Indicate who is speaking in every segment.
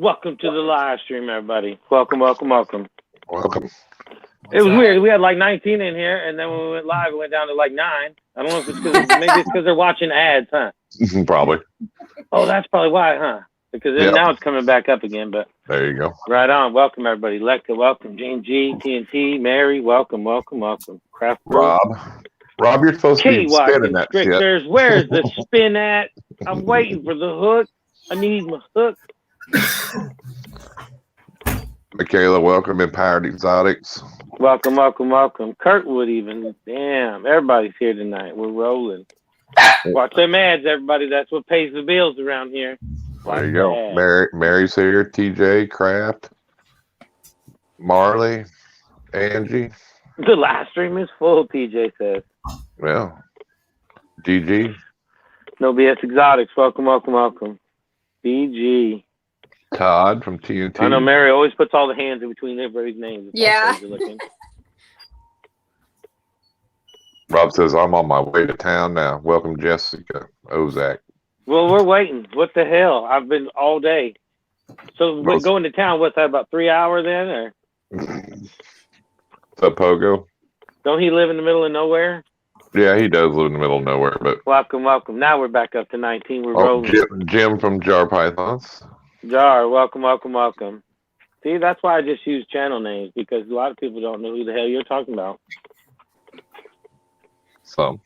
Speaker 1: Welcome to the live stream, everybody. Welcome, welcome, welcome.
Speaker 2: Welcome.
Speaker 1: It was weird. We had like 19 in here, and then when we went live, it went down to like 9. I don't know if it's because maybe it's because they're watching ads, huh?
Speaker 2: Probably.
Speaker 1: Oh, that's probably why, huh? Because now it's coming back up again. But
Speaker 2: there you go.
Speaker 1: Right on. Welcome, everybody. Lecca, welcome. Jane G, TNT, Mary, welcome, welcome, welcome. Craft
Speaker 2: Rob, you're supposed to be spinning that shit.
Speaker 1: Constrictors, where's the spin at? I'm waiting for the hook. I need my hook.
Speaker 2: Michaela, welcome. Empowered Exotics.
Speaker 1: Welcome, welcome, welcome. Kurtwood even. Damn, everybody's here tonight. We're rolling. Watch them ads, everybody. That's what pays the bills around here.
Speaker 2: There you go. Mary's here. TJ, Kraft, Marley, Angie.
Speaker 1: The live stream is full, TJ says.
Speaker 2: Well, GG.
Speaker 1: No BS Exotics. Welcome, welcome, welcome. BG.
Speaker 2: Todd from TNT.
Speaker 1: I know Mary always puts all the hands in between everybody's names.
Speaker 3: Yeah.
Speaker 2: Rob says, I'm on my way to town now. Welcome, Jessica Ozak.
Speaker 1: Well, we're waiting. What the hell? I've been all day. So we're going to town, what's that, about 3 hours then? Or?
Speaker 2: What's up, Pogo?
Speaker 1: Don't he live in the middle of nowhere?
Speaker 2: Yeah, he does live in the middle of nowhere. But
Speaker 1: welcome, welcome. Now we're back up to 19. We're rolling.
Speaker 2: Jim from Jar Pythons.
Speaker 1: Jar, welcome, welcome, welcome. See, that's why I just use channel names, because a lot of people don't know who the hell you're talking about.
Speaker 2: Some.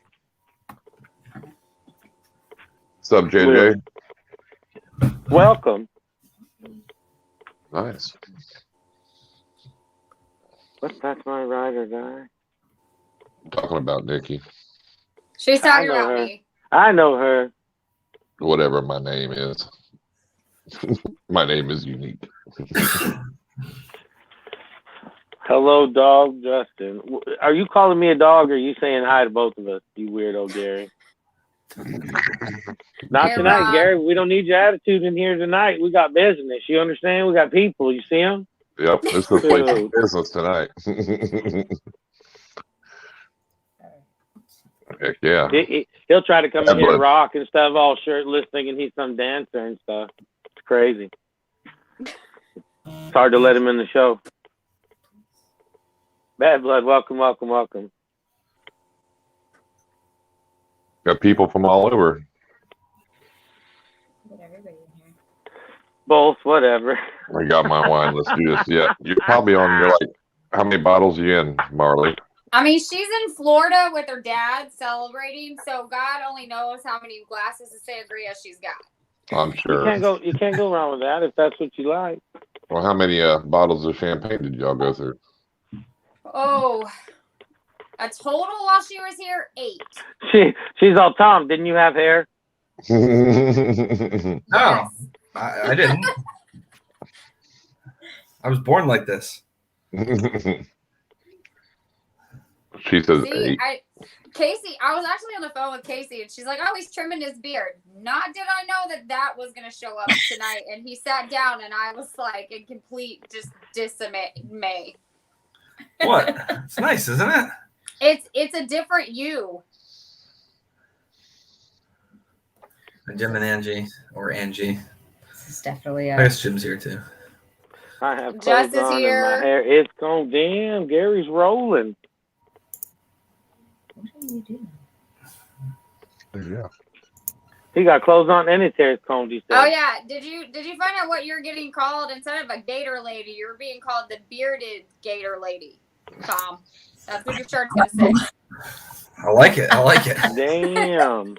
Speaker 2: What's up, JJ?
Speaker 1: Welcome.
Speaker 2: Nice.
Speaker 1: That's my rider guy?
Speaker 2: I'm talking about Nikki.
Speaker 3: She's talking about me.
Speaker 1: I know her.
Speaker 2: Whatever my name is. My name is unique.
Speaker 1: Hello, dog, Justin. Are you calling me a dog, or are you saying hi to both of us, you weirdo, Gary? Not tonight,
Speaker 3: Rob.
Speaker 1: Gary. We don't need your attitude in here tonight. We got business. You understand? We got people. You see them?
Speaker 2: Yep, this is like business tonight. Heck yeah.
Speaker 1: He'll try to come in here and rock and stuff, all shirtless, thinking he's some dancer and stuff. It's crazy. It's hard to let him in the show. Bad Blood, welcome, welcome, welcome.
Speaker 2: Got people from all over.
Speaker 1: Both, whatever.
Speaker 2: I got my wine. Let's do this. Yeah, you're probably on your how many bottles are you in, Marley?
Speaker 3: I mean, she's in Florida with her dad celebrating, so God only knows how many glasses of sangria she's got.
Speaker 2: I'm sure.
Speaker 1: You can't go wrong with that if that's what you like.
Speaker 2: Well, how many bottles of champagne did y'all go through?
Speaker 3: Oh, a total while she was here, 8.
Speaker 1: She's all, Tom, didn't you have hair?
Speaker 4: No, I didn't. I was born like this.
Speaker 2: She says
Speaker 3: See,
Speaker 2: 8.
Speaker 3: Casey, I was actually on the phone with Casey, and she's like, oh, he's trimming his beard. Not did I know that was going to show up tonight. And he sat down, and I was like in complete just dismay.
Speaker 4: What? It's nice, isn't it?
Speaker 3: It's a different you.
Speaker 4: Jim and Angie, or Angie.
Speaker 3: This is definitely
Speaker 4: I guess Jim's here too.
Speaker 1: I have
Speaker 3: Just
Speaker 1: clothes
Speaker 3: is
Speaker 1: on
Speaker 3: here.
Speaker 1: and my hair. It's gone. Damn, Gary's rolling.
Speaker 3: What are you doing?
Speaker 2: Yeah.
Speaker 1: He got clothes on and his hair is combed. He said.
Speaker 3: Oh yeah, did you find out what you're getting called? Instead of a gator lady, you're being called the bearded gator lady, Tom. That's what your shirt's gonna say.
Speaker 4: I like it. I like it.
Speaker 1: Damn.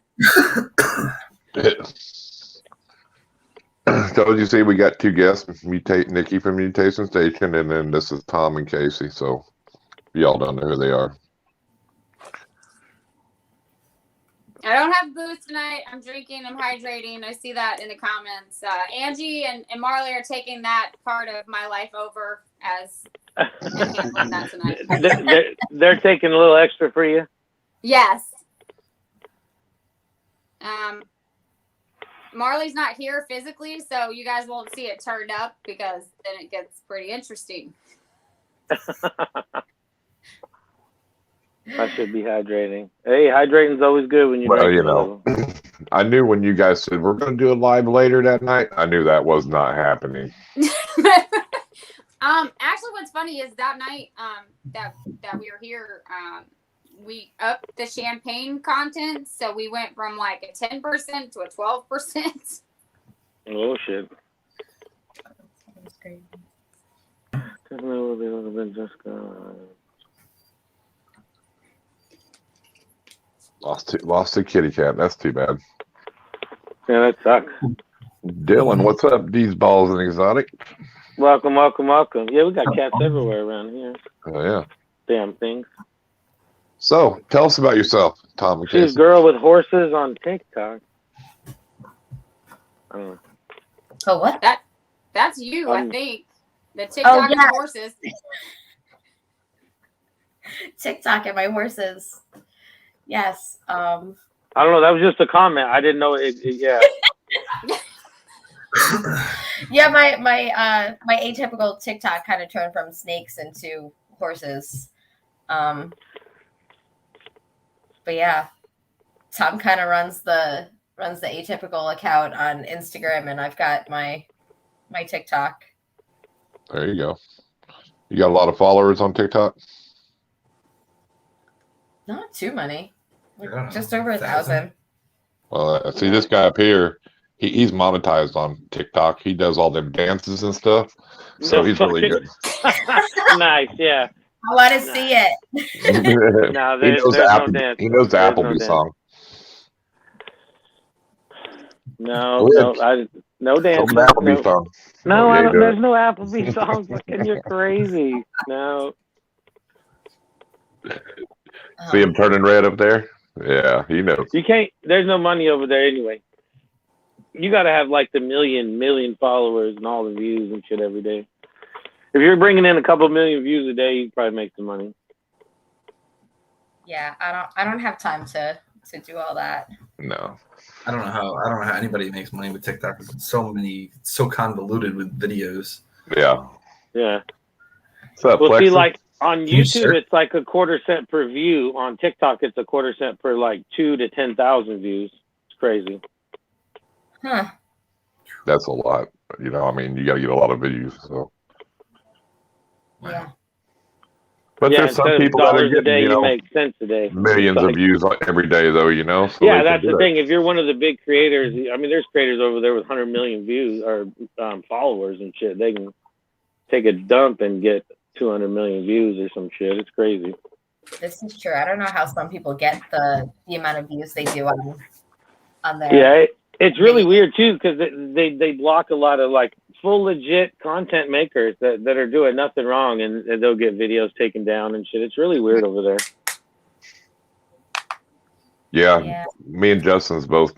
Speaker 2: So as you see, we got 2 guests, Nikki from Mutation Station, and then this is Tom and Casey. So y'all don't know who they are.
Speaker 3: I don't have booze tonight. I'm drinking. I'm hydrating. I see that in the comments. Angie and Marley are taking that part of my life over as handling that tonight.
Speaker 1: They're taking a little extra for you.
Speaker 3: Yes. Marley's not here physically, so you guys won't see it turned up because then it gets pretty interesting.
Speaker 1: I should be hydrating. Hey, hydrating's always good when you drink.
Speaker 2: You know. I knew when you guys said we're going to do a live later that night, I knew that was not happening.
Speaker 3: Actually, what's funny is that night that we were here, we upped the champagne content, so we went from like a 10% to a 12%.
Speaker 1: Oh shit.
Speaker 5: That's crazy.
Speaker 2: Lost to kitty cat. That's too bad.
Speaker 1: Yeah, that sucks.
Speaker 2: Dylan, what's up? These balls and exotic.
Speaker 1: Welcome. Yeah, we got cats everywhere around here.
Speaker 2: Oh yeah.
Speaker 1: Damn things.
Speaker 2: So tell us about yourself, Tom.
Speaker 1: She's a girl with horses on TikTok. I don't know.
Speaker 5: Oh, what?
Speaker 3: That's you, I think. The TikTok and horses.
Speaker 5: TikTok and my horses. Yes.
Speaker 1: I don't know. That was just a comment. I didn't know it. Yeah.
Speaker 5: Yeah, my atypical TikTok kind of turned from snakes into horses. But yeah, Tom kind of runs the atypical account on Instagram, and I've got my TikTok.
Speaker 2: There you go. You got a lot of followers on TikTok?
Speaker 5: Not too many.
Speaker 4: Yeah,
Speaker 5: Just over 1,000.
Speaker 2: Well, see this guy up here. He's monetized on TikTok. He does all them dances and stuff. So he's really good.
Speaker 1: Nice, yeah.
Speaker 5: I want to see it.
Speaker 1: No,
Speaker 2: he knows
Speaker 1: no dance.
Speaker 2: He knows the
Speaker 1: There's
Speaker 2: Applebee
Speaker 1: no
Speaker 2: song.
Speaker 1: No dance.
Speaker 2: Some Applebee song.
Speaker 1: No,
Speaker 2: Oh, yeah,
Speaker 1: I don't,
Speaker 2: you do
Speaker 1: there's
Speaker 2: it.
Speaker 1: no Applebee songs. Fucking, you're crazy. No.
Speaker 2: See him turning red up there? Yeah, he knows.
Speaker 1: You can't. There's no money over there anyway. You got to have like the million followers and all the views and shit every day. If you're bringing in a couple million views a day, you probably make some money.
Speaker 5: Yeah, I don't have time to do all that.
Speaker 2: No.
Speaker 4: I don't know how anybody makes money with TikTok. So convoluted with videos.
Speaker 2: Yeah.
Speaker 1: Yeah.
Speaker 2: What's up,
Speaker 1: Well, see,
Speaker 2: Plexi?
Speaker 1: like on
Speaker 4: You
Speaker 1: YouTube,
Speaker 4: sure?
Speaker 1: it's like a quarter-cent per view. On TikTok, it's a quarter-cent per like 2,000 to 10,000 views. It's crazy.
Speaker 5: Huh.
Speaker 2: That's a lot. You know, I mean, you got to get a lot of views. So,
Speaker 5: Yeah.
Speaker 2: but
Speaker 1: Yeah,
Speaker 2: there's some
Speaker 1: instead of
Speaker 2: people that are
Speaker 1: dollars a
Speaker 2: getting,
Speaker 1: day,
Speaker 2: you
Speaker 1: you
Speaker 2: know,
Speaker 1: make cents a day.
Speaker 2: millions
Speaker 1: Like-
Speaker 2: of views every day, though. You know. So
Speaker 1: Yeah,
Speaker 2: they
Speaker 1: that's
Speaker 2: can
Speaker 1: the
Speaker 2: do it.
Speaker 1: thing. If you're one of the big creators, I mean, there's creators over there with 100 million views or followers and shit. They can take a dump and get 200 million views or some shit. It's crazy.
Speaker 5: This is true. I don't know how some people get the amount of views they do on there.
Speaker 1: Yeah, it's really weird too because they block a lot of like full legit content makers that are doing nothing wrong, and they'll get videos taken down and shit. It's really weird over there.
Speaker 2: Yeah, me and Justin's both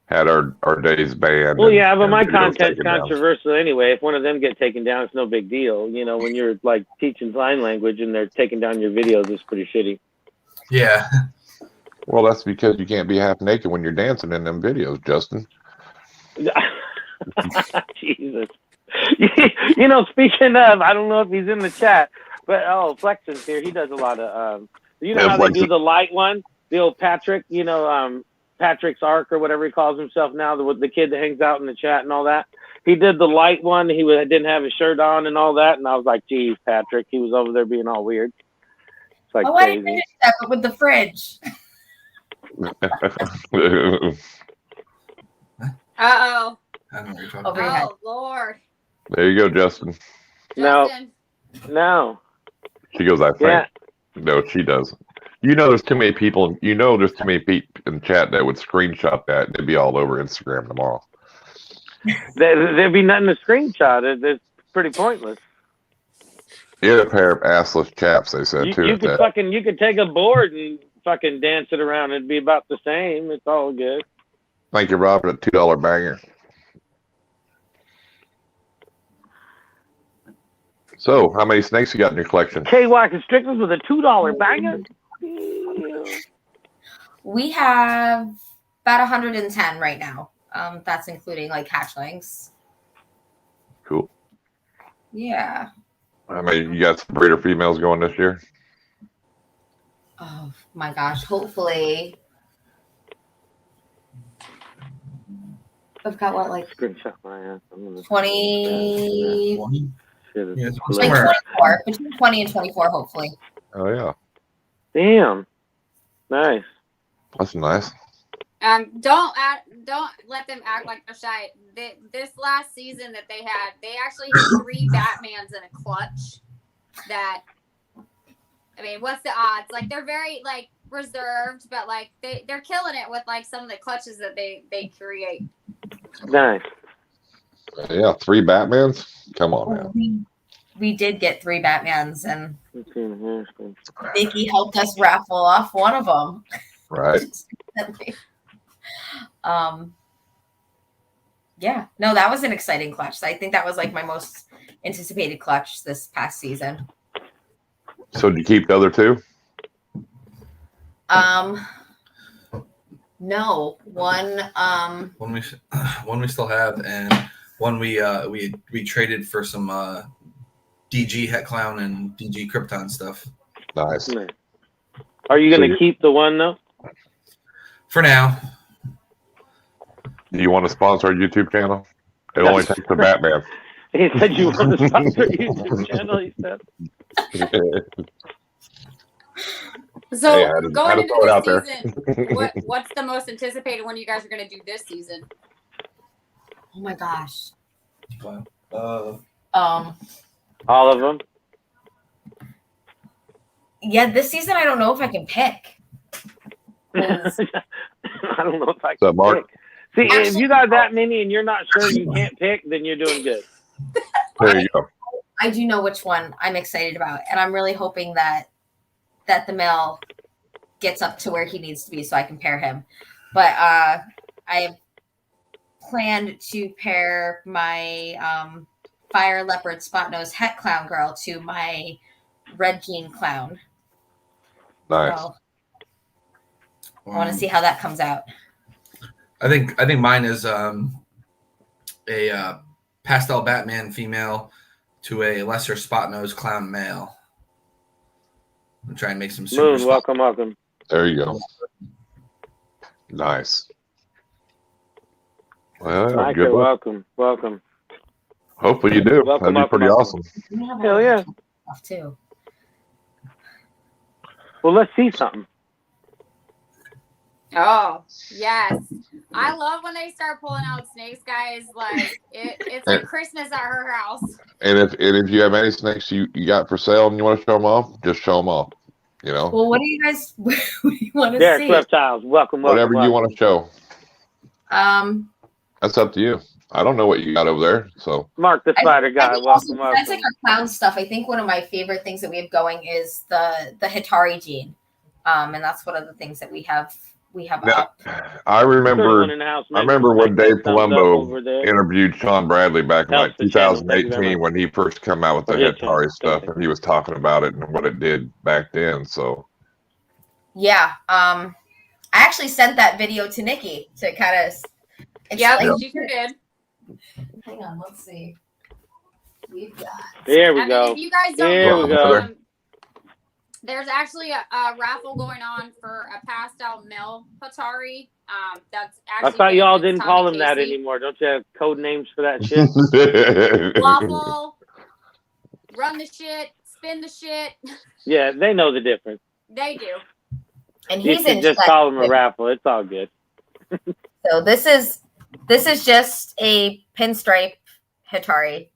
Speaker 2: had our days banned.
Speaker 1: Well, yeah, but my
Speaker 2: videos
Speaker 1: content's
Speaker 2: taken down.
Speaker 1: controversial anyway. If one of them get taken down, it's no big deal. You know, when you're like teaching sign language and they're taking down your videos, it's pretty shitty.
Speaker 4: Yeah.
Speaker 2: Well, that's because you can't be half naked when you're dancing in them videos, Justin.
Speaker 1: Jesus. You know, speaking of, I don't know if he's in the chat, but Flexen's here. He does a lot of you know
Speaker 2: Yeah,
Speaker 1: how they do
Speaker 2: Flexen.
Speaker 1: the light one? The old Patrick, you know, Patrick's Ark or whatever he calls himself now, the kid that hangs out in the chat and all that. He did the light one. He didn't have his shirt on and all that, and I was like, geez, Patrick. He was over there being all weird. It's like
Speaker 5: I
Speaker 1: crazy.
Speaker 5: finished that but with the fridge.
Speaker 3: Uh-oh.
Speaker 4: I don't know what you're talking
Speaker 5: Over
Speaker 4: about.
Speaker 5: your head.
Speaker 3: Oh, Lord.
Speaker 2: There you go, Justin.
Speaker 1: No.
Speaker 3: Justin.
Speaker 1: No.
Speaker 2: She goes, I think.
Speaker 1: Yeah.
Speaker 2: No, she doesn't. You know, there's too many people. You know, there's too many people in the chat that would screenshot that and it'd be all over Instagram tomorrow.
Speaker 1: There'd be nothing to screenshot. It's pretty pointless.
Speaker 2: Yeah, a pair of assless chaps, they said, too.
Speaker 1: You
Speaker 2: at
Speaker 1: could
Speaker 2: that.
Speaker 1: you could take a board and fucking dance it around. It'd be about the same. It's all good.
Speaker 2: Thank you, Robert. A $2 banger. So, how many snakes you got in your collection?
Speaker 1: KY Constrictors with a $2 banger.
Speaker 5: We have about 110 right now. That's including like hatchlings.
Speaker 2: Cool.
Speaker 5: Yeah.
Speaker 2: I mean, you got some breeder females going this year?
Speaker 5: Oh my gosh. Hopefully I've got what, like
Speaker 1: Screenshot my ass.
Speaker 5: 20,
Speaker 4: 20?
Speaker 1: Shit,
Speaker 4: Yeah,
Speaker 1: it's
Speaker 4: it's
Speaker 5: like
Speaker 4: somewhere.
Speaker 5: 24, between 20 and 24, hopefully.
Speaker 2: Oh yeah,
Speaker 1: Damn. Nice.
Speaker 2: that's nice.
Speaker 3: Don't let them act like they're shy. This last season that they had, they actually hit 3 Batmans in a clutch. That, I mean, what's the odds? Like, they're very like reserved, but like they're killing it with like some of the clutches that they create.
Speaker 1: Nice.
Speaker 2: Yeah, 3 Batmans. Come on, man.
Speaker 5: We did get 3 Batmans, and
Speaker 1: Okay,
Speaker 5: Nikki helped us raffle off one of them.
Speaker 2: Right.
Speaker 5: Yeah, no, that was an exciting clutch. I think that was like my most anticipated clutch this past season.
Speaker 2: So did you keep the other 2?
Speaker 5: No, one
Speaker 4: One we still have, and one we traded for some DG Het Clown and DG Krypton stuff.
Speaker 2: Nice.
Speaker 1: nice. Are you gonna keep the one though?
Speaker 4: For now.
Speaker 2: Do you want to sponsor our YouTube channel? It only takes a Batman.
Speaker 1: He said you want to sponsor YouTube channel. He said.
Speaker 3: So
Speaker 2: Hey, I had to
Speaker 3: going into
Speaker 2: throw it out
Speaker 3: this
Speaker 2: there.
Speaker 3: season, what's the most anticipated one you guys are going to do this season?
Speaker 5: oh my gosh.
Speaker 4: Wow.
Speaker 1: All of them.
Speaker 5: Yeah, this season I don't know if I can pick. 'Cause
Speaker 1: I don't know if I
Speaker 2: What's up,
Speaker 1: can
Speaker 2: Mark?
Speaker 1: pick. See, if
Speaker 5: Actually,
Speaker 1: you got that many and you're not sure you can't pick, then you're doing good.
Speaker 2: There you go.
Speaker 5: I do know which one I'm excited about, and I'm really hoping that the male gets up to where he needs to be so I can pair him. But I have planned to pair my fire leopard spot nose het clown girl to my red jean clown.
Speaker 2: Nice.
Speaker 5: So I want to see how that comes out.
Speaker 4: I think mine is a pastel Batman female to a lesser spot nose clown male. I'm trying to make some super
Speaker 1: Moon, welcome.
Speaker 2: There you go. Nice. Well,
Speaker 1: Micah,
Speaker 2: good luck.
Speaker 1: welcome.
Speaker 2: Hopefully you do.
Speaker 1: Welcome,
Speaker 2: That'd be pretty awesome.
Speaker 1: Hell yeah.
Speaker 5: Stuff too.
Speaker 1: Well, let's see something.
Speaker 3: Oh, yes. I love when they start pulling out snakes, guys. Like, it's like Christmas at her house.
Speaker 2: And if you have any snakes you got for sale and you want to show them off, just show them off. You know,
Speaker 5: Well, what do you guys want to
Speaker 1: Derek
Speaker 5: see?
Speaker 1: Reptiles, welcome.
Speaker 2: whatever you want to show. That's up to you. I don't know what you got over there, so
Speaker 1: Mark the spider guy,
Speaker 5: think also,
Speaker 1: welcome.
Speaker 5: That's like our clown stuff. I think one of my favorite things that we have going is the Hitari gene, and that's one of the things that we have
Speaker 2: Now,
Speaker 5: up.
Speaker 2: I remember when Dave Palumbo
Speaker 1: interviewed
Speaker 2: interviewed Sean Bradley back in like
Speaker 1: Helps the channel. Thank you very
Speaker 2: 2018 when he first came out with the
Speaker 1: Yeah,
Speaker 2: Hitari
Speaker 1: Sean.
Speaker 2: stuff,
Speaker 1: Thank you.
Speaker 2: and he was talking about it and what it did back then. So
Speaker 5: Yeah. I actually sent that video to Nikki to kind of.
Speaker 3: Yeah, she sure did.
Speaker 5: Hang on, let's see. We've got.
Speaker 1: There we
Speaker 3: I mean,
Speaker 1: go.
Speaker 3: if you guys don't
Speaker 1: There
Speaker 3: know,
Speaker 1: we go.
Speaker 3: There's actually a raffle going on for a pastel male Hatari. That's
Speaker 1: I
Speaker 3: actually.
Speaker 1: thought y'all
Speaker 3: Venom
Speaker 1: didn't call
Speaker 3: Tommy
Speaker 1: him that
Speaker 3: Casey.
Speaker 1: anymore. Don't you have code names for that shit?
Speaker 3: Waffle, run the shit, spin the shit.
Speaker 1: Yeah, they know the difference.
Speaker 3: They do.
Speaker 5: And
Speaker 1: You
Speaker 5: he's
Speaker 1: can
Speaker 5: in.
Speaker 1: just call him a raffle. It's all good.
Speaker 5: So this is just a pinstripe Hitari.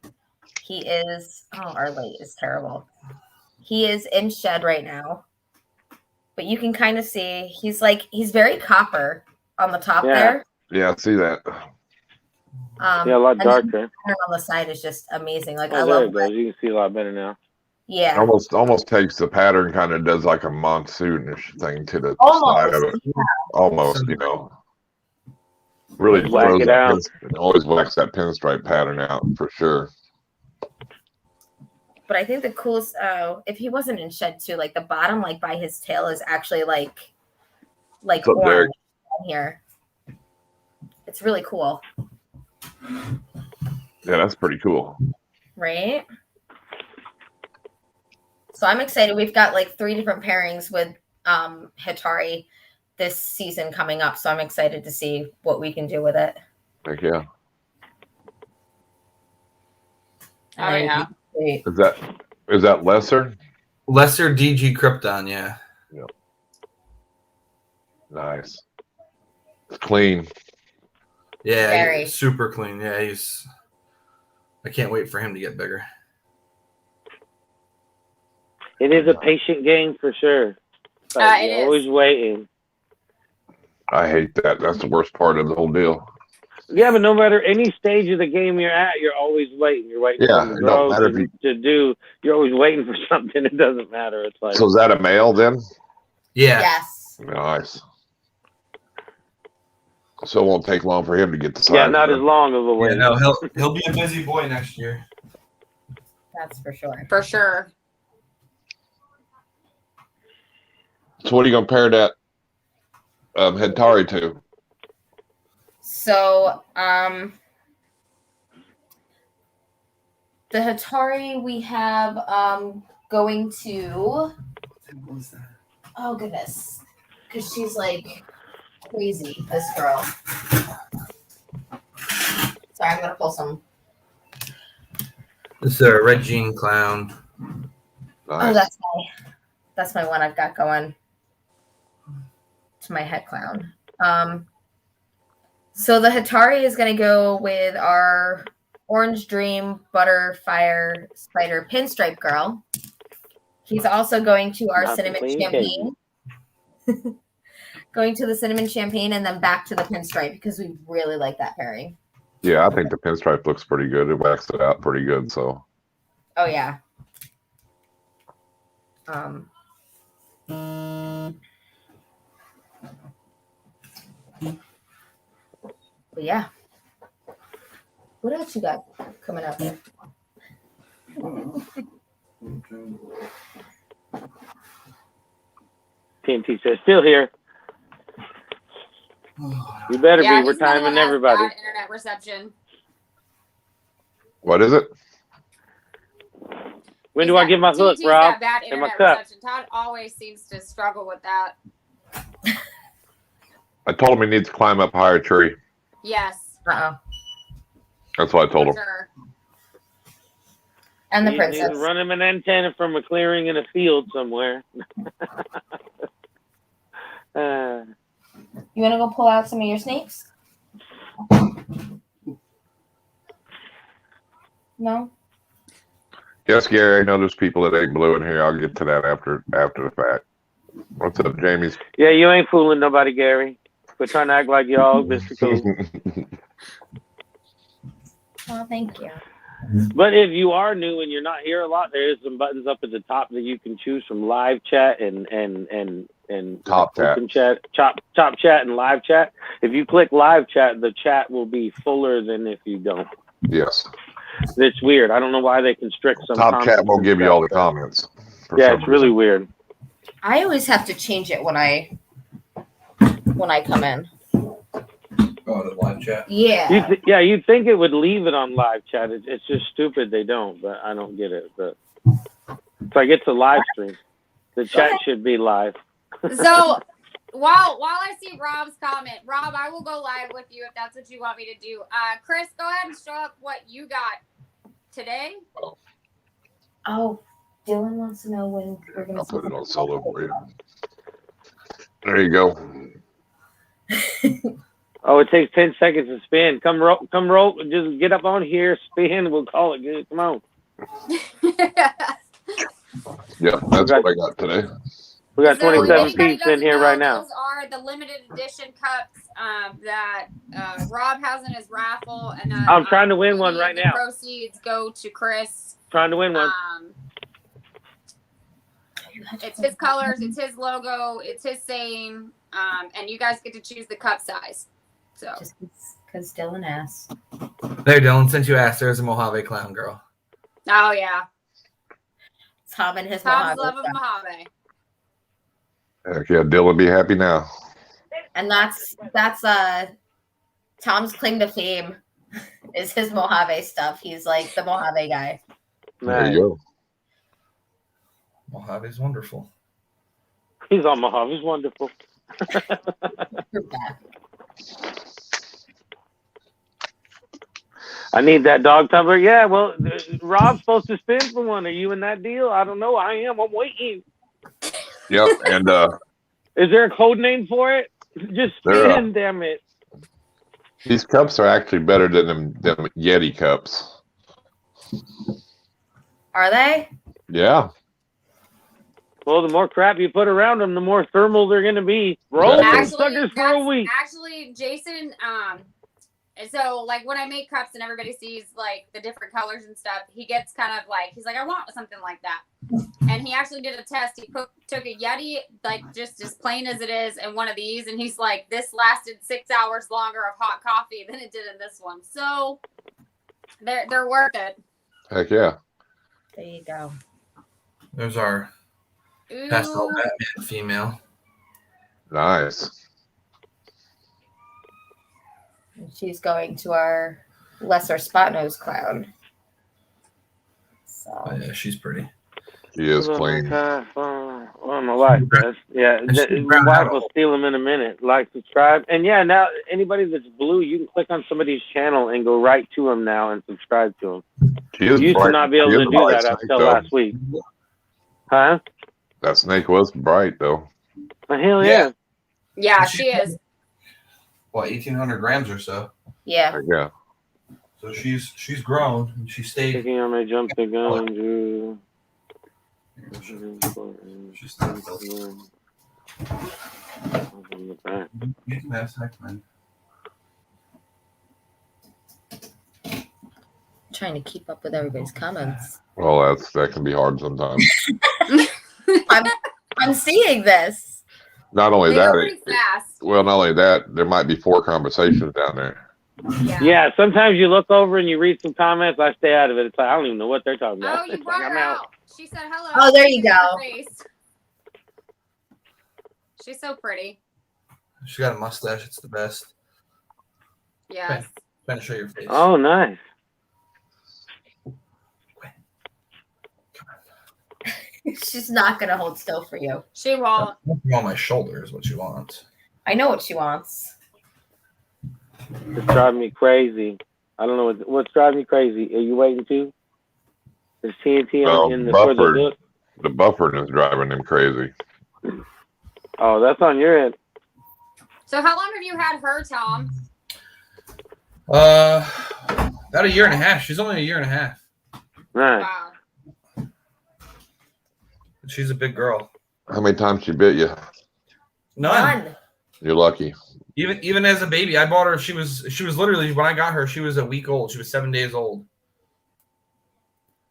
Speaker 5: He is. Oh, our light is terrible. He is in shed right now, but you can kind of see he's very copper on the top there.
Speaker 2: yeah, I see that.
Speaker 1: Yeah, a lot
Speaker 5: and the
Speaker 1: darker.
Speaker 5: pattern on the side is just amazing. Like I
Speaker 1: Oh, there
Speaker 5: love
Speaker 1: it goes. You can see a lot better now.
Speaker 5: Yeah,
Speaker 2: Almost takes the pattern, kind of does like a monsoonish thing to the
Speaker 5: Almost,
Speaker 2: side of it.
Speaker 5: yeah.
Speaker 2: Almost, you know. Really
Speaker 1: Whack
Speaker 2: throws
Speaker 1: it
Speaker 2: that
Speaker 1: out.
Speaker 2: always whacks that pinstripe pattern out for sure.
Speaker 5: But I think the coolest, if he wasn't in shed too, like the bottom, like by his tail, is actually like
Speaker 2: up,
Speaker 5: orange
Speaker 2: Derek?
Speaker 5: down here. It's really cool,
Speaker 2: Yeah, that's pretty cool.
Speaker 5: right? So I'm excited. We've got like 3 different pairings with Hitari this season coming up. So I'm excited to see what we can do with it.
Speaker 2: Heck yeah.
Speaker 3: Oh, yeah.
Speaker 5: Wait.
Speaker 2: Is that lesser?
Speaker 4: Lesser DG Krypton, yeah.
Speaker 2: Yep. Nice. It's clean.
Speaker 4: Yeah,
Speaker 5: Very.
Speaker 4: super clean. Yeah, I can't wait for him to get bigger.
Speaker 1: It is a patient game for sure. Like,
Speaker 3: It
Speaker 1: you're
Speaker 3: is.
Speaker 1: always waiting.
Speaker 2: I hate that. That's the worst part of the whole deal.
Speaker 1: Yeah, but no matter any stage of the game you're at, you're always waiting. You're waiting
Speaker 2: Yeah,
Speaker 1: for them
Speaker 2: it
Speaker 1: to
Speaker 2: don't
Speaker 1: grow,
Speaker 2: matter if
Speaker 1: to do. You're always waiting for something. It doesn't matter. It's like,
Speaker 2: So is that a male then?
Speaker 4: Yeah.
Speaker 5: Yes.
Speaker 2: Nice. So it won't take long for him to get the size.
Speaker 1: yeah, not as long of a wait.
Speaker 4: Yeah, no, he'll be a busy boy next year.
Speaker 5: That's for sure.
Speaker 3: For sure.
Speaker 2: So what are you gonna pair that Hetari to?
Speaker 5: So, the Hetari we have going to.
Speaker 4: What was that?
Speaker 5: Oh goodness, because she's like crazy. This girl. Sorry, I'm gonna pull some.
Speaker 4: This is a Red Jean Clown.
Speaker 2: Nice.
Speaker 5: Oh, that's my one I've got going. To my head clown. So the Hetari is going to go with our Orange Dream Butterfire Spider Pinstripe Girl. He's also going to our
Speaker 1: Not the
Speaker 5: Cinnamon
Speaker 1: clean
Speaker 5: Champagne. Going to the Cinnamon Champagne and then back to the Pinstripe because we really like that pairing.
Speaker 2: Yeah, I think the pinstripe looks pretty good. It waxed it out pretty good. So
Speaker 5: Oh yeah. But yeah. What else you got coming up here?
Speaker 1: TNT says, still here. You better
Speaker 3: Yeah,
Speaker 1: be. We're
Speaker 3: he's another one
Speaker 1: timing
Speaker 3: that has
Speaker 1: everybody.
Speaker 3: bad internet reception.
Speaker 2: what is it?
Speaker 1: When do I get my hook,
Speaker 3: TNT's
Speaker 1: Rob?
Speaker 3: got bad
Speaker 1: And my
Speaker 3: internet
Speaker 1: cup.
Speaker 3: reception. Todd always seems to struggle with that.
Speaker 2: I told him he needs to climb up a higher tree.
Speaker 3: Yes.
Speaker 5: Uh-oh.
Speaker 2: That's what I told him.
Speaker 3: Sure.
Speaker 5: And the
Speaker 1: You
Speaker 5: princess.
Speaker 1: need to run him an antenna from a clearing in a field somewhere.
Speaker 5: You want to go pull out some of your snakes? No?
Speaker 2: Yes, Gary, I know there's people that ain't blue in here. I'll get to that after the fact. What's up, Jamie's?
Speaker 1: Yeah, you ain't fooling nobody, Gary. Quit trying to act like y'all, Mr. Cool.
Speaker 5: Oh, thank you.
Speaker 1: But if you are new and you're not here a lot, there is some buttons up at the top that you can choose from live chat and
Speaker 2: Top chat.
Speaker 1: open chat, top chat and live chat. If you click live chat, the chat will be fuller than if you don't.
Speaker 2: Yes.
Speaker 1: It's weird. I don't know why they constrict some.
Speaker 2: Top chat
Speaker 1: comments
Speaker 2: won't
Speaker 1: and
Speaker 2: give you
Speaker 1: stuff,
Speaker 2: all the
Speaker 1: but-
Speaker 2: comments. for
Speaker 1: Yeah,
Speaker 2: some
Speaker 1: it's really
Speaker 2: reason.
Speaker 1: weird.
Speaker 5: I always have to change it when I come in.
Speaker 4: Oh, the live chat.
Speaker 5: Yeah.
Speaker 1: You'd think it would leave it on live chat. It's just stupid they don't, but I don't get it. But it's like it's a live stream. The chat should be live.
Speaker 3: So while I see Rob's comment, Rob, I will go live with you if that's what you want me to do. Chris, go ahead and show up what you got today.
Speaker 5: Oh, Dylan wants to know when we're going
Speaker 2: I'll
Speaker 5: to
Speaker 2: put it on solo for you. There you go.
Speaker 1: Oh, it takes 10 seconds to spin. Come roll. Just get up on here, spin. We'll call it good. Come on.
Speaker 2: Yeah, that's what I got today.
Speaker 1: We got
Speaker 3: So if
Speaker 1: 27
Speaker 3: anybody
Speaker 1: piece in
Speaker 3: doesn't
Speaker 1: here
Speaker 3: know,
Speaker 1: right now.
Speaker 3: Those are the limited edition cups that Rob has in his raffle, and
Speaker 1: I'm trying to win one right
Speaker 3: the
Speaker 1: now.
Speaker 3: Proceeds go to Chris.
Speaker 1: Trying to win one.
Speaker 3: It's his colors, it's his logo, it's his saying, and you guys get to choose the cup size. So
Speaker 5: Just because Dylan asked.
Speaker 4: There, Dylan, since you asked, there's a Mojave clown girl.
Speaker 3: oh yeah,
Speaker 5: Tom and his
Speaker 3: Tom's
Speaker 5: Mojave
Speaker 3: love of
Speaker 5: stuff.
Speaker 3: Mojave.
Speaker 2: Heck yeah, Dylan, be happy now.
Speaker 5: And that's Tom's claim to fame is his Mojave stuff. He's like the Mojave guy.
Speaker 2: There you go.
Speaker 4: Mojave's wonderful.
Speaker 1: He's on Mojave. He's wonderful.
Speaker 5: You're back.
Speaker 1: I need that dog tumbler. Yeah, well, Rob's supposed to spin for one. Are you in that deal? I don't know. I am. I'm waiting.
Speaker 2: Yep, and
Speaker 1: Is there a code name for it? Just spin, damn it.
Speaker 2: these cups are actually better than them Yeti cups.
Speaker 5: Are they?
Speaker 2: Yeah.
Speaker 1: Well, the more crap you put around them, the more thermal they're going to be. Roll them suckers for a week.
Speaker 3: Actually, Jason, so like when I make cups and everybody sees like the different colors and stuff, he gets kind of like, he's like, I want something like that. And he actually did a test. He took a Yeti, like just as plain as it is, and one of these, and he's like, this lasted 6 hours longer of hot coffee than it did in this one. So they're worth it.
Speaker 2: Heck yeah.
Speaker 5: There you go.
Speaker 4: There's our pastel Batman female.
Speaker 2: Nice.
Speaker 5: She's going to our lesser spot nose clown. So
Speaker 4: Oh, yeah, she's pretty.
Speaker 2: She is clean.
Speaker 1: Oh, my wife does. Yeah,
Speaker 4: And she's
Speaker 1: my
Speaker 4: brown
Speaker 1: wife
Speaker 4: out.
Speaker 1: will steal them in a minute. Like, subscribe. And yeah, now anybody that's blue, you can click on somebody's channel and go right to them now and subscribe to them.
Speaker 2: She is
Speaker 1: You used to
Speaker 2: bright.
Speaker 1: not be able
Speaker 2: She
Speaker 1: to
Speaker 2: is
Speaker 1: do
Speaker 2: bright
Speaker 1: that
Speaker 2: snake,
Speaker 1: until
Speaker 2: though.
Speaker 1: last week. Huh?
Speaker 2: That snake was bright, though.
Speaker 1: Well, hell yeah.
Speaker 3: Yeah, she is.
Speaker 4: What, 1,800 grams or so?
Speaker 5: yeah.
Speaker 2: Heck yeah.
Speaker 4: So she's grown and she stayed.
Speaker 1: Taking on my jump the gun, Drew.
Speaker 4: She stayed. You can ask heck, man.
Speaker 5: Trying to keep up with everybody's comments.
Speaker 2: Well, that can be hard sometimes.
Speaker 5: I'm seeing this.
Speaker 2: Not only
Speaker 3: They go
Speaker 2: that,
Speaker 3: pretty fast.
Speaker 2: well, not only that, there might be 4 conversations down there.
Speaker 1: Yeah, sometimes you look over and you read some comments. I stay out of it. It's like, I don't even know what they're talking about.
Speaker 3: Oh, you
Speaker 1: It's
Speaker 3: brought
Speaker 1: like,
Speaker 3: her
Speaker 1: I'm
Speaker 3: out. She said hello.
Speaker 5: Oh, there you
Speaker 3: Look at
Speaker 5: go.
Speaker 3: her face. She's so pretty.
Speaker 4: She got a mustache. It's the best.
Speaker 3: Yes.
Speaker 4: Trying to show your face.
Speaker 1: Oh, nice.
Speaker 5: She's not going to hold still for you.
Speaker 3: She won't.
Speaker 4: On my shoulder is what you want.
Speaker 5: I know what she wants.
Speaker 1: It's driving me crazy. I don't know what's driving me crazy. Are you waiting too? Is TNT
Speaker 2: Well,
Speaker 1: in the for the
Speaker 2: buffered.
Speaker 1: book?
Speaker 2: The buffering is driving him crazy.
Speaker 1: Oh, that's on your end.
Speaker 3: So how long have you had her, Tom?
Speaker 4: About a year and a half. She's only a year and a half.
Speaker 1: Nice.
Speaker 3: Wow.
Speaker 4: She's a big girl.
Speaker 2: How many times she bit you?
Speaker 4: None.
Speaker 2: You're lucky.
Speaker 4: Even as a baby, I bought her. She was literally, when I got her, she was a week old. She was 7 days old.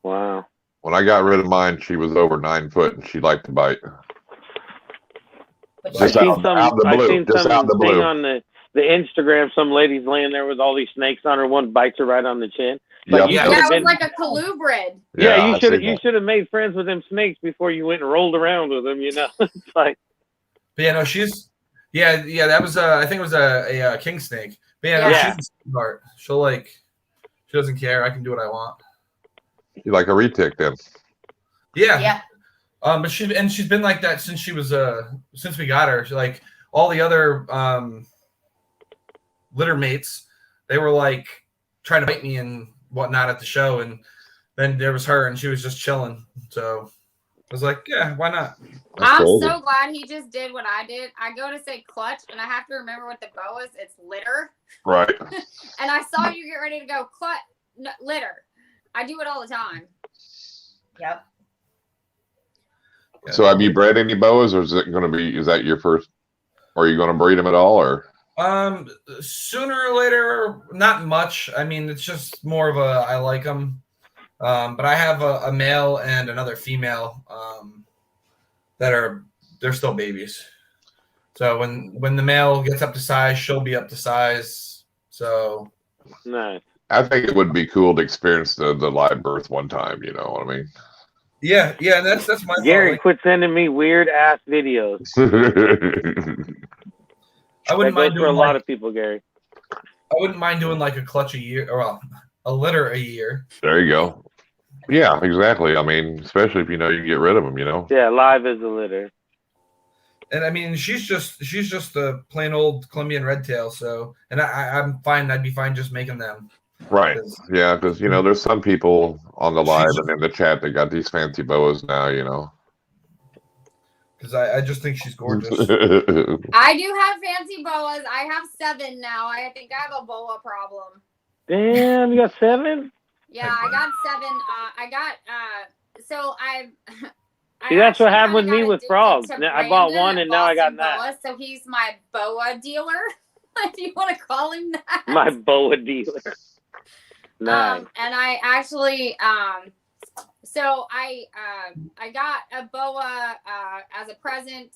Speaker 1: Wow.
Speaker 2: When I got rid of mine, she was over 9 foot, and she liked to bite.
Speaker 5: But
Speaker 2: Just
Speaker 5: she-
Speaker 2: out the
Speaker 1: I've
Speaker 2: blue.
Speaker 1: seen
Speaker 2: Just out the
Speaker 1: thing
Speaker 2: blue.
Speaker 1: on the Instagram. Some lady's laying there with all these snakes on her. One bites her right on the chin.
Speaker 2: Yep.
Speaker 1: you
Speaker 3: Yeah,
Speaker 1: could've
Speaker 3: it was
Speaker 1: been-
Speaker 3: like a colubrid.
Speaker 1: Yeah,
Speaker 2: I seen
Speaker 1: you
Speaker 2: that.
Speaker 1: should have made friends with them snakes before you went and rolled around with them. You know, it's like
Speaker 4: But yeah, no, she's that was I think it was a king snake. But yeah, no,
Speaker 1: Yeah.
Speaker 4: she's a sweetheart. She doesn't care. I can do what I want.
Speaker 2: You like a retic then?
Speaker 4: Yeah.
Speaker 5: yeah.
Speaker 4: But she's been like that since she was since we got her. She, like all the other litter mates, they were like trying to bite me and whatnot at the show, and then there was her, and she was just chilling. So I was like, yeah, why not?
Speaker 2: That's
Speaker 3: I'm
Speaker 2: crazy.
Speaker 3: so glad he just did what I did. I go to say clutch, and I have to remember what the bow is. It's litter.
Speaker 2: Right.
Speaker 3: And I saw you get ready to go clutch, no, litter. I do it all the time.
Speaker 5: Yep.
Speaker 2: So have you bred any boas, or is that your first? Are you going to breed them at all, or?
Speaker 4: Sooner or later, not much. I mean, it's just more of a I like them. But I have a male and another female they're still babies. So when the male gets up to size, she'll be up to size. So
Speaker 1: nice.
Speaker 2: I think it would be cool to experience the live birth one time. You know what I mean?
Speaker 4: yeah, and that's my
Speaker 1: Gary,
Speaker 4: fault.
Speaker 1: quit sending me weird ass videos.
Speaker 4: I wouldn't
Speaker 1: That goes
Speaker 4: mind
Speaker 1: for
Speaker 4: doing
Speaker 1: a lot of people, Gary.
Speaker 4: I wouldn't mind doing like a clutch a year, or a litter a year.
Speaker 2: There you go. Yeah, exactly. I mean, especially if you know you can get rid of them. You know.
Speaker 1: Yeah, live is a litter.
Speaker 4: And I mean, she's just a plain old Colombian red tail. So, and I'm fine. I'd be fine just making them.
Speaker 2: Right. Yeah, because there's some people on the live and in the chat that got these fancy boas now.
Speaker 4: Because I just think she's gorgeous.
Speaker 3: I do have fancy boas. I have 7 now. I think I have a boa problem.
Speaker 1: Damn, you got 7?
Speaker 3: Yeah, I got 7. So
Speaker 1: See, that's what
Speaker 3: actually
Speaker 1: happened with
Speaker 3: kinda
Speaker 1: me
Speaker 3: got
Speaker 1: with
Speaker 3: addicted
Speaker 1: frogs.
Speaker 3: to
Speaker 1: I bought
Speaker 3: Brandon
Speaker 1: one
Speaker 3: at
Speaker 1: and now I got
Speaker 3: Boston
Speaker 1: that.
Speaker 3: Boa, so he's my boa dealer, if you want to call him that.
Speaker 1: My boa dealer. Nice.
Speaker 3: And I actually so I got a boa as a present.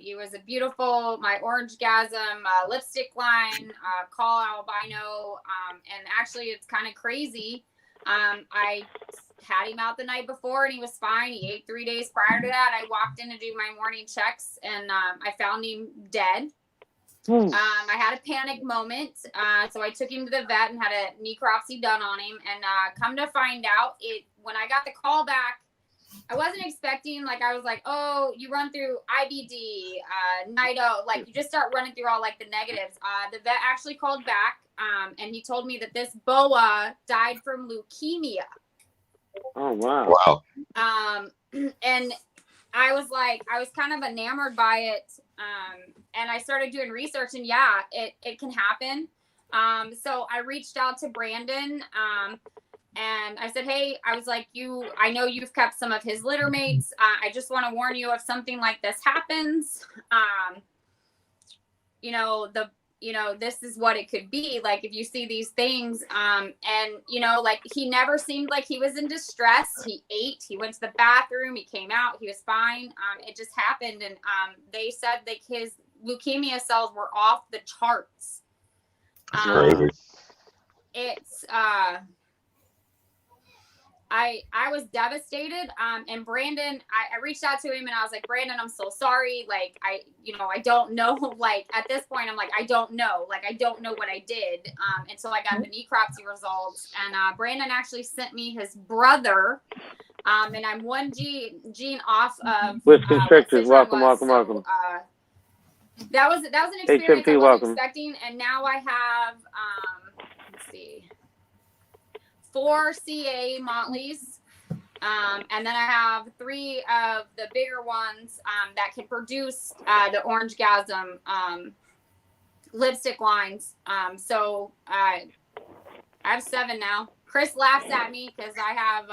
Speaker 3: It was a beautiful my orange gasm lipstick line, call albino, and actually it's kind of crazy. I had him out the night before and he was fine. He ate 3 days prior to that. I walked in to do my morning checks and I found him dead. I had a panic moment, so I took him to the vet and had a necropsy done on him. And come to find out, when I got the call back, I wasn't expecting, I was like, oh, you run through IBD, NIDO, you just start running through all the negatives. The vet actually called back, and he told me that this boa died from leukemia.
Speaker 1: Oh, wow.
Speaker 2: Wow.
Speaker 3: And I was kind of enamored by it. And I started doing research and yeah, it can happen. So I reached out to Brandon, and I said, hey, I was like, I know you've kept some of his litter mates. I just want to warn you if something like this happens, this is what it could be. If you see these things, and he never seemed like he was in distress. He ate, he went to the bathroom, he came out, he was fine. It just happened. And, they said his leukemia cells were off the charts.
Speaker 2: That's crazy.
Speaker 3: It's, I was devastated. And Brandon, I reached out to him and I was like, Brandon, I'm so sorry. I don't know, at this point, I'm like, I don't know. I don't know what I did. Until I got the necropsy results. And, Brandon actually sent me his brother. And I'm one gene off of
Speaker 1: with Constrictors. Welcome.
Speaker 3: That was an experience
Speaker 1: HMP,
Speaker 3: I wasn't
Speaker 1: welcome.
Speaker 3: expecting. And now I have, let's see, 4 CA Montleys, and then I have 3 of the bigger ones that can produce the orange gasm lipstick lines. So I have 7 now. Chris laughs at me because I have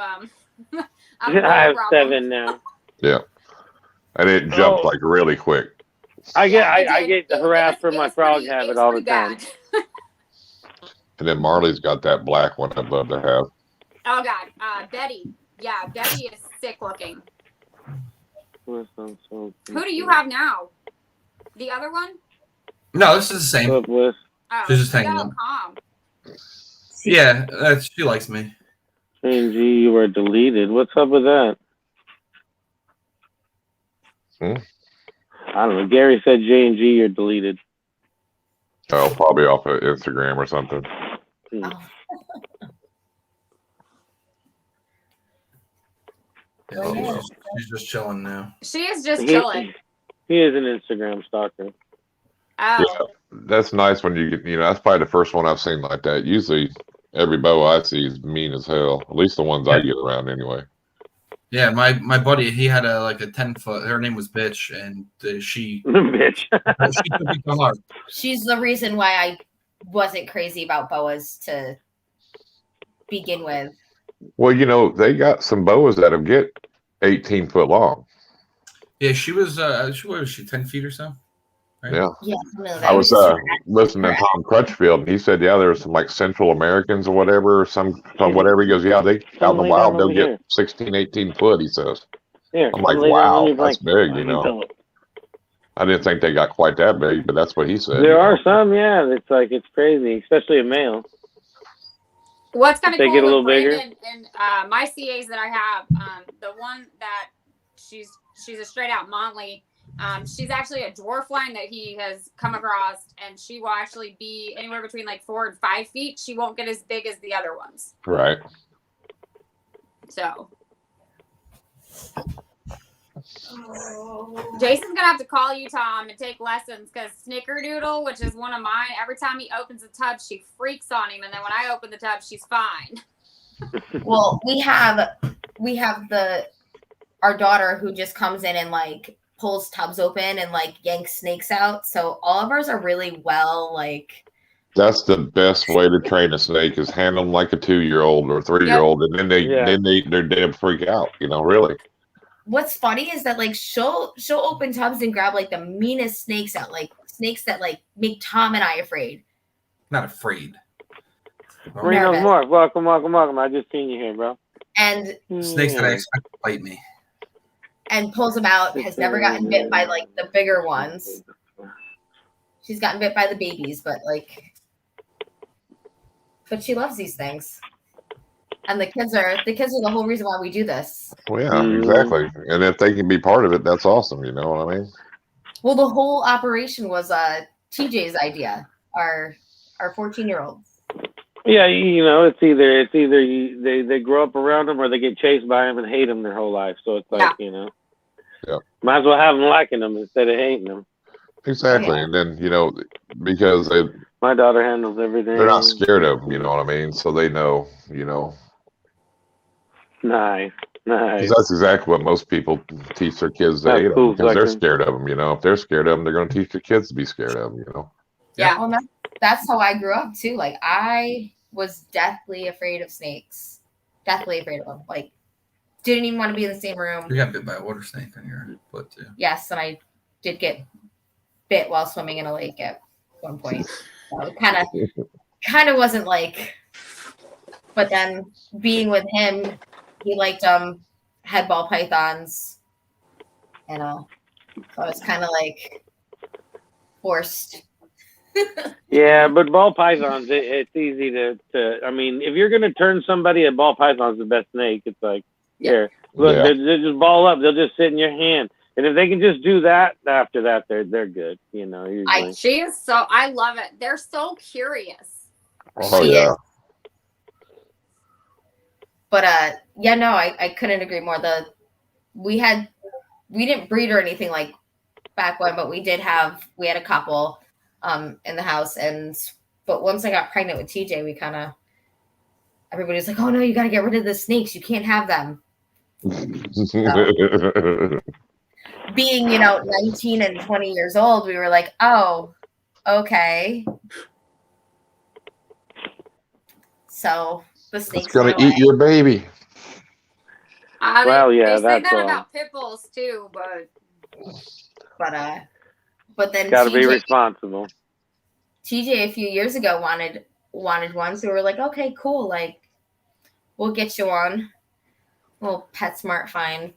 Speaker 1: I have 7 now.
Speaker 2: Yeah, and it jumped really quick.
Speaker 1: I get harassed for my frog habit all the time.
Speaker 2: And then Marley's got that black one I'd love to have.
Speaker 3: Oh God, Betty. Yeah, Betty is sick looking. Who do you have now? The other one?
Speaker 4: No, this is the same.
Speaker 3: Oh,
Speaker 4: She's just hanging out.
Speaker 3: calm.
Speaker 4: Yeah, she likes me.
Speaker 1: G, you were deleted. What's up with that? I don't know. Gary said J&G, you're deleted.
Speaker 2: Oh, probably off of Instagram or something.
Speaker 5: Oh.
Speaker 4: Yeah, she's just chilling now.
Speaker 3: She is just chilling.
Speaker 1: He is an Instagram stalker.
Speaker 3: Oh.
Speaker 2: Yeah, that's nice when you get, that's probably the first one I've seen like that. Usually every boa I see is mean as hell. At least the ones I get around anyway.
Speaker 4: Yeah, my buddy, he had a 10-foot. Her name was Bitch, and she
Speaker 1: Bitch.
Speaker 4: she took me to heart.
Speaker 5: She's the reason why I wasn't crazy about boas to begin with.
Speaker 2: Well, they got some boas that'll get 18 foot long.
Speaker 4: Yeah, she was. What was she? 10 feet or so. Right?
Speaker 2: Yeah.
Speaker 5: Yeah, no,
Speaker 2: I was listening to Tom Crutchfield, and he said, yeah, there's some Central Americans or whatever, some whatever. He goes, yeah, they out in the wild, they'll get 16, 18 foot, he says.
Speaker 1: Here,
Speaker 2: I'm like, wow, that's big, I didn't think they got quite that big, but that's what he said.
Speaker 1: There are some, yeah. It's crazy, especially a male.
Speaker 3: What's kind of cool
Speaker 1: get a little
Speaker 3: with
Speaker 1: bigger?
Speaker 3: Brandon and my CAs that I have, the one that she's a straight out Montley. She's actually a dwarf line that he has come across, and she will actually be anywhere between 4 and 5 feet. She won't get as big as the other ones.
Speaker 2: Right.
Speaker 3: So. Jason's gonna have to call you, Tom, and take lessons because Snickerdoodle, which is one of mine, every time he opens a tub, she freaks on him, and then when I open the tub, she's fine.
Speaker 5: Well, we have our daughter who just comes in and like pulls tubs open and like yanks snakes out. So all of ours are really well like.
Speaker 2: That's the best way to train a snake is handle them like a 2-year-old or 3-year-old, and then they're damn freak out. Really.
Speaker 5: What's funny is that like she'll open tubs and grab like the meanest snakes out, like snakes that like make Tom and I afraid.
Speaker 4: Not afraid.
Speaker 1: Marino's Morph, welcome. I just seen you here, bro.
Speaker 5: And
Speaker 4: snakes that I expect to bite me.
Speaker 5: And pulls them out. Has never gotten bit by like the bigger ones. She's gotten bit by the babies, but she loves these things. And the kids are the whole reason why we do this.
Speaker 2: Well, yeah, exactly. And if they can be part of it, that's awesome. You know what I mean?
Speaker 5: Well, the whole operation was TJ's idea. Our 14-year-old.
Speaker 1: Yeah, it's either they grow up around them or they get chased by them and hate them their whole life. So it's like might as well have them liking them instead of hating them.
Speaker 2: Exactly, and then because
Speaker 1: my daughter handles everything.
Speaker 2: They're not scared of them. You know what I mean? So they know.
Speaker 1: Nice.
Speaker 2: That's exactly what most people teach their kids to hate them because they're scared of them. If they're scared of them, they're going to teach their kids to be scared of them.
Speaker 5: Yeah, well, that's how I grew up too. Like I was deathly afraid of snakes. Deathly afraid of them. Like didn't even want to be in the same room.
Speaker 4: You got bit by a water snake on your foot too.
Speaker 5: Yes, and I did get bit while swimming in a lake at one point. So it kind of wasn't like. But then being with him, he liked had ball pythons, and so I was kind of like forced.
Speaker 1: Yeah, but ball pythons, it's easy to. I mean, if you're gonna turn somebody, a ball python's the best snake. It's like here, look, they just ball up. They'll just sit in your hand, and if they can just do that, after that, they're good. Usually.
Speaker 3: I love it. They're so curious.
Speaker 2: Oh yeah.
Speaker 5: But I couldn't agree more. We didn't breed or anything like back when, but we had a couple in the house, but once I got pregnant with TJ, we everybody's like, oh no, you got to get rid of the snakes, you can't have them. So, being 19 and 20 years old, we were like, oh, okay. So the snake's
Speaker 2: it's gonna eat your baby.
Speaker 1: Well, yeah,
Speaker 3: they say
Speaker 1: that's
Speaker 3: that
Speaker 1: all.
Speaker 3: about pit bulls too,
Speaker 5: but then
Speaker 1: got to be responsible.
Speaker 5: TJ a few years ago wanted one, so we were like, okay, cool, like we'll get you one. Well, PetSmart fine.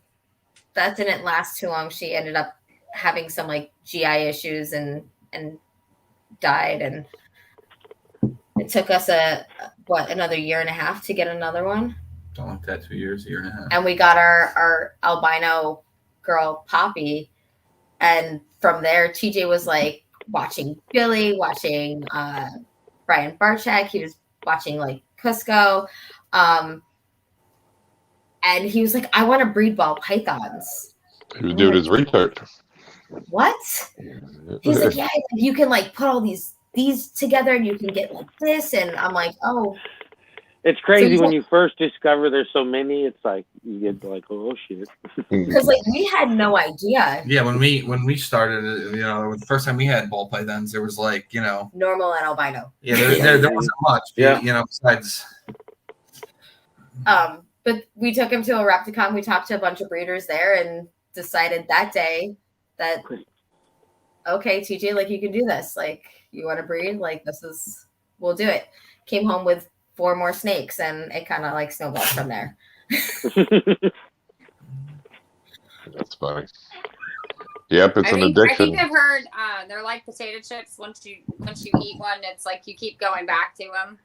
Speaker 5: That didn't last too long. She ended up having some like GI issues and died, and it took us another year and a half to get another one.
Speaker 4: Don't like that. 2 years, a year and a half.
Speaker 5: And we got our albino girl Poppy, and from there TJ was like watching Billy, watching Brian Barchak. He was watching like Cusco, and he was like, I want to breed ball pythons.
Speaker 2: He was doing his research.
Speaker 5: What? He's like, yeah, you can like put all these together and you can get like this, and I'm like, oh.
Speaker 1: It's crazy when you first discover there's so many. It's like you get like, oh shit.
Speaker 5: Because like we had no idea.
Speaker 4: Yeah, when we started, the first time we had ball pythons, there was like
Speaker 5: normal and albino.
Speaker 4: Yeah, there wasn't much.
Speaker 1: Yeah.
Speaker 4: Besides.
Speaker 5: But we took him to a Repticon. We talked to a bunch of breeders there and decided that day that, okay, TJ, like you can do this. Like you want to breed? Like we'll do it. Came home with 4 more snakes, and it kind of like snowballed from there.
Speaker 2: That's funny. Yep, it's an addiction.
Speaker 3: I think I've heard they're like potato chips. Once you eat one, it's like you keep going back to them.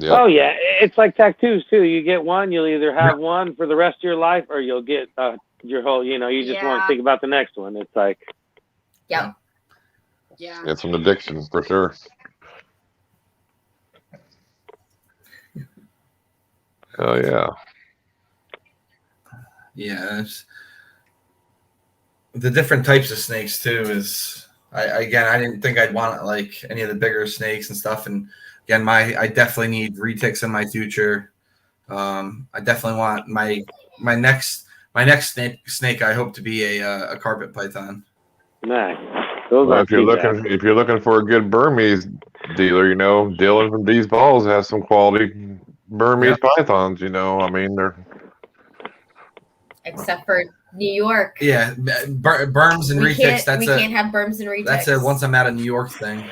Speaker 2: Yep.
Speaker 1: Oh yeah, it's like tattoos too. You get one, you'll either have one for the rest of your life, or you'll get your whole. You just want to think about the next one. It's like,
Speaker 5: yeah.
Speaker 2: It's an addiction for sure. Oh yeah.
Speaker 4: Yeah. the different types of snakes too is I didn't think I'd want like any of the bigger snakes and stuff. And again, I definitely need retics in my future. I definitely want my next snake. I hope to be a carpet python.
Speaker 1: Nice.
Speaker 2: Well, if you're looking for a good Burmese dealer, Dylan from D's Balls has some quality Burmese pythons. I mean, they're
Speaker 5: except for New York.
Speaker 4: Yeah, berms and retics.
Speaker 5: We can't have berms and retics.
Speaker 4: That's a once I'm at a New York thing.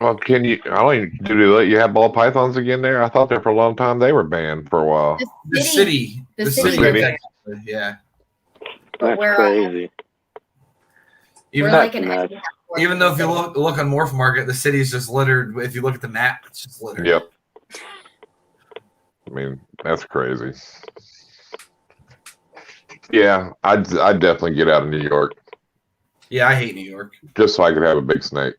Speaker 2: Well, do they let you have ball pythons again there? I thought there for a long time they were banned for a while.
Speaker 4: The city. Yeah.
Speaker 1: That's crazy.
Speaker 4: Even though if you look on Morph Market, the city's just littered. If you look at the map, it's just littered.
Speaker 2: Yep. I mean, that's crazy. Yeah, I'd definitely get out of New York.
Speaker 4: Yeah, I hate New York.
Speaker 2: Just so I could have a big snake.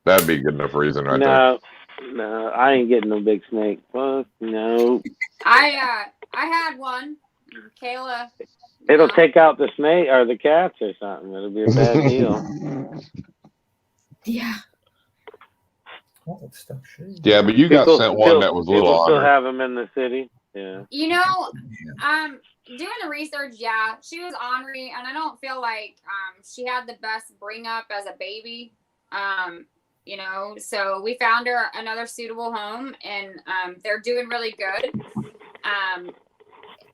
Speaker 2: That'd be a good enough reason right there.
Speaker 1: No, I ain't getting no big snake. Fuck no.
Speaker 3: I had one. Kayla.
Speaker 1: It'll take out the snake or the cats or something. It'll be a bad deal.
Speaker 5: Yeah.
Speaker 2: Yeah, but you got sent one that was a little
Speaker 1: still
Speaker 2: hotter.
Speaker 1: have them in the city. Yeah.
Speaker 3: Doing the research, she was ornery, and I don't feel like she had the best bring up as a baby. So we found her another suitable home, and they're doing really good.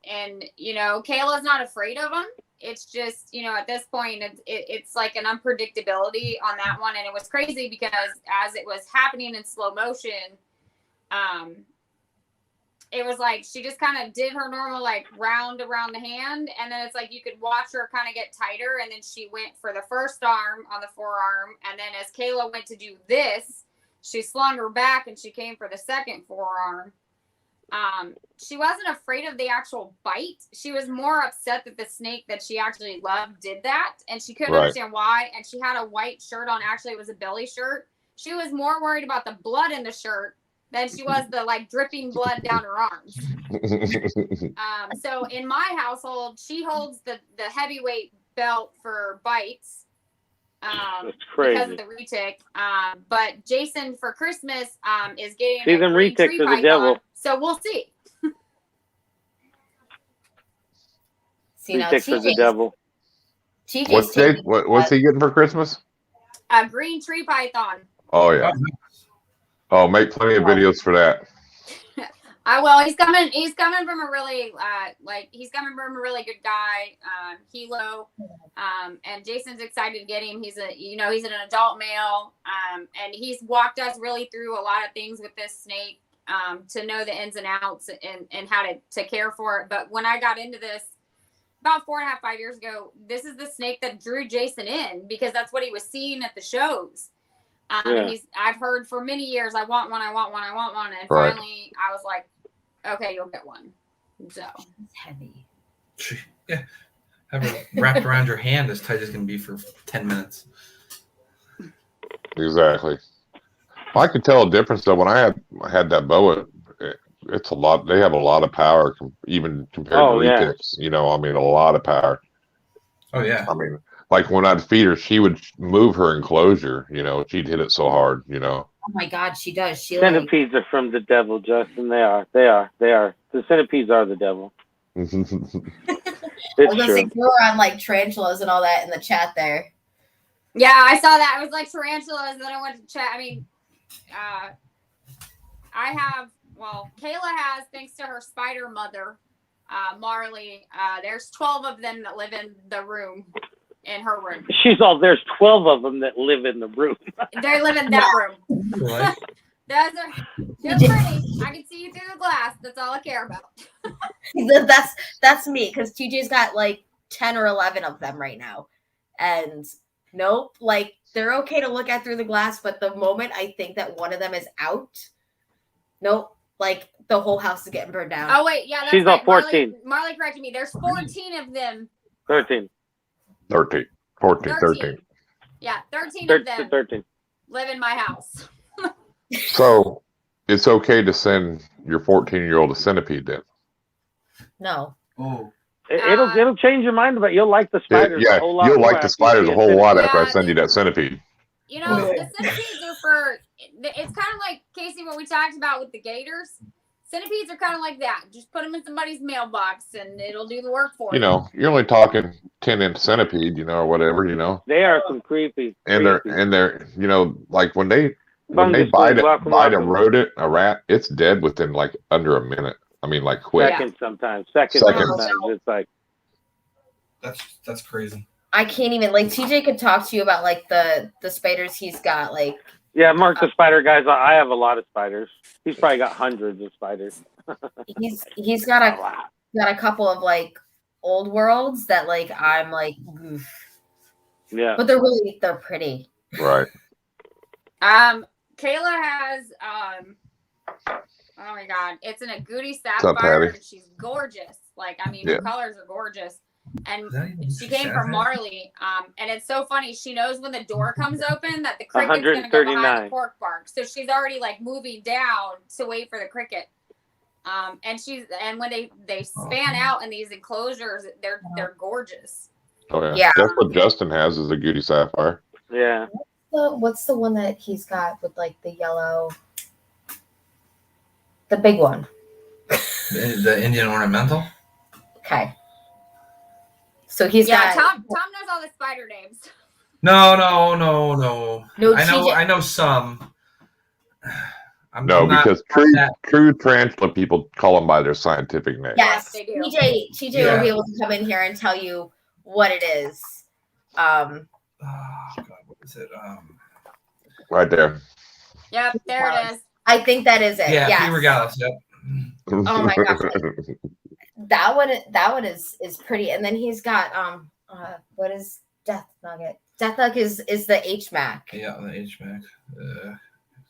Speaker 3: And Kayla's not afraid of them. It's just, at this point, it's like an unpredictability on that one. And it was crazy because as it was happening in slow motion, it was like she just kind of did her normal like round around the hand, and then it's like you could watch her kind of get tighter, and then she went for the first arm on the forearm, and then as Kayla went to do this, she slung her back and she came for the second forearm. She wasn't afraid of the actual bite. She was more upset that the snake that she actually loved did that, and she couldn't understand why. And she had a white shirt on. Actually, it was a belly shirt. She was more worried about the blood in the shirt than she was the like dripping blood down her arms. So in my household, she holds the heavyweight belt for bites.
Speaker 1: That's crazy.
Speaker 3: Because of the retic. But Jason for Christmas is getting
Speaker 1: see them retics are the devil.
Speaker 3: So we'll see.
Speaker 1: Retics are the devil.
Speaker 2: What's he getting for Christmas?
Speaker 3: A green tree python.
Speaker 2: Oh yeah. Oh, make plenty of videos for that.
Speaker 3: He's coming from a really good guy, Hilo, and Jason's excited to get him. He's an adult male, and he's walked us really through a lot of things with this snake, to know the ins and outs and how to care for it. But when I got into this about 4.5, 5 years ago, this is the snake that drew Jason in because that's what he was seeing at the shows. I've heard for many years, I want one. And finally I was like, okay, you'll get one. So
Speaker 5: it's heavy.
Speaker 4: Yeah. Have it wrapped around your hand as tight as it can be for 10 minutes.
Speaker 2: Exactly. I could tell a difference though when I had that boa. It's a lot. They have a lot of power, even compared to retics. I mean, a lot of power.
Speaker 4: Oh yeah.
Speaker 2: I mean, like when I'd feed her, she would move her enclosure. She'd hit it so hard.
Speaker 5: Oh my God, she does.
Speaker 1: Centipedes are from the devil, Justin. They are. The centipedes are the devil.
Speaker 5: It's true. You were on like tarantulas and all that in the chat there.
Speaker 3: Yeah, I saw that. It was like tarantulas, and then I went to chat. I mean, Kayla has, thanks to her spider mother, Marley, there's 12 of them that live in the room, in her room.
Speaker 1: There's 12 of them that live in the room.
Speaker 3: They live in that room.
Speaker 4: What?
Speaker 3: They're pretty. I can see you through the glass. That's all I care about.
Speaker 5: That's me, because TJ's got like 10 or 11 of them right now. And nope, like they're okay to look at through the glass, but the moment I think that one of them is out, nope, like the whole house is getting burned down.
Speaker 3: Oh wait, yeah, that's
Speaker 1: she's
Speaker 3: right.
Speaker 1: on 14.
Speaker 3: Marley corrected me. There's 14 of them.
Speaker 1: 13.
Speaker 2: 13. 14, 13.
Speaker 3: Yeah, 13 of them
Speaker 1: 13.
Speaker 3: live in my house.
Speaker 2: So it's okay to send your 14-year-old a centipede then?
Speaker 5: No.
Speaker 4: Oh.
Speaker 1: It'll change your mind, but you'll like the spiders a whole lot.
Speaker 2: You'll
Speaker 1: more
Speaker 2: like the
Speaker 1: after you
Speaker 2: spiders
Speaker 1: see
Speaker 2: a whole lot after I
Speaker 3: Yeah,
Speaker 2: send you that centipede.
Speaker 3: You know, the centipedes are for. It's kind of like Casey, what we talked about with the gators. Centipedes are kind of like that. Just put them in somebody's mailbox, and it'll do the work for you.
Speaker 2: You know, you're only talking 10-inch centipede, you know, or whatever, you know.
Speaker 1: They are some creepy.
Speaker 2: And they're, you know, like when they bite a rodent, a rat, it's dead within like under a minute. I mean, like quick.
Speaker 1: Seconds sometimes. Sometimes. It's like
Speaker 4: that's crazy.
Speaker 5: I can't even, like, TJ could talk to you about like the spiders he's got, like.
Speaker 1: Yeah, Mark the spider guys. I have a lot of spiders. He's probably got hundreds of spiders.
Speaker 5: he's got a couple of like old worlds that like I'm like, oof.
Speaker 1: Yeah,
Speaker 5: but they're pretty.
Speaker 2: Right.
Speaker 3: Kayla has oh my god, it's an agouti sapphire. And she's gorgeous. Like, I mean, her colors are gorgeous. And she came from Marley. And it's so funny. She knows when the door comes open that the cricket's going to go behind the pork bark. So she's already like moving down to wait for the cricket. And when they span out in these enclosures, they're gorgeous.
Speaker 2: Oh yeah. That's what Justin has, is a agouti sapphire.
Speaker 1: Yeah.
Speaker 5: What's the one that he's got with like the yellow, the big one?
Speaker 4: The Indian ornamental.
Speaker 5: Okay. So he's got.
Speaker 3: Tom knows all the spider names.
Speaker 4: No. I know some.
Speaker 2: Because true tarantula people call them by their scientific name.
Speaker 5: Yes,
Speaker 3: they do.
Speaker 5: TJ will be able to come in here and tell you what it is.
Speaker 4: Oh God, what is it?
Speaker 2: Right there.
Speaker 3: Yep, there it is.
Speaker 5: I think that is it.
Speaker 4: Yeah,
Speaker 5: yes.
Speaker 4: P. regalis. Yep.
Speaker 5: Oh my gosh. That one is pretty. And then he's got what is Death Nugget? Death Nugget is the HMAC.
Speaker 4: Yeah, the HMAC.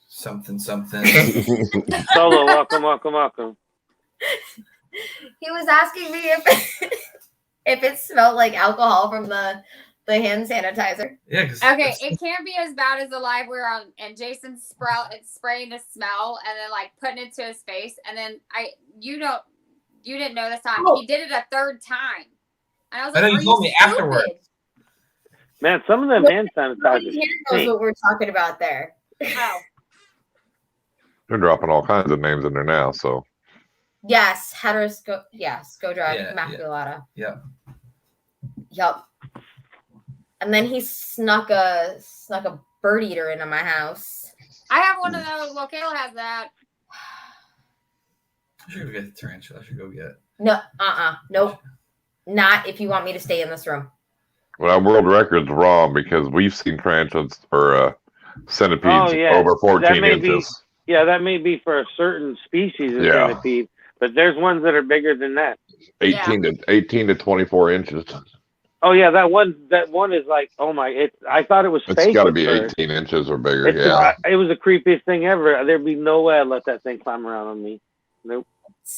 Speaker 4: Something.
Speaker 1: Solo, welcome.
Speaker 5: He was asking me if it smelled like alcohol from the hand sanitizer.
Speaker 4: Yeah.
Speaker 3: Okay, it can't be as bad as the live we're on, and Jason's spraying the smell and then like putting it to his face, and then you didn't know this time. He did it a third time, and I was like,
Speaker 4: you told me afterward.
Speaker 1: Man, some of them hand sanitizers.
Speaker 5: Knows what we're talking about there.
Speaker 3: Oh.
Speaker 2: They're dropping all kinds of names in there now, so.
Speaker 5: Yes, Scodra maculata.
Speaker 4: Yeah.
Speaker 5: Yep. And then he snuck a bird eater into my house.
Speaker 3: I have one of those. Well, Kayla has that.
Speaker 4: I should go get the tarantula. I should go get.
Speaker 5: No, nope. Not if you want me to stay in this room.
Speaker 2: Well, our world record's wrong, because we've seen tarantulas or centipedes over 14 inches.
Speaker 1: That may be for a certain species of centipede, but there's ones that are bigger than that.
Speaker 2: 18 to 24 inches.
Speaker 1: Oh yeah, that one is like, oh my! I thought it was fake.
Speaker 2: It's got to be 18 inches or bigger.
Speaker 1: It was the creepiest thing ever. There'd be no way I'd let that thing climb around on me. Nope.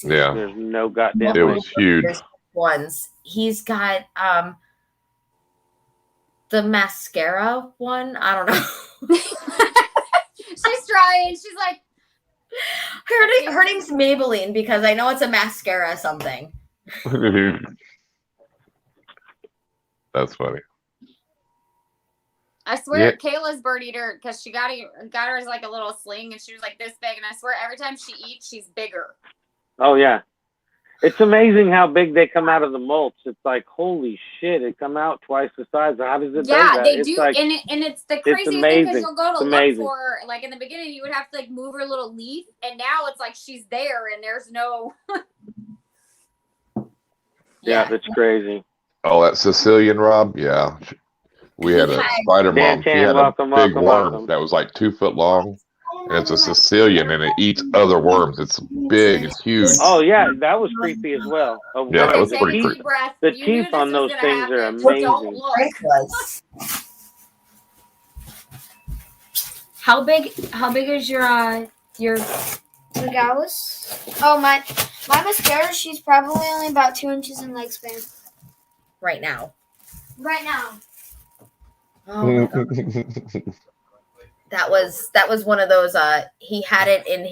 Speaker 2: Yeah.
Speaker 1: There's no goddamn.
Speaker 2: It was huge.
Speaker 5: Ones. He's got the mascara one. I don't know.
Speaker 3: She's trying. She's like,
Speaker 5: her name's Maybelline, because I know it's a mascara something.
Speaker 2: That's funny.
Speaker 3: I swear, Kayla's bird eater, because she got her as like a little sling, and she was like this big, and I swear every time she eats, she's bigger.
Speaker 1: Oh yeah, it's amazing how big they come out of the molts. It's like, holy shit, it come out twice the size. How does it?
Speaker 3: Yeah,
Speaker 1: do
Speaker 3: they
Speaker 1: it's
Speaker 3: do,
Speaker 1: like,
Speaker 3: and it's the craziest thing, because you'll go to look for her. Like in the beginning, you would have to like move her little leaf, and now it's like she's there, and there's no.
Speaker 1: Yeah, that's crazy.
Speaker 2: Oh, that Sicilian, Rob? Yeah. We had a spider mom. She had a big worm that was like 2 foot long. And it's a Sicilian, and it eats other worms. It's big. It's huge.
Speaker 1: Oh, yeah. That was creepy as well.
Speaker 2: Yeah, that was pretty creepy.
Speaker 1: The teeth on those things are amazing.
Speaker 6: How big is your regalis? Oh, my mascara, she's probably only about 2 inches in leg span.
Speaker 5: Right now.
Speaker 6: Oh my God.
Speaker 5: That was one of those. He had it in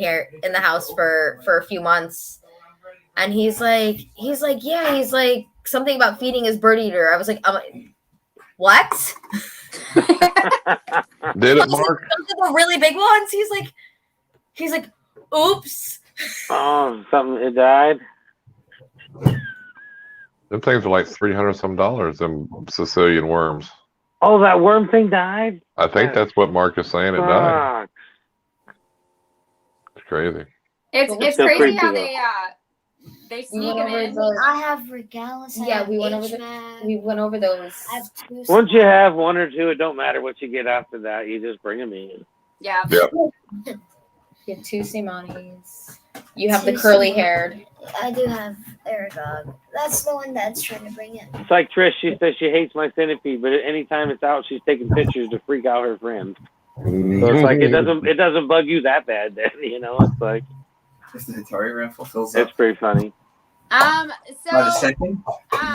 Speaker 5: the house for a few months, and he's like, something about feeding his bird eater. I was like, what?
Speaker 2: Did it, Mark?
Speaker 5: The really big ones. He's like, oops.
Speaker 1: Oh, something, it died.
Speaker 2: Them things are like $300 some, them Sicilian worms.
Speaker 1: Oh, that worm thing died?
Speaker 2: I think that's what Mark is saying. It died. It's crazy.
Speaker 3: It's crazy how they sneak them in.
Speaker 6: I have regalis.
Speaker 5: Yeah, we went over those.
Speaker 6: I have two.
Speaker 1: Once you have one or two, it don't matter what you get after that. You just bring them in.
Speaker 3: Yeah.
Speaker 2: Yep.
Speaker 5: You have 2 Simonis. You have the curly haired.
Speaker 6: I do have Irondogg. That's the one that's trying to bring it.
Speaker 1: It's like Trish. She says she hates my centipede, but anytime it's out, she's taking pictures to freak out her friends. So it's like it doesn't bug you that bad. Then it's like
Speaker 4: Just the Hitari raffle fills
Speaker 1: it's
Speaker 4: up.
Speaker 1: pretty funny.
Speaker 4: By the second,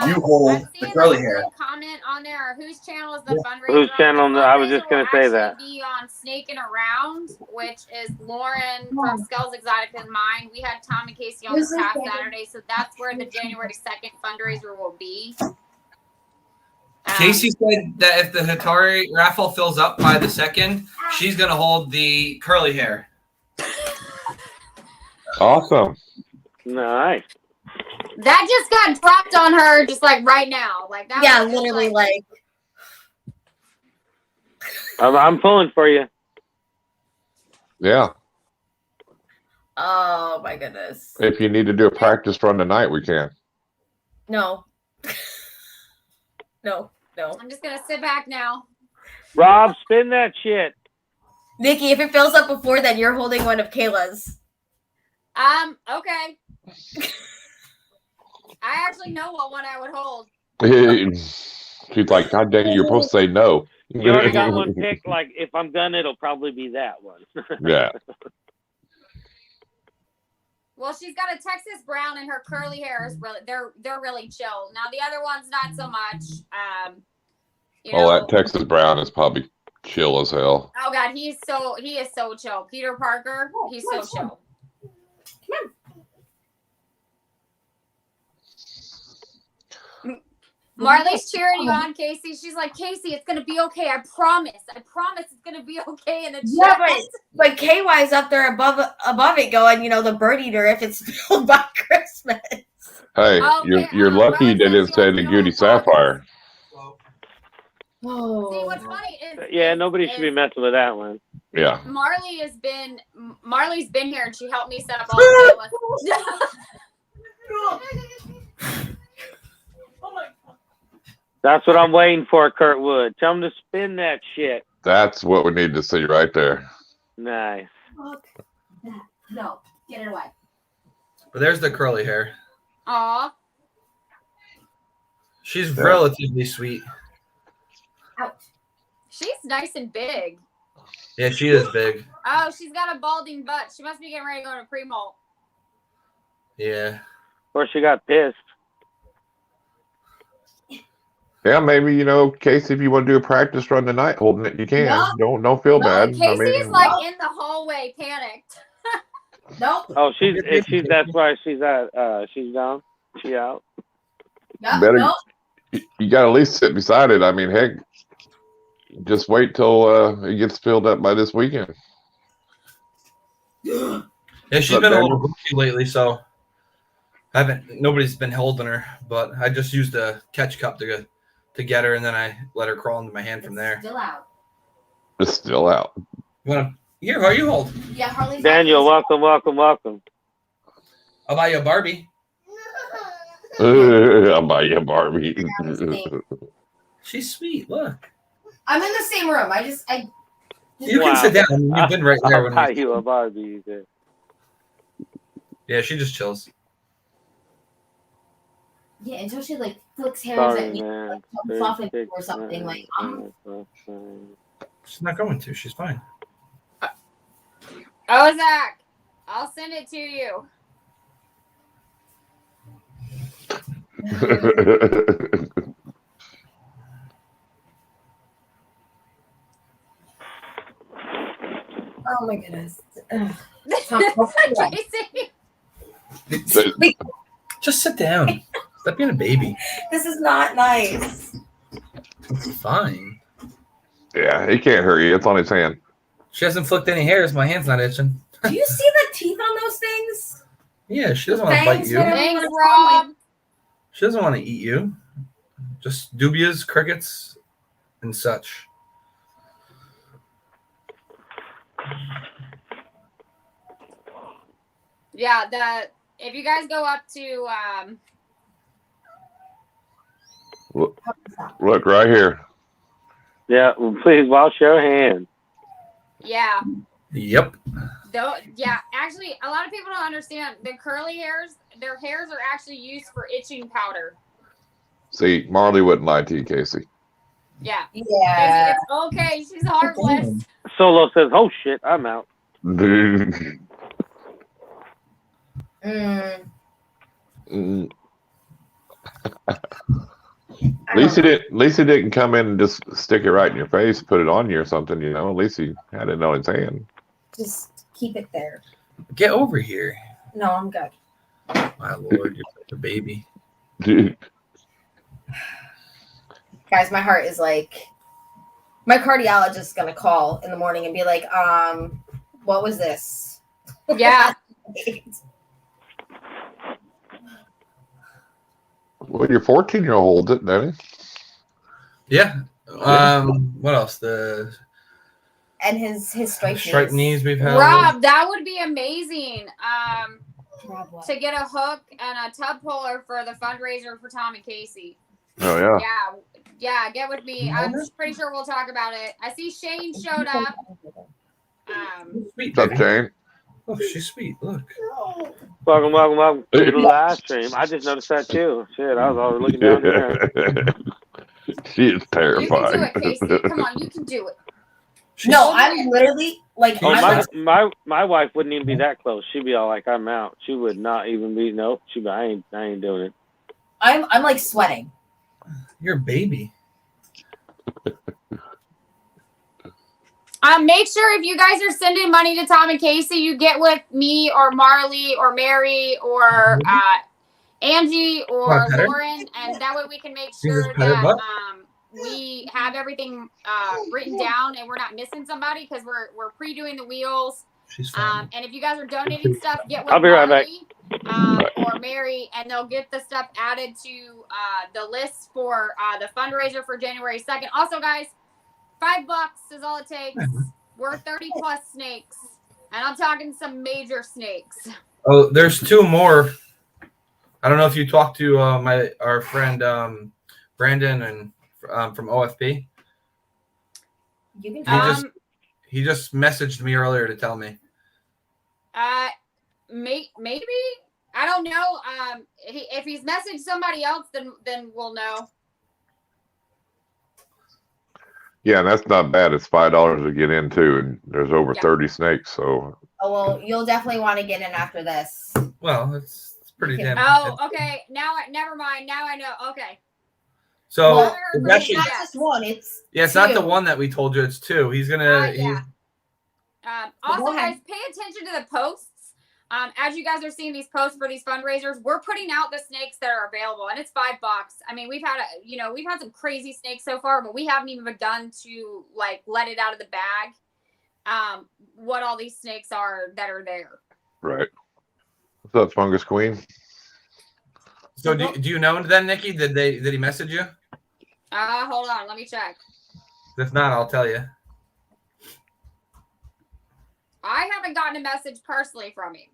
Speaker 4: you hold the curly hair.
Speaker 3: Comment on there. Whose channel is the fundraiser?
Speaker 1: Whose channel?
Speaker 3: On? The
Speaker 1: I was just
Speaker 3: fundraiser
Speaker 1: gonna
Speaker 3: will
Speaker 1: say
Speaker 3: actually
Speaker 1: that.
Speaker 3: Be on Snaking Around, which is Lauren from Skulls Exotic and mine. We had Tom and Casey on this past Saturday, so that's where the January 2nd fundraiser will be.
Speaker 4: Casey said that if the Hitari raffle fills up by the second, she's gonna hold the curly hair.
Speaker 2: Awesome.
Speaker 1: Nice.
Speaker 3: That just got dropped on her, just like right now, like that.
Speaker 5: Yeah,
Speaker 3: was just
Speaker 5: literally like.
Speaker 1: I'm pulling for you.
Speaker 2: Yeah.
Speaker 5: Oh my goodness.
Speaker 2: If you need to do a practice run tonight, we can.
Speaker 5: No. No.
Speaker 3: I'm just gonna sit back now.
Speaker 1: Rob, spin that shit.
Speaker 5: Nikki, if it fills up before then, you're holding one of Kayla's.
Speaker 3: Okay. I actually know what one I would hold.
Speaker 2: She's like, God dang it, you're supposed to say no.
Speaker 1: You already got one picked. Like, if I'm done, it'll probably be that one.
Speaker 2: Yeah.
Speaker 3: Well, she's got a Texas Brown, and her curly hair is really they're really chill. Now the other one's not so much.
Speaker 2: That Texas Brown is probably chill as hell.
Speaker 3: Oh God, he is so chill. Peter Parker, he's so chill. Marley's cheering you on, Casey. She's like, Casey, it's gonna be okay. I promise it's gonna be okay in the chat.
Speaker 5: Yeah, but KY's up there above it going, the bird eater if it's filled by Christmas.
Speaker 2: Hey, you're lucky you didn't say the Goody Sapphire.
Speaker 5: Oh.
Speaker 3: See, what's funny is
Speaker 1: nobody should be messing with that one.
Speaker 2: Yeah.
Speaker 3: Marley's been here and she helped me set up all the
Speaker 1: That's what I'm waiting for, Kurt Wood. Tell him to spin that shit.
Speaker 2: That's what we need to see right there.
Speaker 1: Nice.
Speaker 5: No, get it away.
Speaker 4: But there's the curly hair.
Speaker 3: Aw.
Speaker 4: She's relatively sweet.
Speaker 5: Ouch.
Speaker 3: She's nice and big.
Speaker 4: Yeah, she is big.
Speaker 3: Oh, she's got a balding butt. She must be getting ready to go to pre-molt.
Speaker 4: Yeah.
Speaker 1: Or she got pissed.
Speaker 2: Yeah, maybe, Casey, if you want to do a practice run tonight, holding it, you can.
Speaker 5: No.
Speaker 2: Don't feel bad.
Speaker 3: Casey is like in the hallway, panicked.
Speaker 5: Nope.
Speaker 1: Oh, that's why she's she's down. She out.
Speaker 2: Better. You got to at least sit beside it. I mean, heck, just wait till it gets filled up by this weekend.
Speaker 4: Yeah, she's been a little goofy lately, so nobody's been holding her, but I just used a catch cup to get her, and then I let her crawl into my hand from there.
Speaker 5: Still out.
Speaker 2: It's still out.
Speaker 4: Here, how you hold?
Speaker 5: Yeah, Harley's
Speaker 1: Daniel, welcome.
Speaker 4: I'll buy you a Barbie.
Speaker 2: I'll buy you a Barbie.
Speaker 4: She's sweet. Look.
Speaker 5: I'm in the same room.
Speaker 4: You can sit down. You've been right there.
Speaker 1: I'll buy you a Barbie.
Speaker 4: Yeah, she just chills.
Speaker 5: Yeah, until she flicks hairs
Speaker 1: Sorry,
Speaker 5: at me,
Speaker 1: man.
Speaker 5: jumps off at me or something.
Speaker 4: She's not going to. She's fine.
Speaker 3: Oh, Zach, I'll send it to you.
Speaker 5: Oh my goodness.
Speaker 3: Casey.
Speaker 4: Just sit down. Stop being a baby.
Speaker 5: This is not nice.
Speaker 4: It's fine.
Speaker 2: Yeah, he can't hurt you. It's on his hand.
Speaker 4: She hasn't flicked any hairs. My hand's not itching.
Speaker 5: Do you see the teeth on those things?
Speaker 4: Yeah, she doesn't want to bite you.
Speaker 3: Thanks, Rob.
Speaker 4: She doesn't want to eat you. Just dubias, crickets, and such.
Speaker 3: Yeah, if you guys go up to
Speaker 2: Look right here.
Speaker 1: Yeah, well, please wash your hands.
Speaker 3: yeah.
Speaker 4: Yep.
Speaker 3: Though, yeah, actually, a lot of people don't understand the curly hairs. Their hairs are actually used for itching powder.
Speaker 2: See, Marley wouldn't lie to you, Casey.
Speaker 3: Yeah.
Speaker 5: Yeah.
Speaker 3: It's okay. She's harmless.
Speaker 1: Solo says, "Oh shit, I'm out."
Speaker 2: Mm. At least he didn't come in and just stick it right in your face, put it on you or something, you know. At least he had it on his hand.
Speaker 5: Just keep it there.
Speaker 4: Get over here.
Speaker 5: No, I'm good.
Speaker 4: My lord, you're like a baby.
Speaker 2: Dude.
Speaker 5: Guys, my heart is like, my cardiologist is gonna call in the morning and be like, what was this?
Speaker 3: Yeah.
Speaker 2: Well, your 14-year-old holds it, doesn't he?
Speaker 4: Yeah. What else?
Speaker 5: And his
Speaker 4: striped knees we've had.
Speaker 3: Rob, that would be amazing.
Speaker 5: Rob, what?
Speaker 3: To get a hook and a tub puller for the fundraiser for Tom and Casey.
Speaker 2: Oh, yeah.
Speaker 3: Yeah, get with me. I'm pretty sure we'll talk about it. I see Shane showed up.
Speaker 4: Sweet,
Speaker 2: What's up, Jane?
Speaker 4: Oh, she's sweet. Look.
Speaker 1: Welcome to the live stream. I just noticed that too. Shit, I was always looking down there.
Speaker 2: She is
Speaker 3: You can
Speaker 2: terrified.
Speaker 3: do it, Casey. Come on, you can do it.
Speaker 5: No, I'm literally like,
Speaker 1: Oh, my wife wouldn't even be that close. She'd be all like, "I'm out." She would not even be. Nope. She'd be, I ain't doing it.
Speaker 5: I'm like sweating.
Speaker 4: You're a baby.
Speaker 3: Make sure if you guys are sending money to Tom and Casey, you get with me or Marley or Mary or Angie or Lauren, and that way we can make sure that we have everything written down and we're not missing somebody because we're pre-doing the wheels.
Speaker 4: She's fine.
Speaker 3: And if you guys are donating stuff, get with
Speaker 1: I'll be right back.
Speaker 3: Or Mary, and they'll get the stuff added to the list for the fundraiser for January 2nd. Also, guys, $5 is all it takes. We're 30 plus snakes, and I'm talking some major snakes.
Speaker 4: Oh, there's two more. I don't know if you talked to our friend Brandon and from OFP.
Speaker 5: You can.
Speaker 4: He just messaged me earlier to tell me.
Speaker 3: Maybe I don't know. If he's messaged somebody else, then we'll know.
Speaker 2: Yeah, and that's not bad. It's $5 to get in too, and there's over 30 snakes. So.
Speaker 5: Oh well, you'll definitely want to get in after this.
Speaker 4: Well, it's pretty damn.
Speaker 3: Oh, okay. Never mind. Now I know. Okay.
Speaker 4: So
Speaker 5: Well,
Speaker 4: it's
Speaker 5: it's not just one. It's
Speaker 4: it's
Speaker 5: two.
Speaker 4: not the one that we told you. It's two. He's gonna.
Speaker 3: Also,
Speaker 5: Go ahead.
Speaker 3: guys, pay attention to the posts. As you guys are seeing these posts for these fundraisers, we're putting out the snakes that are available, and it's $5. I mean, we've had some crazy snakes so far, but we haven't even begun to like let it out of the bag. What all these snakes are that are there.
Speaker 2: Right. What's up, Fungus Queen?
Speaker 4: So do you know then, Nikki? Did he message you?
Speaker 3: Hold on, let me check.
Speaker 4: If not, I'll tell you.
Speaker 3: I haven't gotten a message personally from him.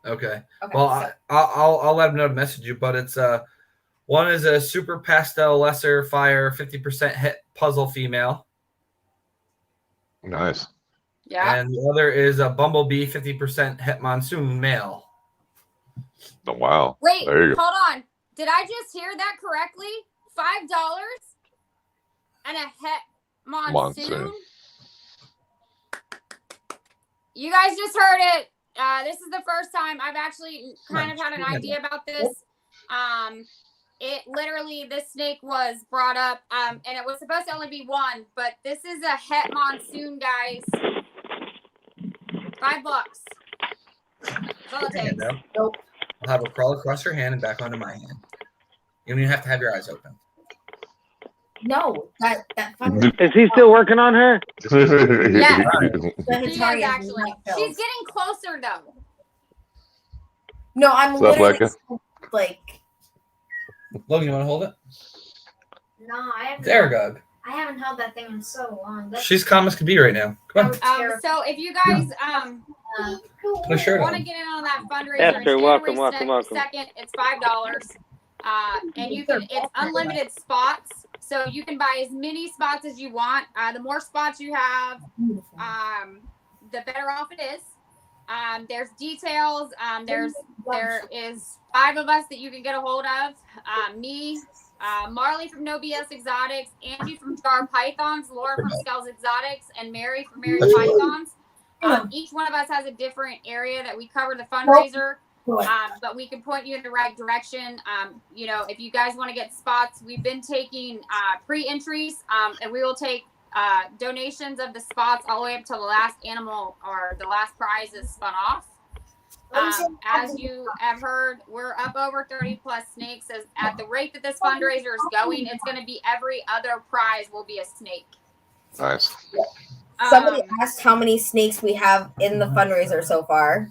Speaker 4: Okay. Well, I'll let him know to message you, but it's one is a super pastel lesser fire 50% hit puzzle female.
Speaker 2: Nice.
Speaker 3: Yeah.
Speaker 4: And the other is a bumblebee 50% hit monsoon male.
Speaker 2: Oh, wow.
Speaker 3: Wait,
Speaker 2: there you go.
Speaker 3: hold on. Did I just hear that correctly? $5 and a het monsoon? You guys just heard it. This is the first time I've actually kind of had an idea about this. It literally, this snake was brought up, and it was supposed to only be one, but this is a het monsoon, guys. $5. That's all it takes.
Speaker 5: Nope.
Speaker 4: I'll have her crawl across her hand and back onto my hand. You don't even have to have your eyes open.
Speaker 5: No, that
Speaker 1: Is he still working on her?
Speaker 3: Yes.
Speaker 5: She
Speaker 3: She is actually. She's getting closer though.
Speaker 5: No, I'm
Speaker 2: Stuff
Speaker 5: literally like.
Speaker 4: Logan, you want to hold it?
Speaker 6: No, I haven't.
Speaker 4: Irondogg.
Speaker 6: I haven't held that thing in so long.
Speaker 4: She's calm as could be right now. Come on.
Speaker 3: So if you guys
Speaker 4: Put a shirt
Speaker 3: want to
Speaker 4: on.
Speaker 3: get in on that fundraiser,
Speaker 1: Esther, welcome.
Speaker 3: Second, it's $5. And you can it's unlimited spots. So you can buy as many spots as you want. The more spots you have, the better off it is. There's details. There is 5 of us that you can get a hold of. Me, Marley from No BS Exotics, Angie from Jar Pythons, Laura from Skulls Exotics, and Mary from Mary Pythons. Each one of us has a different area that we cover the fundraiser. But we can point you in the right direction. If you guys want to get spots, we've been taking pre-entries, and we will take donations of the spots all the way up to the last animal or the last prize is spun off. As you have heard, we're up over 30 plus snakes. At the rate that this fundraiser is going, it's going to be every other prize will be a snake.
Speaker 2: Nice.
Speaker 5: Somebody asked how many snakes we have in the fundraiser so far.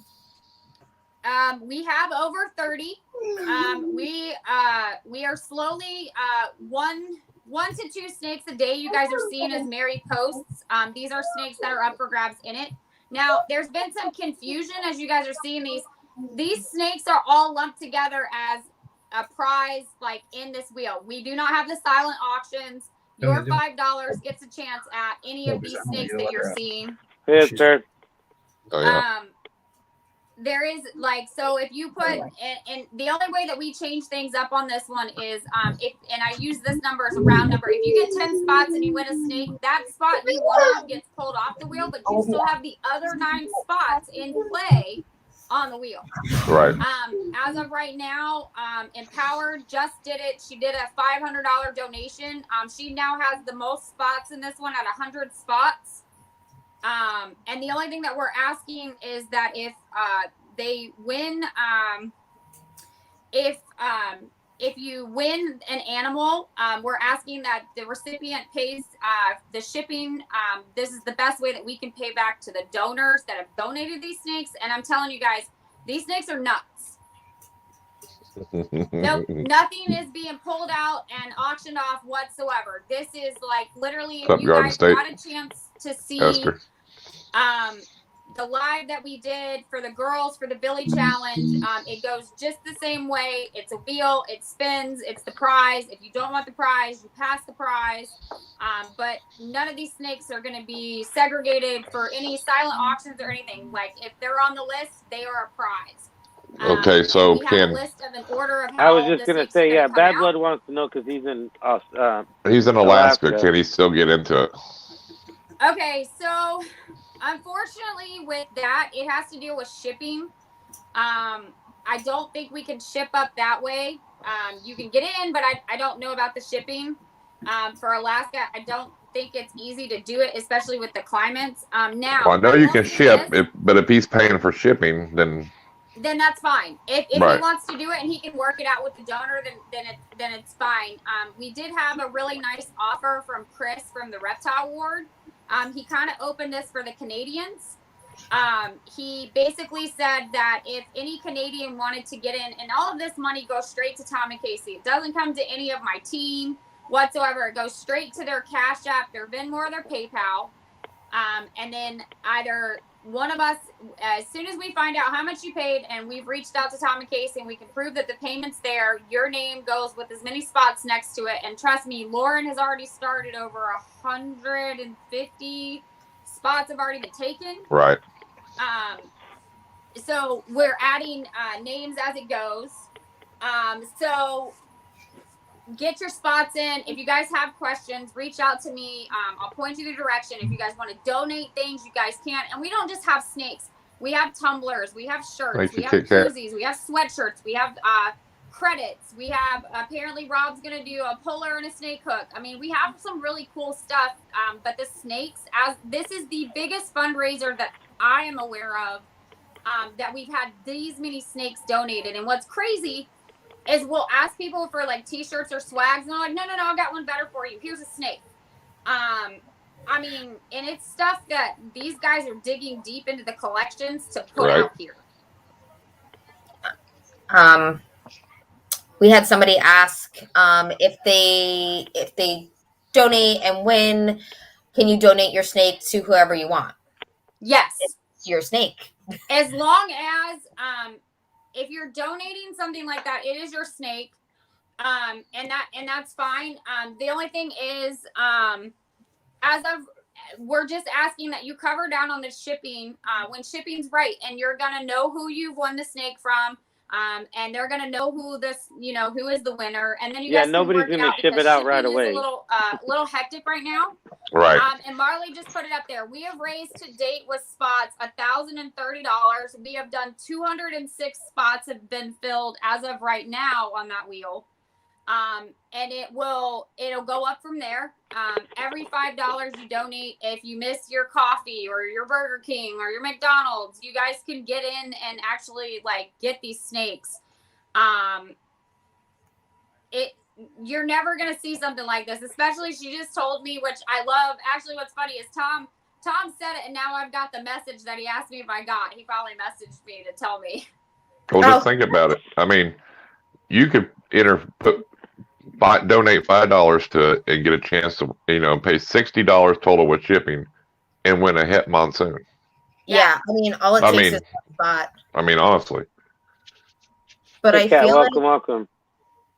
Speaker 3: We have over 30. We are slowly 1 to 2 snakes a day. You guys are seeing as Mary posts. These are snakes that are up for grabs in it. Now, there's been some confusion as you guys are seeing these. These snakes are all lumped together as a prize, like in this wheel. We do not have the silent auctions. Your $5 gets a chance at any of these snakes that you're seeing.
Speaker 1: Yes, sir.
Speaker 2: Oh, yeah.
Speaker 3: There is so if you put and the only way that we change things up on this one is and I use this number as a round number. If you get 10 spots and you win a snake, that spot you won gets pulled off the wheel, but you still have the other 9 spots in play on the wheel.
Speaker 2: Right.
Speaker 3: As of right now, Empowered just did it. She did a $500 donation. She now has the most spots in this one at 100 spots. And the only thing that we're asking is that if they win, if you win an animal, we're asking that the recipient pays the shipping. This is the best way that we can pay back to the donors that have donated these snakes. And I'm telling you guys, these snakes are nuts. Nope, nothing is being pulled out and auctioned off whatsoever. This is literally, if you guys got a chance to see the live that we did for the girls for the Billy Challenge, it goes just the same way. It's a wheel, it spins, it's the prize. If you don't want the prize, you pass the prize. But none of these snakes are going to be segregated for any silent auctions or anything. If they're on the list, they are a prize.
Speaker 2: Okay, so
Speaker 3: we have a list of an order of
Speaker 1: I
Speaker 3: how
Speaker 1: was just going to say, yeah, Bad Blood wants to know because he's in
Speaker 2: Alaska. Can he still get into it?
Speaker 3: Okay, so unfortunately with that, it has to deal with shipping. I don't think we can ship up that way. You can get in, but I don't know about the shipping. For Alaska, I don't think it's easy to do it, especially with the climates. Now,
Speaker 2: well, I know you can ship, but if he's paying for shipping, then
Speaker 3: that's fine. If he wants to do it and he can work it out with the donor, then it's fine. We did have a really nice offer from Chris from the Reptile Ward. He kind of opened this for the Canadians. He basically said that if any Canadian wanted to get in, and all of this money goes straight to Tom and Casey. It doesn't come to any of my team whatsoever. It goes straight to their Cash App, their Venmo, or their PayPal. And then either one of us, as soon as we find out how much you paid and we've reached out to Tom and Casey and we can prove that the payment's there, your name goes with as many spots next to it. And trust me, Lauren has already started over 150 spots have already been taken.
Speaker 2: Right.
Speaker 3: So we're adding names as it goes. So get your spots in. If you guys have questions, reach out to me. I'll point you the direction. If you guys want to donate things, you guys can. And we don't just have snakes. We have tumblers. We have shirts. We have koozies. We have sweatshirts. We have credits. We have, apparently Rob's going to do a puller and a snake hook. I mean, we have some really cool stuff. But the snakes, this is the biggest fundraiser that I am aware of, that we've had these many snakes donated. And what's crazy is we'll ask people for like t-shirts or swags, and they're like, no, I got one better for you. Here's a snake. I mean, and it's stuff that these guys are digging deep into the collections to put out here.
Speaker 5: We had somebody ask if they donate and win, can you donate your snake to whoever you want?
Speaker 3: Yes,
Speaker 5: it's your snake.
Speaker 3: As long as if you're donating something like that, it is your snake, and that's fine. The only thing is, we're just asking that you cover down on the shipping when shipping's right, and you're gonna know who you've won the snake from. And they're gonna know who who is the winner, and then you guys
Speaker 1: nobody's gonna ship it out right away.
Speaker 3: It's a little hectic right now.
Speaker 2: Right.
Speaker 3: And Marley just put it up there. We have raised to date with spots $1,030. We have done 206 spots have been filled as of right now on that wheel. And it'll go up from there. Every $5 you donate, if you miss your coffee or your Burger King or your McDonald's, you guys can get in and actually get these snakes. You're never gonna see something like this, especially she just told me, which I love. Actually, what's funny is Tom said it, and now I've got the message that he asked me if I got. He probably messaged me to tell me.
Speaker 2: Well, just think about it. I mean, you could donate $5 to it and get a chance to, pay $60 total with shipping and win a het monsoon.
Speaker 5: Yeah, I mean, all it takes is one spot. I
Speaker 2: mean, honestly.
Speaker 5: But
Speaker 1: hey, Kat, welcome.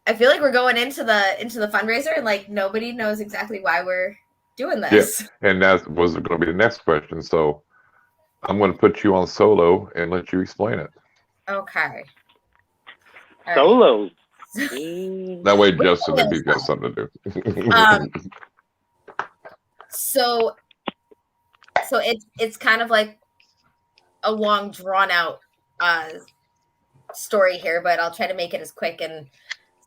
Speaker 5: I feel like we're going into the fundraiser and nobody knows exactly why we're doing this.
Speaker 2: Yeah, and that was going to be the next question. So I'm going to put you on solo and let you explain it.
Speaker 5: Okay.
Speaker 1: Solo.
Speaker 2: That way, Justin and he's got something to do.
Speaker 5: So it's kind of like a long, drawn out story here, but I'll try to make it as quick and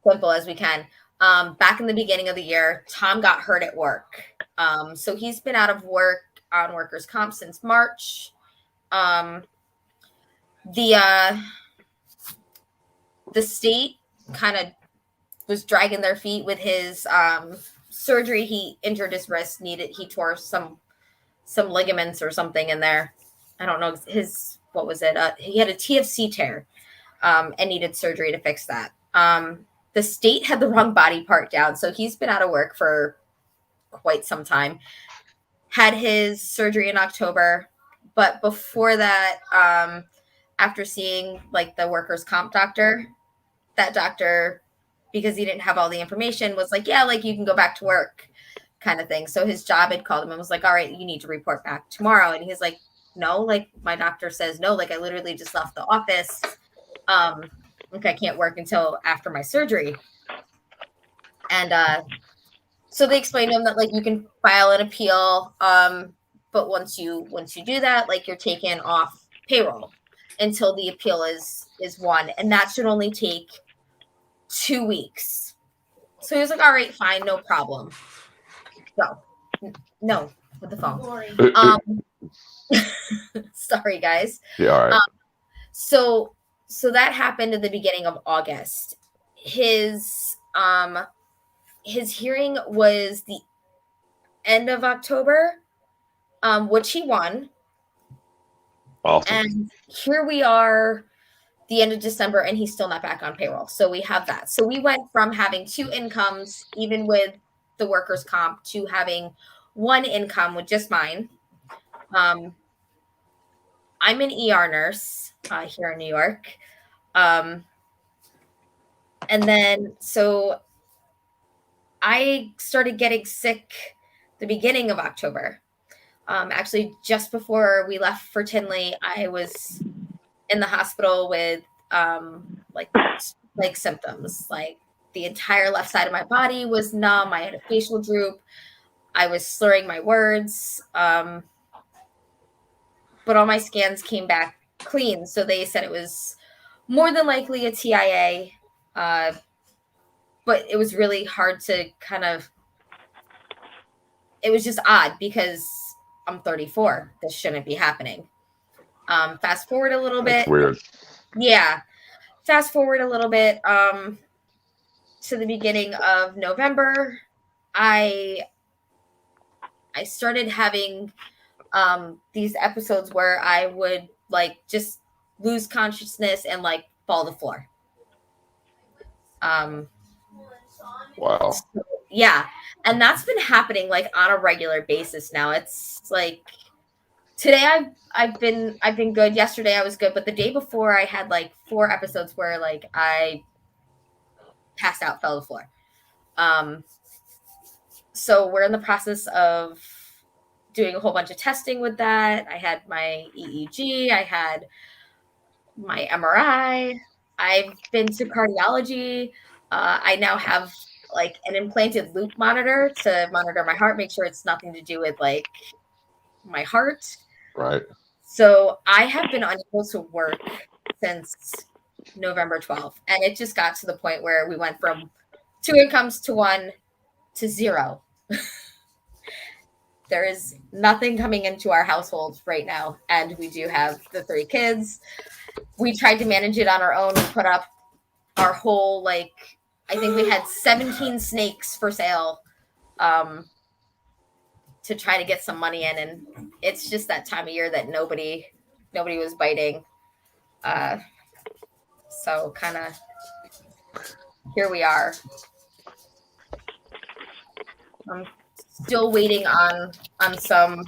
Speaker 5: simple as we can. Back in the beginning of the year, Tom got hurt at work. So he's been out of work on workers' comp since March. The state kind of was dragging their feet with his surgery. He injured his wrist. He tore some ligaments or something in there. I don't know what was it? He had a TFC tear and needed surgery to fix that. The state had the wrong body part down, so he's been out of work for quite some time. Had his surgery in October, but before that, after seeing the workers' comp doctor, that doctor, because he didn't have all the information, was like, yeah, you can go back to work kind of thing. So his job had called him and was like, all right, you need to report back tomorrow. And he's like, no, my doctor says no, I literally just left the office. I can't work until after my surgery. And so they explained to him that you can file an appeal, but once you do that, you're taken off payroll until the appeal is won, and that should only take 2 weeks. So he was like, all right, fine, no problem. No, with the phone. Sorry, guys.
Speaker 2: Yeah, all right.
Speaker 5: So that happened at the beginning of August. His hearing was the end of October, which he won.
Speaker 2: Awesome.
Speaker 5: And here we are, the end of December, and he's still not back on payroll. So we have that. So we went from having 2 incomes, even with the workers' comp, to having 1 income with just mine. I'm an ER nurse here in New York. And then, so I started getting sick the beginning of October. Actually, just before we left for Tinley, I was in the hospital with symptoms. The entire left side of my body was numb. I had a facial droop. I was slurring my words. But all my scans came back clean. So they said it was more than likely a TIA. But it was really hard to it was just odd because I'm 34. This shouldn't be happening. Fast forward a little bit.
Speaker 2: That's weird.
Speaker 5: Yeah. Fast forward a little bit. to the beginning of November, I started having these episodes where I would like just lose consciousness and like fall to the floor.
Speaker 2: Wow.
Speaker 5: So, yeah. And that's been happening like on a regular basis now. It's like today I've been good. Yesterday I was good, but the day before I had like 4 episodes where like I passed out, fell to the floor. So we're in the process of doing a whole bunch of testing with that. I had my EEG, I had my MRI, I've been to cardiology. I now have like an implanted loop monitor to monitor my heart, make sure it's nothing to do with like my heart.
Speaker 2: Right.
Speaker 5: So I have been unable to work since November 12th. And it just got to the point where we went from 2 incomes to 1 to 0. There is nothing coming into our household right now. And we do have the 3 kids. We tried to manage it on our own. We put up our whole, like, I think we had 17 snakes for sale to try to get some money in. And it's just that time of year that nobody was biting. So kind of here we are. I'm still waiting on some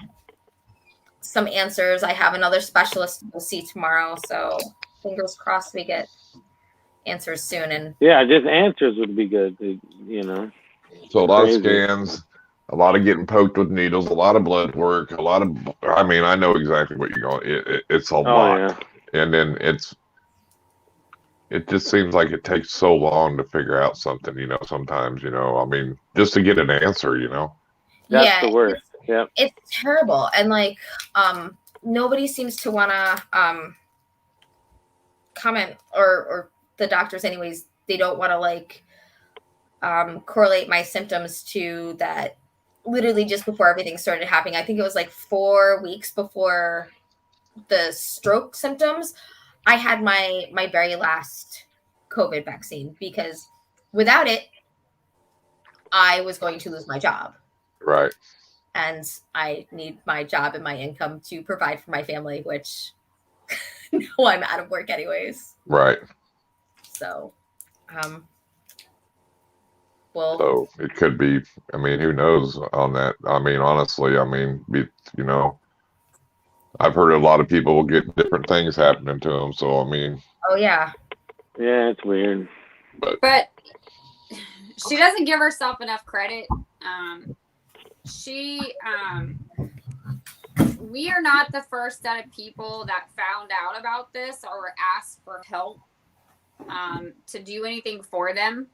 Speaker 5: answers. I have another specialist we'll see tomorrow, so fingers crossed we get answers soon. And
Speaker 1: yeah, just answers would be good, you know.
Speaker 2: So a lot of scans, a lot of getting poked with needles, a lot of blood work, a lot of, I mean, I know exactly what you're going, it's a lot.
Speaker 1: Yeah.
Speaker 2: And then it just seems like it takes so long to figure out something, you know, sometimes, you know, I mean, just to get an answer, you know.
Speaker 1: That's the worst. Yeah.
Speaker 5: It's terrible. And like, nobody seems to want to comment, or the doctors anyways, they don't want to like correlate my symptoms to that. Literally just before everything started happening, I think it was like 4 weeks before the stroke symptoms, I had my very last COVID vaccine, because without it, I was going to lose my job.
Speaker 2: Right.
Speaker 5: And I need my job and my income to provide for my family, which now I'm out of work anyways.
Speaker 2: Right.
Speaker 5: So, well,
Speaker 2: so it could be, I mean, who knows on that? I mean, honestly, I mean, you know, I've heard a lot of people will get different things happening to them. So, I mean.
Speaker 5: Oh, yeah.
Speaker 1: Yeah, it's weird.
Speaker 3: But she doesn't give herself enough credit. We are not the first set of people that found out about this or were asked for help to do anything for them.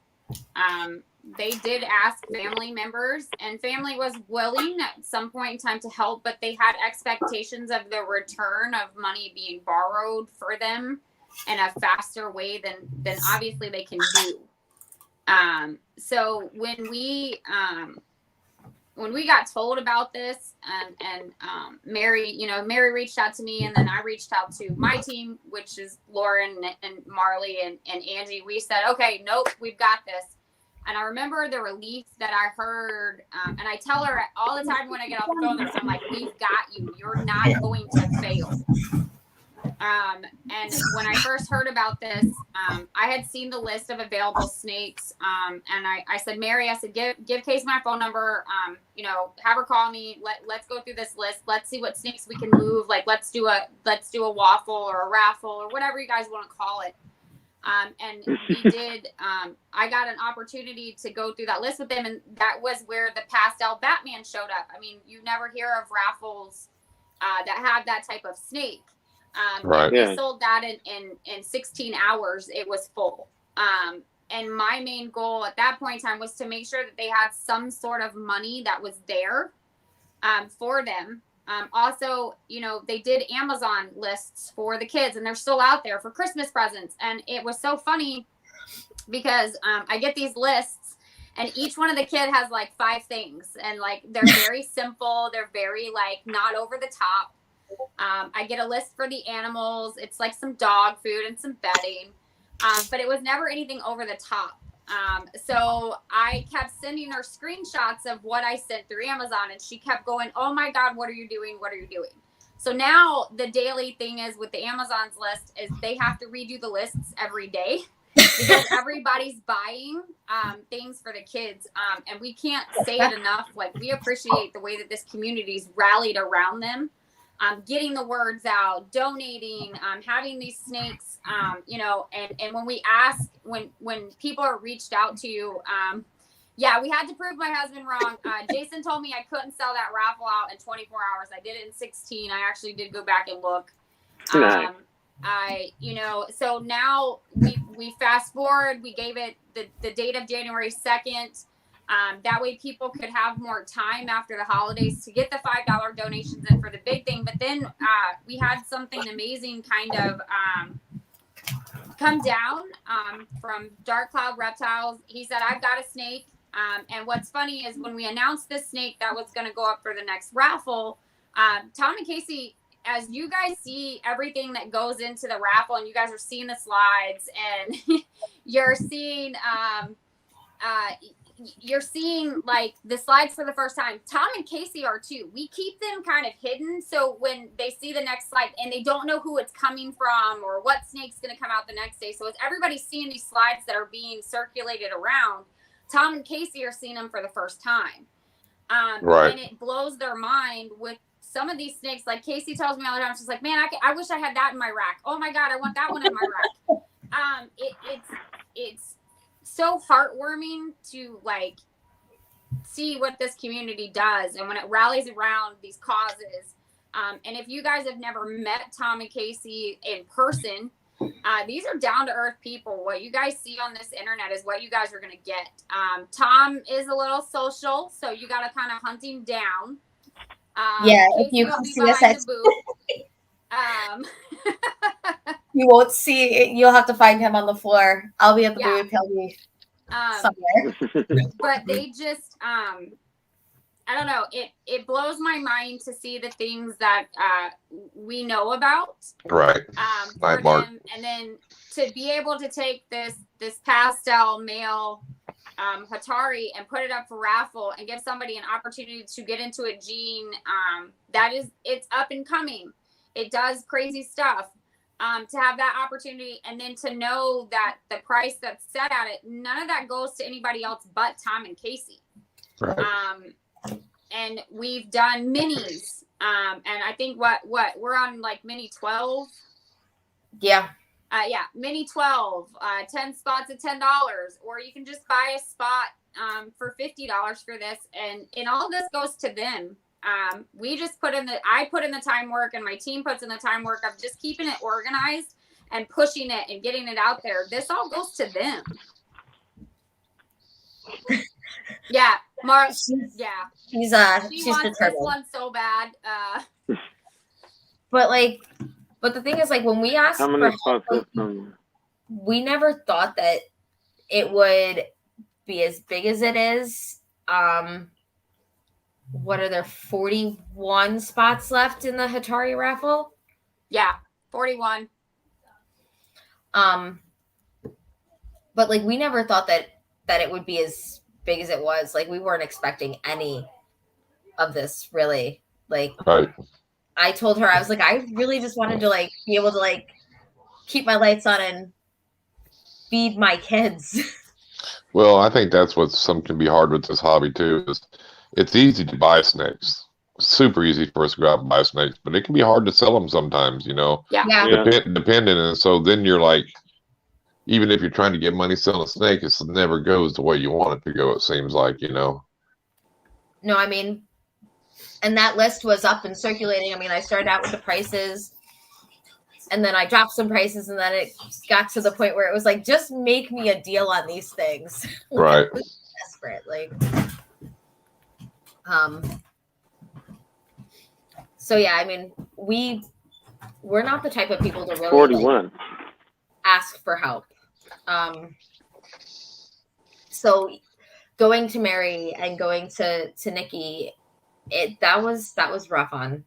Speaker 3: They did ask family members, and family was willing at some point in time to help, but they had expectations of the return of money being borrowed for them in a faster way than obviously they can do. So when we got told about this, and Mary reached out to me, and then I reached out to my team, which is Lauren and Marley and Angie. We said, okay, nope, we've got this. And I remember the relief that I heard, and I tell her all the time when I get off the phone, I'm like, we've got you. You're not going to fail. And when I first heard about this, I had seen the list of available snakes. And I said, Mary, I said, give Case my phone number, have her call me. Let's go through this list. Let's see what snakes we can move. Like, let's do a waffle or a raffle or whatever you guys want to call it. And we did, I got an opportunity to go through that list with them. And that was where the pastel Batman showed up. I mean, you never hear of raffles, that have that type of snake.
Speaker 2: Right.
Speaker 3: We sold that in 16 hours. It was full. And my main goal at that point in time was to make sure that they had some sort of money that was there, for them. Also, they did Amazon lists for the kids, and they're still out there for Christmas presents. And it was so funny because I get these lists, and each one of the kid has like 5 things, and like they're very simple. They're very like not over the top. I get a list for the animals. It's like some dog food and some bedding, but it was never anything over the top. So I kept sending her screenshots of what I sent through Amazon, and she kept going, "Oh my God, what are you doing? What are you doing?" So now the daily thing is with the Amazon's list is they have to redo the lists every day because everybody's buying things for the kids. And we can't say it enough. Like, we appreciate the way that this community's rallied around them, getting the words out, donating, having these snakes, you know, and when we ask, when people are reached out to you, yeah, we had to prove my husband wrong. Jason told me I couldn't sell that raffle out in 24 hours. I did it in 16. I actually did go back and look. You know, so now we fast forward. We gave it the date of January 2nd. That way people could have more time after the holidays to get the $5 donations in for the big thing. But then we had something amazing kind of come down from Dark Cloud Reptiles. He said, "I've got a snake." And what's funny is when we announced this snake that was going to go up for the next raffle, Tom and Casey, as you guys see everything that goes into the raffle, and you guys are seeing the slides, and you're seeing like the slides for the first time. Tom and Casey are too. We keep them kind of hidden, so when they see the next slide and they don't know who it's coming from or what snake's going to come out the next day, so as everybody's seeing these slides that are being circulated around, Tom and Casey are seeing them for the first time.
Speaker 2: Right.
Speaker 3: And it blows their mind with some of these snakes. Like Casey tells me all the time, she's like, "Man, I wish I had that in my rack. Oh my God, I want that one in my rack." It's so heartwarming to like see what this community does and when it rallies around these causes. And if you guys have never met Tom and Casey in person, these are down-to-earth people. What you guys see on this internet is what you guys are going to get. Tom is a little social, so you got to kind of hunt him down.
Speaker 5: Yeah,
Speaker 3: Casey
Speaker 5: if you
Speaker 3: will be
Speaker 5: see us
Speaker 3: behind
Speaker 5: at
Speaker 3: the booth.
Speaker 5: you won't see it. You'll have to find him on the floor. I'll be at the booth. He'll be somewhere.
Speaker 3: But they just, I don't know. It blows my mind to see the things that we know about.
Speaker 2: Right.
Speaker 3: For them, and then to be able to take this pastel male Hatari and put it up for raffle and give somebody an opportunity to get into a gene it's up and coming. It does crazy stuff. To have that opportunity and then to know that the price that's set at it, none of that goes to anybody else but Tom and Casey.
Speaker 2: Right.
Speaker 3: And we've done minis. And I think what we're on like mini 12.
Speaker 5: Yeah.
Speaker 3: Mini 12, 10 spots at $10, or you can just buy a spot for $50 for this, and all this goes to them. We just I put in the time work, and my team puts in the time work of just keeping it organized and pushing it and getting it out there. This all goes to them. Yeah, Mark. Yeah,
Speaker 5: she's
Speaker 3: wants
Speaker 5: determined.
Speaker 3: This one so bad.
Speaker 5: But the thing is, like, when we asked for help, we never thought that it would be as big as it is. What are there, 41 spots left in the Hatari raffle?
Speaker 3: Yeah, 41.
Speaker 5: But like, we never thought that it would be as big as it was. Like, we weren't expecting any of this, really. Like,
Speaker 2: right.
Speaker 5: I told her, I was like, I really just wanted to like be able to like keep my lights on and feed my kids.
Speaker 2: Well, I think that's what some can be hard with this hobby too. Is it's easy to buy snakes, super easy for us to go out and buy snakes, but it can be hard to sell them sometimes. You know, dependent, and so then you're like, even if you're trying to get money selling a snake, it never goes the way you want it to go. It seems like, you know.
Speaker 5: No, I mean, and that list was up and circulating. I mean, I started out with the prices, and then I dropped some prices, and then it got to the point where it was like, just make me a deal on these things.
Speaker 2: Right.
Speaker 5: I was desperate. Like, so yeah, I mean, we're not the type of people to really
Speaker 1: 41.
Speaker 5: Like, ask for help. So going to Mary and going to Nikki, that was rough on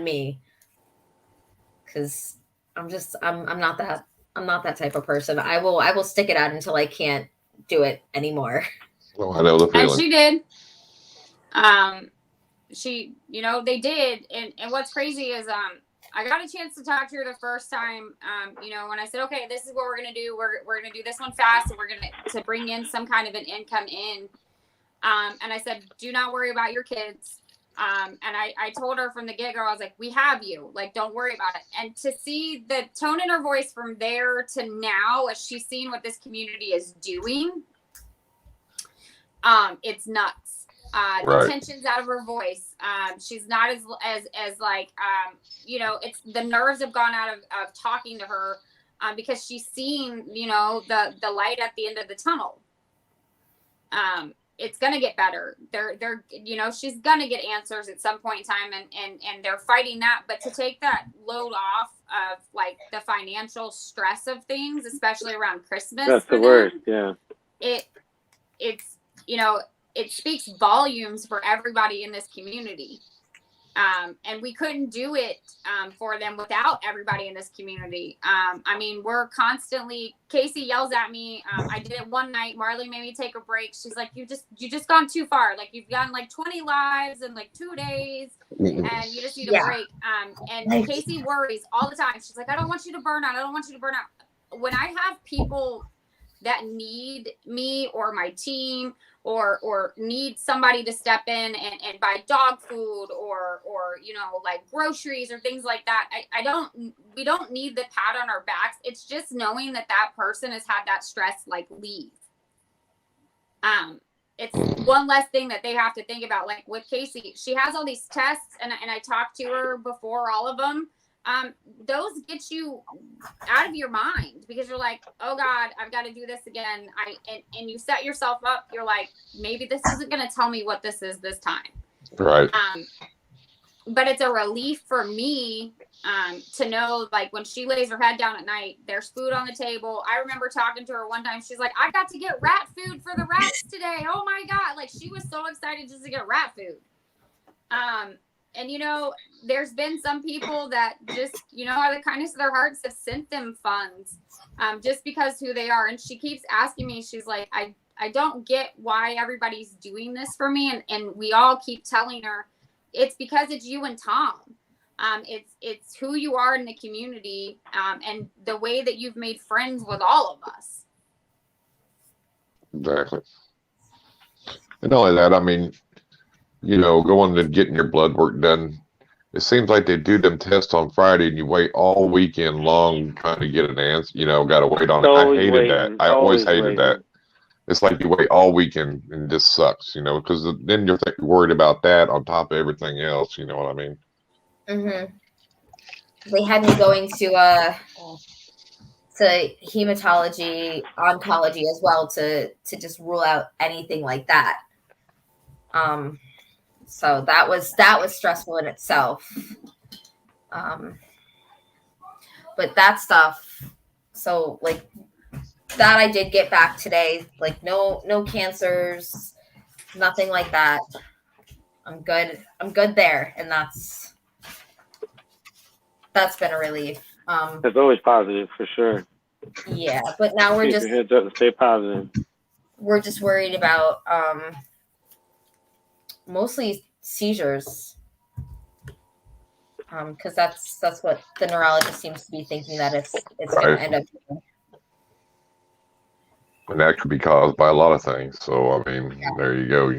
Speaker 5: me, because I'm not that type of person. I will stick it out until I can't do it anymore.
Speaker 2: Oh, I know the feeling.
Speaker 3: And she did. They did. And what's crazy is, I got a chance to talk to her the first time, when I said, okay, this is what we're going to do. We're going to do this one fast, and we're going to bring in some kind of an income in. And I said, do not worry about your kids. And I told her from the get-go, I was like, we have you. Like, don't worry about it. And to see the tone in her voice from there to now, as she's seen what this community is doing, it's nuts. The tension's out of her voice. She's not as like, it's the nerves have gone out of talking to her, because she's seen, the light at the end of the tunnel. It's going to get better. She's going to get answers at some point in time, and they're fighting that. But to take that load off of like the financial stress of things, especially around Christmas,
Speaker 1: that's the worst. Yeah.
Speaker 3: It speaks volumes for everybody in this community. And we couldn't do it for them without everybody in this community. We're constantly, Casey yells at me. I did it one night. Marley made me take a break. She's like, you just gone too far. Like, you've gotten like 20 lives in like 2 days, and you just need a break. And Casey worries all the time. She's like, I don't want you to burn out. I don't want you to burn out. When I have people that need me or my team, or need somebody to step in and buy dog food or like groceries or things like that, we don't need the pat on our backs. It's just knowing that person has had that stress like leave. It's one less thing that they have to think about. Like with Casey, she has all these tests, and I talked to her before all of them. Those get you out of your mind, because you're like, oh God, I've got to do this again. And you set yourself up. You're like, maybe this isn't going to tell me what this is this time.
Speaker 2: Right.
Speaker 3: But it's a relief for me, to know, like, when she lays her head down at night, there's food on the table. I remember talking to her one time. She's like, I got to get rat food for the rats today. Oh my God. Like, she was so excited just to get rat food. And, there's been some people that just, out of the kindness of their hearts have sent them funds, just because who they are. And she keeps asking me, she's like, I don't get why everybody's doing this for me. And we all keep telling her, it's because it's you and Tom. It's who you are in the community, and the way that you've made friends with all of us.
Speaker 2: Exactly. And not only that, going and getting your blood work done, it seems like they do them tests on Friday and you wait all weekend long trying to get an answer, got to wait on it. I hated that. I always hated that. It's like you wait all weekend, and this sucks, because then you're worried about that on top of everything else. You know what I mean?
Speaker 5: Mm-hmm. They had me going to hematology, oncology as well to just rule out anything like that. So that was stressful in itself. But that stuff, so like that I did get back today, like no cancers, nothing like that. I'm good there. And that's been a relief.
Speaker 1: It's always positive for sure.
Speaker 5: Yeah, but now we're just
Speaker 1: heads up and stay positive.
Speaker 5: We're just worried about mostly seizures, because that's what the neurologist seems to be thinking that it's going to end up doing.
Speaker 2: And that could be caused by a lot of things. So there you go.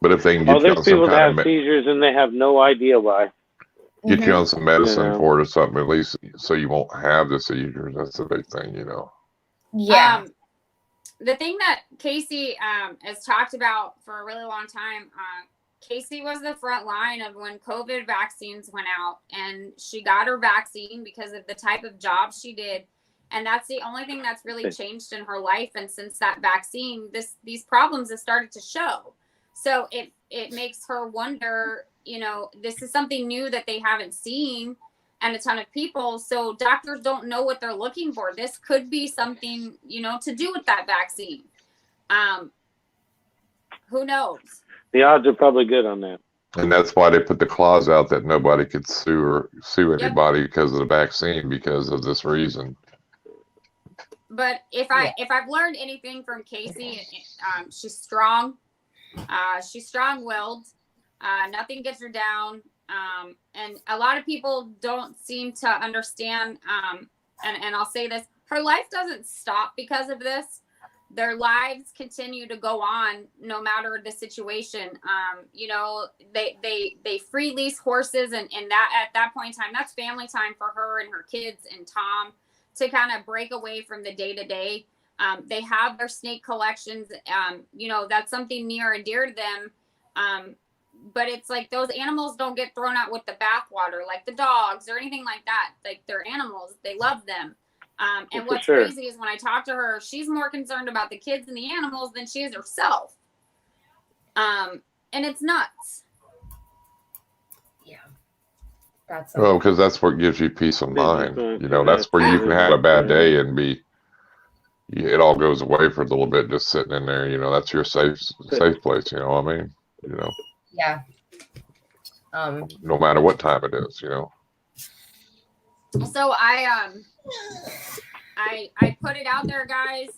Speaker 2: But if they can get you on some kind of
Speaker 1: seizures and they have no idea why.
Speaker 2: Get you on some medicine for it or something, at least, so you won't have the seizures. That's the big thing,
Speaker 5: Yeah.
Speaker 3: The thing that Casey has talked about for a really long time, Casey was the front line of when COVID vaccines went out, and she got her vaccine because of the type of job she did. And that's the only thing that's really changed in her life. And since that vaccine, these problems have started to show. So it makes her wonder, this is something new that they haven't seen, and a ton of people. So doctors don't know what they're looking for. This could be something, to do with that vaccine. Who knows? The odds are probably good on that.
Speaker 2: And that's why they put the clause out that nobody could sue anybody because of the vaccine, because of this reason.
Speaker 3: But if I've learned anything from Casey, she's strong. She's strong-willed. Nothing gets her down. And a lot of people don't seem to understand. And I'll say this: her life doesn't stop because of this. Their lives continue to go on no matter the situation. You know, they free lease horses, and that at that point in time, that's family time for her and her kids and Tom to kind of break away from the day to day. They have their snake collections. You know, that's something near and dear to them. But it's like those animals don't get thrown out with the bathwater, like the dogs or anything like that. Like they're animals, they love them. And what's crazy is when I talk to her, she's more concerned about the kids and the animals than she is herself. And it's nuts.
Speaker 5: Yeah. That's
Speaker 2: well, because that's what gives you peace of mind. You know, that's where you can have a bad day and it all goes away for a little bit just sitting in there. You know, that's your safe place. You know what I mean? You know.
Speaker 5: Yeah.
Speaker 2: No matter what time it is, you know.
Speaker 3: So I put it out there, guys.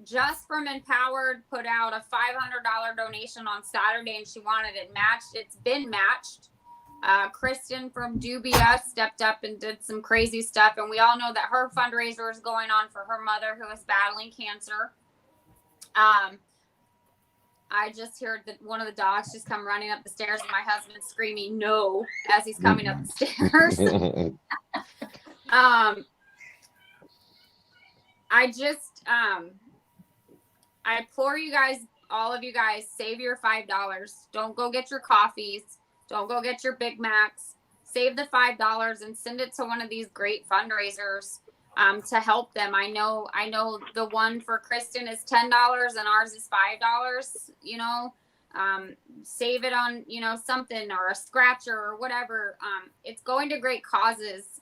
Speaker 3: Just from Empowered put out a $500 donation on Saturday, and she wanted it matched. It's been matched. Kristen from Dubia stepped up and did some crazy stuff, and we all know that her fundraiser is going on for her mother who is battling cancer. I just heard that one of the dogs just come running up the stairs, and my husband screaming "no" as he's coming up the stairs. I implore you guys, all of you guys, save your $5. Don't go get your coffees. Don't go get your Big Macs. Save the $5 and send it to one of these great fundraisers to help them. I know the one for Kristen is $10 and ours is $5. You know, save it on, you know, something or a scratcher or whatever. It's going to great causes.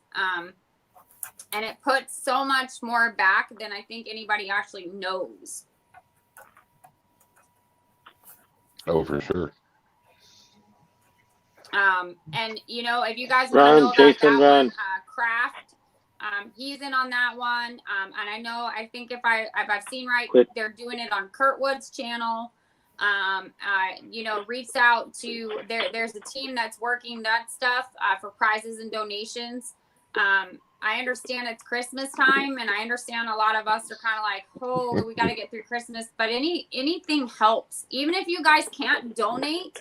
Speaker 3: And it puts so much more back than I think anybody actually knows.
Speaker 2: Oh, for sure.
Speaker 3: And you know, if you guys want to know about that one, Craft, he's in on that one. And I think if I've seen right, they're doing it on Kurtwood's channel. You know, reached out to there's a team that's working that stuff for prizes and donations. I understand it's Christmas time, and I understand a lot of us are kind of like, oh, we got to get through Christmas. But anything helps, even if you guys can't donate.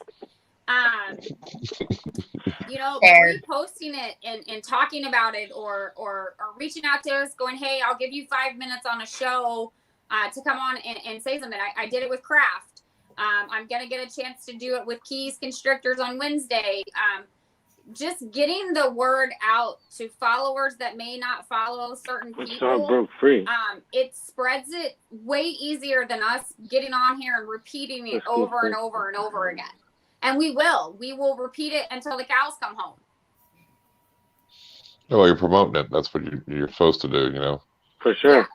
Speaker 3: You know, reposting it and talking about it, or reaching out to us, going, hey, I'll give you 5 minutes on a show to come on and say something. I did it with Craft. I'm gonna get a chance to do it with Keys Constrictors on Wednesday. Just getting the word out to followers that may not follow certain people.
Speaker 1: Broke free.
Speaker 3: It spreads it way easier than us getting on here and repeating it over and over and over again. And we will repeat it until the cows come home.
Speaker 2: Well, you're promoting it. That's what you're supposed to do, you know.
Speaker 1: For sure.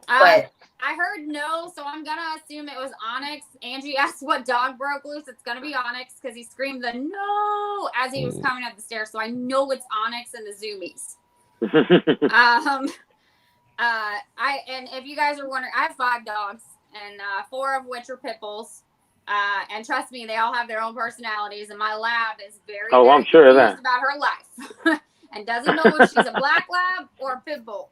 Speaker 3: Yeah. I heard no, so I'm gonna assume it was Onyx. Angie asked what dog broke loose. It's gonna be Onyx because he screamed the no as he was coming up the stairs. So I know it's Onyx and the Zoomies. And if you guys are wondering, I have 5 dogs, and 4 of which are pit bulls. And trust me, they all have their own personalities. And my lab is very
Speaker 1: I'm sure of that.
Speaker 3: About her life, and doesn't know if she's a black lab or a pit bull.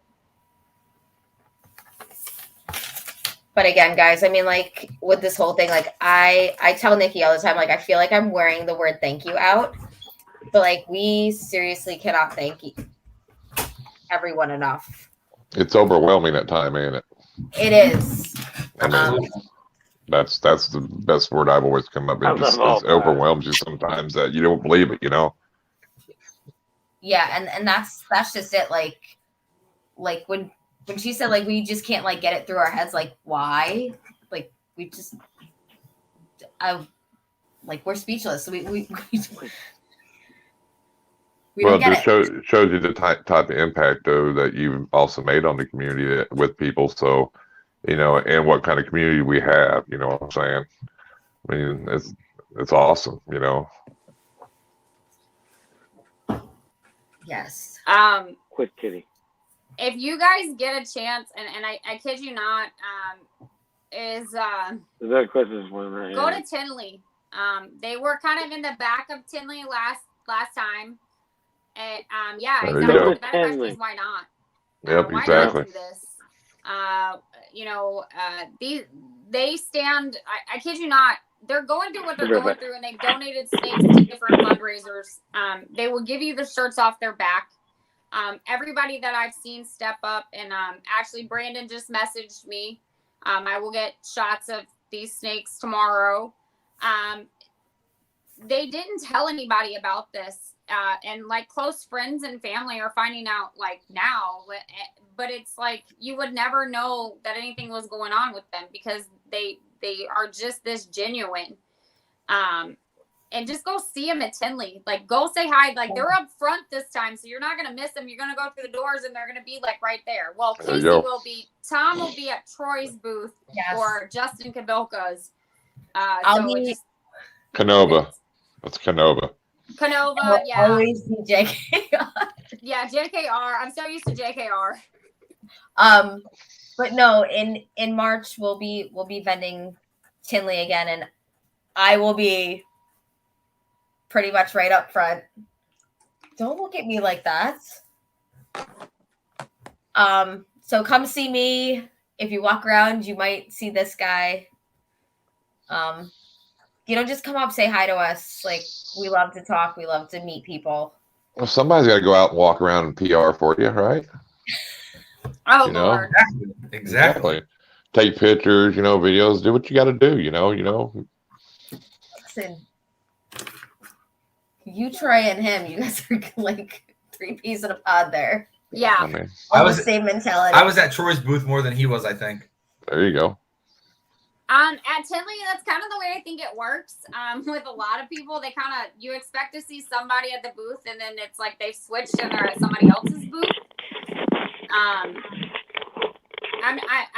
Speaker 5: But again, guys, I mean, like with this whole thing, like I tell Nikki all the time, like I feel like I'm wearing the word thank you out, but like we seriously cannot thank everyone enough.
Speaker 2: It's overwhelming at time, ain't it?
Speaker 5: It is.
Speaker 2: I mean, that's the best word I've always come up with. It overwhelms you sometimes that you don't believe it, you know?
Speaker 5: Yeah, and that's just it. Like when she said, like, we just can't, like, get it through our heads, like, why? Like, we just, we're speechless. So we
Speaker 2: well,
Speaker 5: don't get
Speaker 2: it shows you the type of impact, though, that you've also made on the community with people. So, you know, and what kind of community we have, you know what I'm saying? I mean, it's awesome, you know?
Speaker 5: Yes.
Speaker 1: Quit, kitty.
Speaker 3: if you guys get a chance, and I kid you not,
Speaker 1: that question's one right
Speaker 3: go
Speaker 1: here.
Speaker 3: to Tinley. They were kind of in the back of Tinley last time. And yeah,
Speaker 2: There you
Speaker 3: exactly.
Speaker 2: go.
Speaker 3: The better question is why not?
Speaker 2: Yep,
Speaker 3: why
Speaker 2: exactly.
Speaker 3: not do this? They stand. I kid you not. They're going through what they're going through, and they've donated snakes to different fundraisers. They will give you the shirts off their back. Everybody that I've seen step up, and actually Brandon just messaged me. I will get shots of these snakes tomorrow. They didn't tell anybody about this, and like close friends and family are finding out like now. But it's like you would never know that anything was going on with them because they are just this genuine. And just go see them at Tinley. Like, go say hi. Like, they're up front this time, so you're not going to miss them. You're going to go through the doors, and they're going to be, like, right there. Well, Casey will be. Tom will be at Troy's booth or Justin Kabilka's.
Speaker 5: I'll be
Speaker 2: Canova. That's Canova.
Speaker 3: Canova, yeah.
Speaker 5: Always be JKR.
Speaker 3: Yeah, JKR. I'm so used to JKR.
Speaker 5: But no, in March we'll be vending Tinley again, and I will be pretty much right up front. Don't look at me like that. So come see me. If you walk around, you might see this guy. Just come up, say hi to us. Like, we love to talk. We love to meet people.
Speaker 2: Well, somebody's got to go out and walk around and PR for you, right?
Speaker 3: Oh, Lord.
Speaker 4: Exactly.
Speaker 2: Take pictures, videos. Do what you got to do,
Speaker 5: Listen, you, Troy, and him, you guys are like 3 peas in a pod there.
Speaker 3: Yeah.
Speaker 2: I mean,
Speaker 5: the same mentality.
Speaker 4: I was at Troy's booth more than he was, I think.
Speaker 2: There you go.
Speaker 3: At Tinley, that's kind of the way I think it works. With a lot of people, you expect to see somebody at the booth, and then it's like they've switched and they're at somebody else's booth.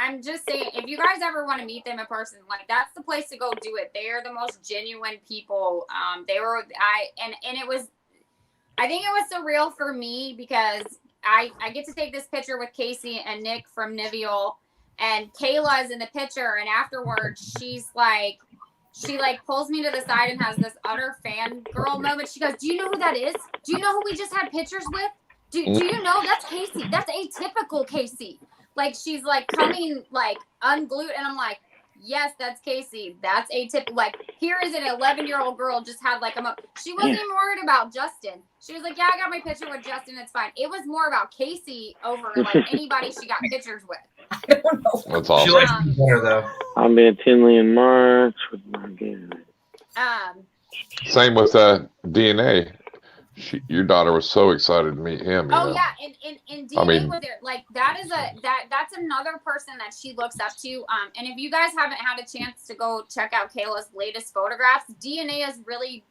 Speaker 3: I'm just saying, if you guys ever want to meet them in person, like, that's the place to go do it. They are the most genuine people. I think it was surreal for me because I get to take this picture with Casey and Nick from Nivial, and Kayla is in the picture, and afterwards she pulls me to the side and has this utter fangirl moment. She goes, "Do you know who that is? Do you know who we just had pictures with? Do you know that's Casey? That's Atypical Casey." Like, she's like coming like unglued, and I'm like, yes, that's Casey. That's Atypical. Like, here is an 11-year-old girl just had like she wasn't even worried about Justin. She was like, yeah, I got my picture with Justin. It's fine. It was more about Casey over like anybody she got pictures with.
Speaker 5: I don't know.
Speaker 2: That's awesome.
Speaker 4: She likes me better, though.
Speaker 1: I'll be at Tinley in March with my game.
Speaker 2: Same with DNA. Your daughter was so excited to meet him.
Speaker 3: Yeah, and DNA was there. Like, that's another person that she looks up to. And if you guys haven't had a chance to go check out Kayla's latest photographs, DNA has really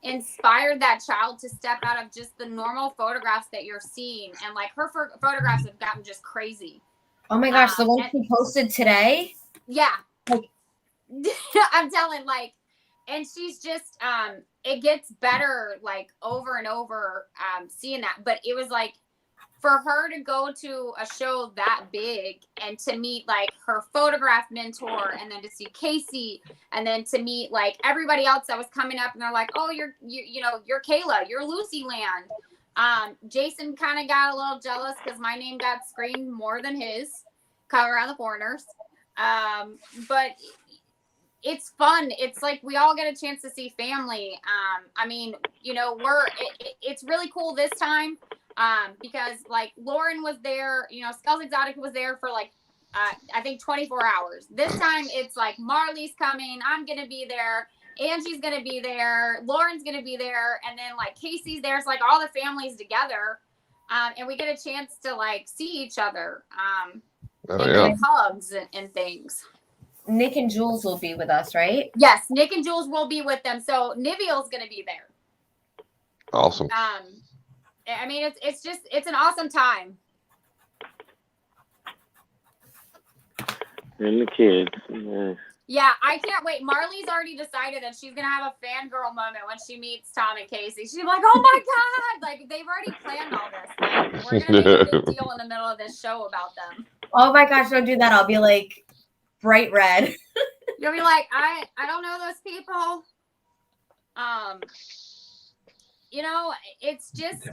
Speaker 3: inspired that child to step out of just the normal photographs that you're seeing, and like her photographs have gotten just crazy.
Speaker 5: Oh my gosh, the one she posted today?
Speaker 3: Yeah. I'm telling, like, and she's just it gets better like over and over seeing that. But it was like, for her to go to a show that big and to meet like her photograph mentor, and then to see Casey, and then to meet like everybody else that was coming up, and they're like, oh, you're Kayla, you're Lucy Land. Jason kind of got a little jealous because my name got screamed more than his, cover around the corners. But it's fun. It's like we all get a chance to see family. I mean, it's really cool this time because like Lauren was there, Skulls Exotic was there for like, I think 24 hours. This time it's like Marley's coming. I'm going to be there. Angie's going to be there. Lauren's going to be there. And then like Casey's there. It's like all the families together. And we get a chance to like see each other. And hugs and things.
Speaker 5: Nick and Jules will be with us, right?
Speaker 3: Yes, Nick and Jules will be with them. So Nivial's going to be there.
Speaker 2: Awesome.
Speaker 3: I mean, it's an awesome time.
Speaker 1: And the kids. Yeah.
Speaker 3: Yeah, I can't wait. Marley's already decided that she's gonna have a fangirl moment when she meets Tom and Casey. She's like, "Oh my god!" Like they've already planned all this. Like, we're gonna make a big deal in the middle of this show about them.
Speaker 5: Oh my gosh, don't do that. I'll be like bright red.
Speaker 3: You'll be like, I don't know those people. You know, it's just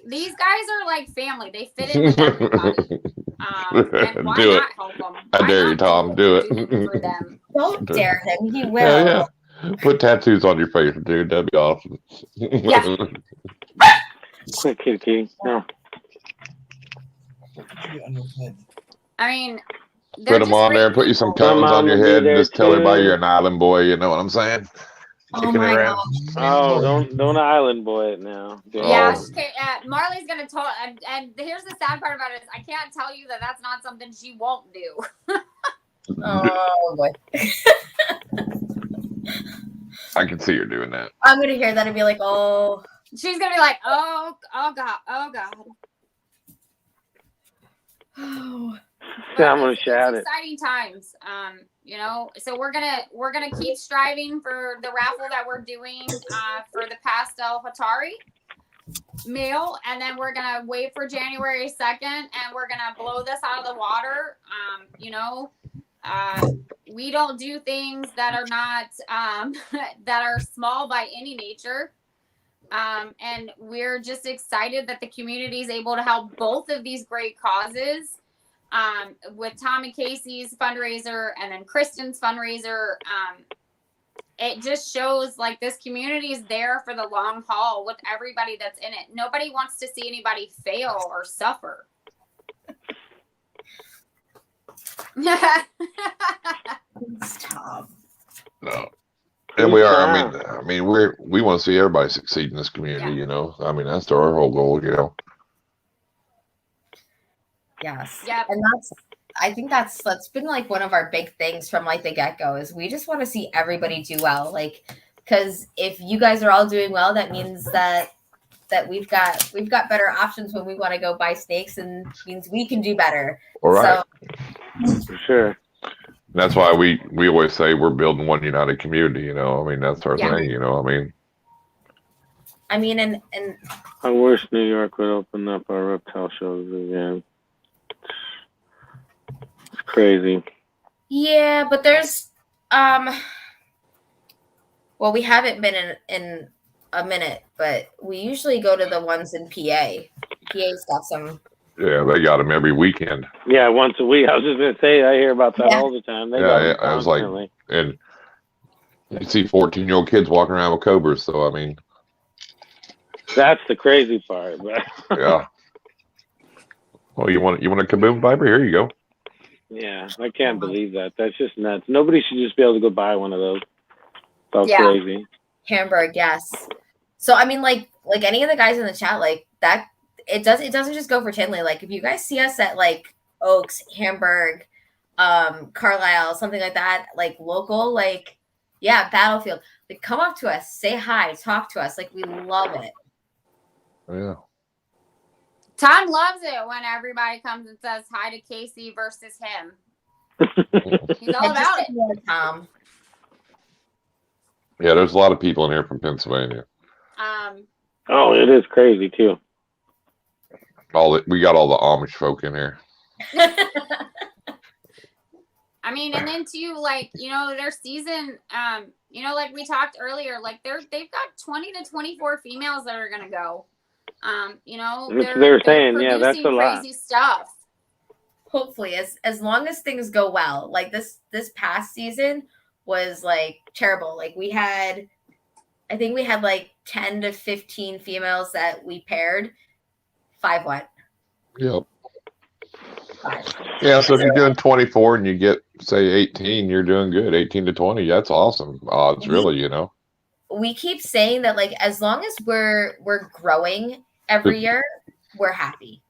Speaker 3: these guys are like family. They fit in with everybody. And why
Speaker 2: Do it.
Speaker 3: not help them?
Speaker 2: I dare you, Tom. Do it.
Speaker 3: For them.
Speaker 5: Don't dare him. He will.
Speaker 2: Yeah. Put tattoos on your face, dude. That'd be awesome.
Speaker 3: Yeah.
Speaker 1: Quick, kitty. No.
Speaker 3: I mean,
Speaker 2: Put them on there and put you some cones on your head and just tell everybody you're an island boy. You know what I'm saying?
Speaker 5: Oh my gosh.
Speaker 1: Oh, don't island boy it now.
Speaker 3: Yeah, Marley's gonna tell. And here's the sad part about it is I can't tell you that that's not something she won't do.
Speaker 5: Oh boy.
Speaker 2: I can see her doing that.
Speaker 5: I'm gonna hear that and be like, oh.
Speaker 3: She's gonna be like, oh god, oh god.
Speaker 5: Oh.
Speaker 1: Yeah, I'm gonna shout it.
Speaker 3: Exciting times, you know. So we're gonna keep striving for the raffle that we're doing for the pastel Hatari meal, and then we're gonna wait for January 2nd, and we're gonna blow this out of the water. You know, we don't do things that are not that are small by any nature. And we're just excited that the community is able to help both of these great causes. With Tom and Casey's fundraiser and then Kristen's fundraiser, it just shows like this community is there for the long haul with everybody that's in it. Nobody wants to see anybody fail or suffer.
Speaker 5: Stop.
Speaker 2: No. And we are. I mean, we want to see everybody succeed in this community. You know, I mean, that's our whole goal. You know.
Speaker 5: Yes.
Speaker 3: Yep.
Speaker 5: And I think that's been like one of our big things from like the get-go is we just want to see everybody do well. Like, because if you guys are all doing well, that means that we've got better options when we want to go buy snakes, and means we can do better.
Speaker 2: All right.
Speaker 5: So,
Speaker 1: For sure.
Speaker 2: That's why we always say we're building one united community. You know, I mean, that's our thing. You know, I mean,
Speaker 5: and
Speaker 1: I wish New York would open up our reptile shows again. It's crazy.
Speaker 5: Yeah, but there's well, we haven't been in a minute, but we usually go to the ones in PA. PA's got some.
Speaker 2: Yeah, they got them every weekend.
Speaker 1: Yeah, once a week. I was just gonna say, I hear about that all the time. They got them
Speaker 2: I was like, and you see 14-year-old kids walking around with cobras. So I mean,
Speaker 1: that's the crazy part. But
Speaker 2: yeah. Well, you want a kaboom viper? Here you go.
Speaker 1: Yeah, I can't believe that. That's just nuts. Nobody should just be able to go buy one of those. That's crazy.
Speaker 5: Hamburg, yes. So I mean, like any of the guys in the chat, like that. It doesn't just go for Tinley. Like if you guys see us at like Oaks, Hamburg, Carlisle, something like that, like local, like Battlefield, like come up to us, say hi, talk to us. Like we love it.
Speaker 2: Yeah.
Speaker 3: Tom loves it when everybody comes and says hi to Casey versus him. He's all about it.
Speaker 5: Tom.
Speaker 2: Yeah, there's a lot of people in here from Pennsylvania.
Speaker 1: Oh, it is crazy too.
Speaker 2: We got all the Amish folk in here.
Speaker 3: I mean, and then too, like, you know, their season, you know, like we talked earlier, like they've got 20 to 24 females that are gonna go. You know,
Speaker 1: they're saying, yeah, that's a lot.
Speaker 3: Crazy stuff.
Speaker 5: Hopefully, as long as things go well, like this past season was like terrible. Like I think we had like 10 to 15 females that we paired. 5 went.
Speaker 2: Yep.
Speaker 5: 5.
Speaker 2: Yeah, so if you're doing 24 and you get, say, 18, you're doing good. 18 to 20, that's awesome odds, really, you know.
Speaker 5: We keep saying that, like, as long as we're growing every year, we're happy.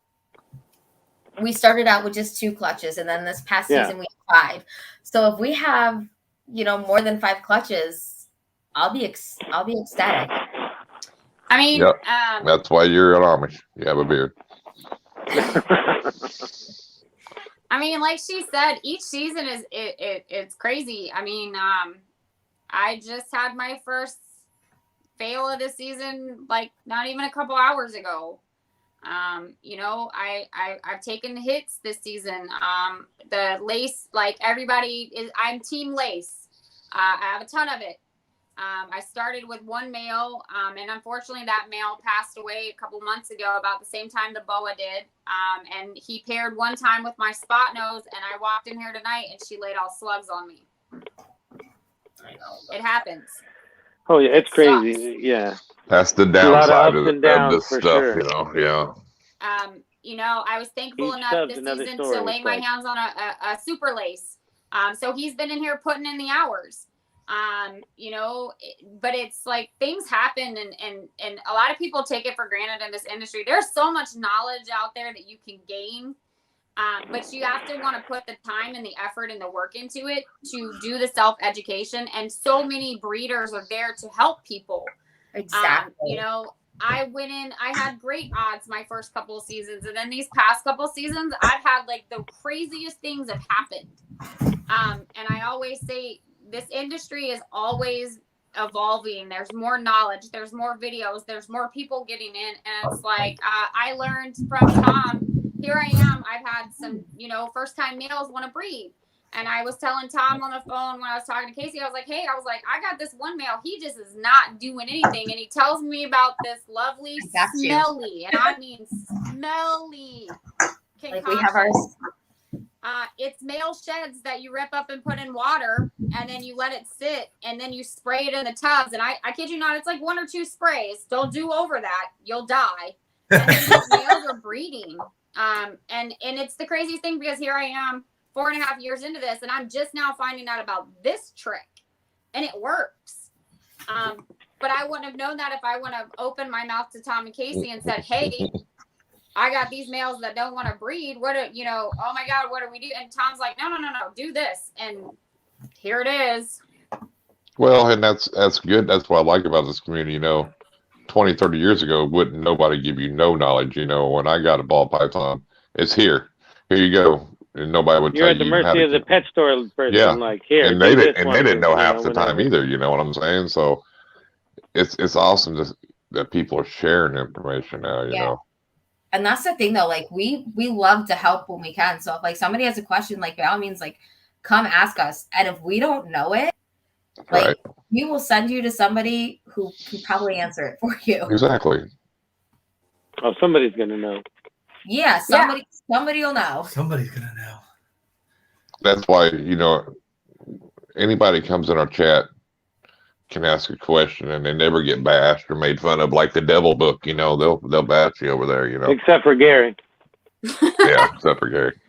Speaker 5: We started out with just 2 clutches, and then this past season we had 5. So if we have, you know, more than 5 clutches, I'll be ecstatic.
Speaker 3: I mean,
Speaker 2: that's why you're an Amish. You have a beard.
Speaker 3: I mean, like she said, each season is it's crazy. I mean, I just had my first fail of the season, like not even a couple hours ago. You know, I've taken hits this season. The lace, like everybody is, I'm team lace. I have a ton of it. I started with one male, and unfortunately that male passed away a couple months ago, about the same time the boa did. And he paired one time with my spot nose, and I walked in here tonight and she laid all slugs on me. It happens.
Speaker 1: Oh yeah, it's crazy.
Speaker 3: Sucks.
Speaker 1: Yeah.
Speaker 2: That's the downside of this stuff,
Speaker 1: sure.
Speaker 2: you know. Yeah.
Speaker 3: You know, I was thankful enough this season to lay my hands on a super lace. So he's been in here putting in the hours. You know, but it's like things happen and a lot of people take it for granted in this industry. There's so much knowledge out there that you can gain. But you have to want to put the time and the effort and the work into it to do the self-education. And so many breeders are there to help people.
Speaker 5: Exactly.
Speaker 3: You know, I went in, I had great odds my first couple of seasons. And then these past couple of seasons, I've had like the craziest things have happened. And I always say this industry is always evolving. There's more knowledge. There's more videos. There's more people getting in. And it's like, I learned from Tom. Here I am. I've had some, you know, first time males want to breed. And I was telling Tom on the phone when I was talking to Casey, I was like, hey, I got this one male. He just is not doing anything. And he tells me about this lovely, smelly, and I mean smelly.
Speaker 5: Like we have ours.
Speaker 3: It's male sheds that you rip up and put in water, and then you let it sit, and then you spray it in the tubs. And I kid you not, it's like 1 or 2 sprays. Don't do over that. You'll die. And then these males are breeding. And it's the craziest thing because here I am 4.5 years into this, and I'm just now finding out about this trick, and it works. But I wouldn't have known that if I wouldn't have opened my mouth to Tom and Casey and said, hey, I got these males that don't want to breed. What do you know? Oh my God, what do we do? And Tom's like, no, do this. And here it is.
Speaker 2: Well, and that's good. That's what I like about this community. You know, 20, 30 years ago, wouldn't nobody give you no knowledge. You know, when I got a ball python, it's here. Here you go. And nobody would tell you.
Speaker 1: You're at the mercy of the pet store person.
Speaker 2: Yeah.
Speaker 1: Like, here.
Speaker 2: And they didn't know half the time either. You know what I'm saying? So it's awesome that people are sharing information now, you know.
Speaker 5: And that's the thing though, like we love to help when we can. So if like somebody has a question, like by all means, like come ask us. And if we don't know it, like we will send you to somebody who can probably answer it for you.
Speaker 2: Exactly.
Speaker 1: Oh, somebody's gonna know.
Speaker 5: Yeah, somebody will know.
Speaker 4: Somebody's gonna know.
Speaker 2: That's why, you know, anybody comes in our chat can ask a question and they never get bashed or made fun of, like the devil book, you know, they'll bash you over there, you know.
Speaker 1: Except for Gary.
Speaker 2: Yeah, except for Gary.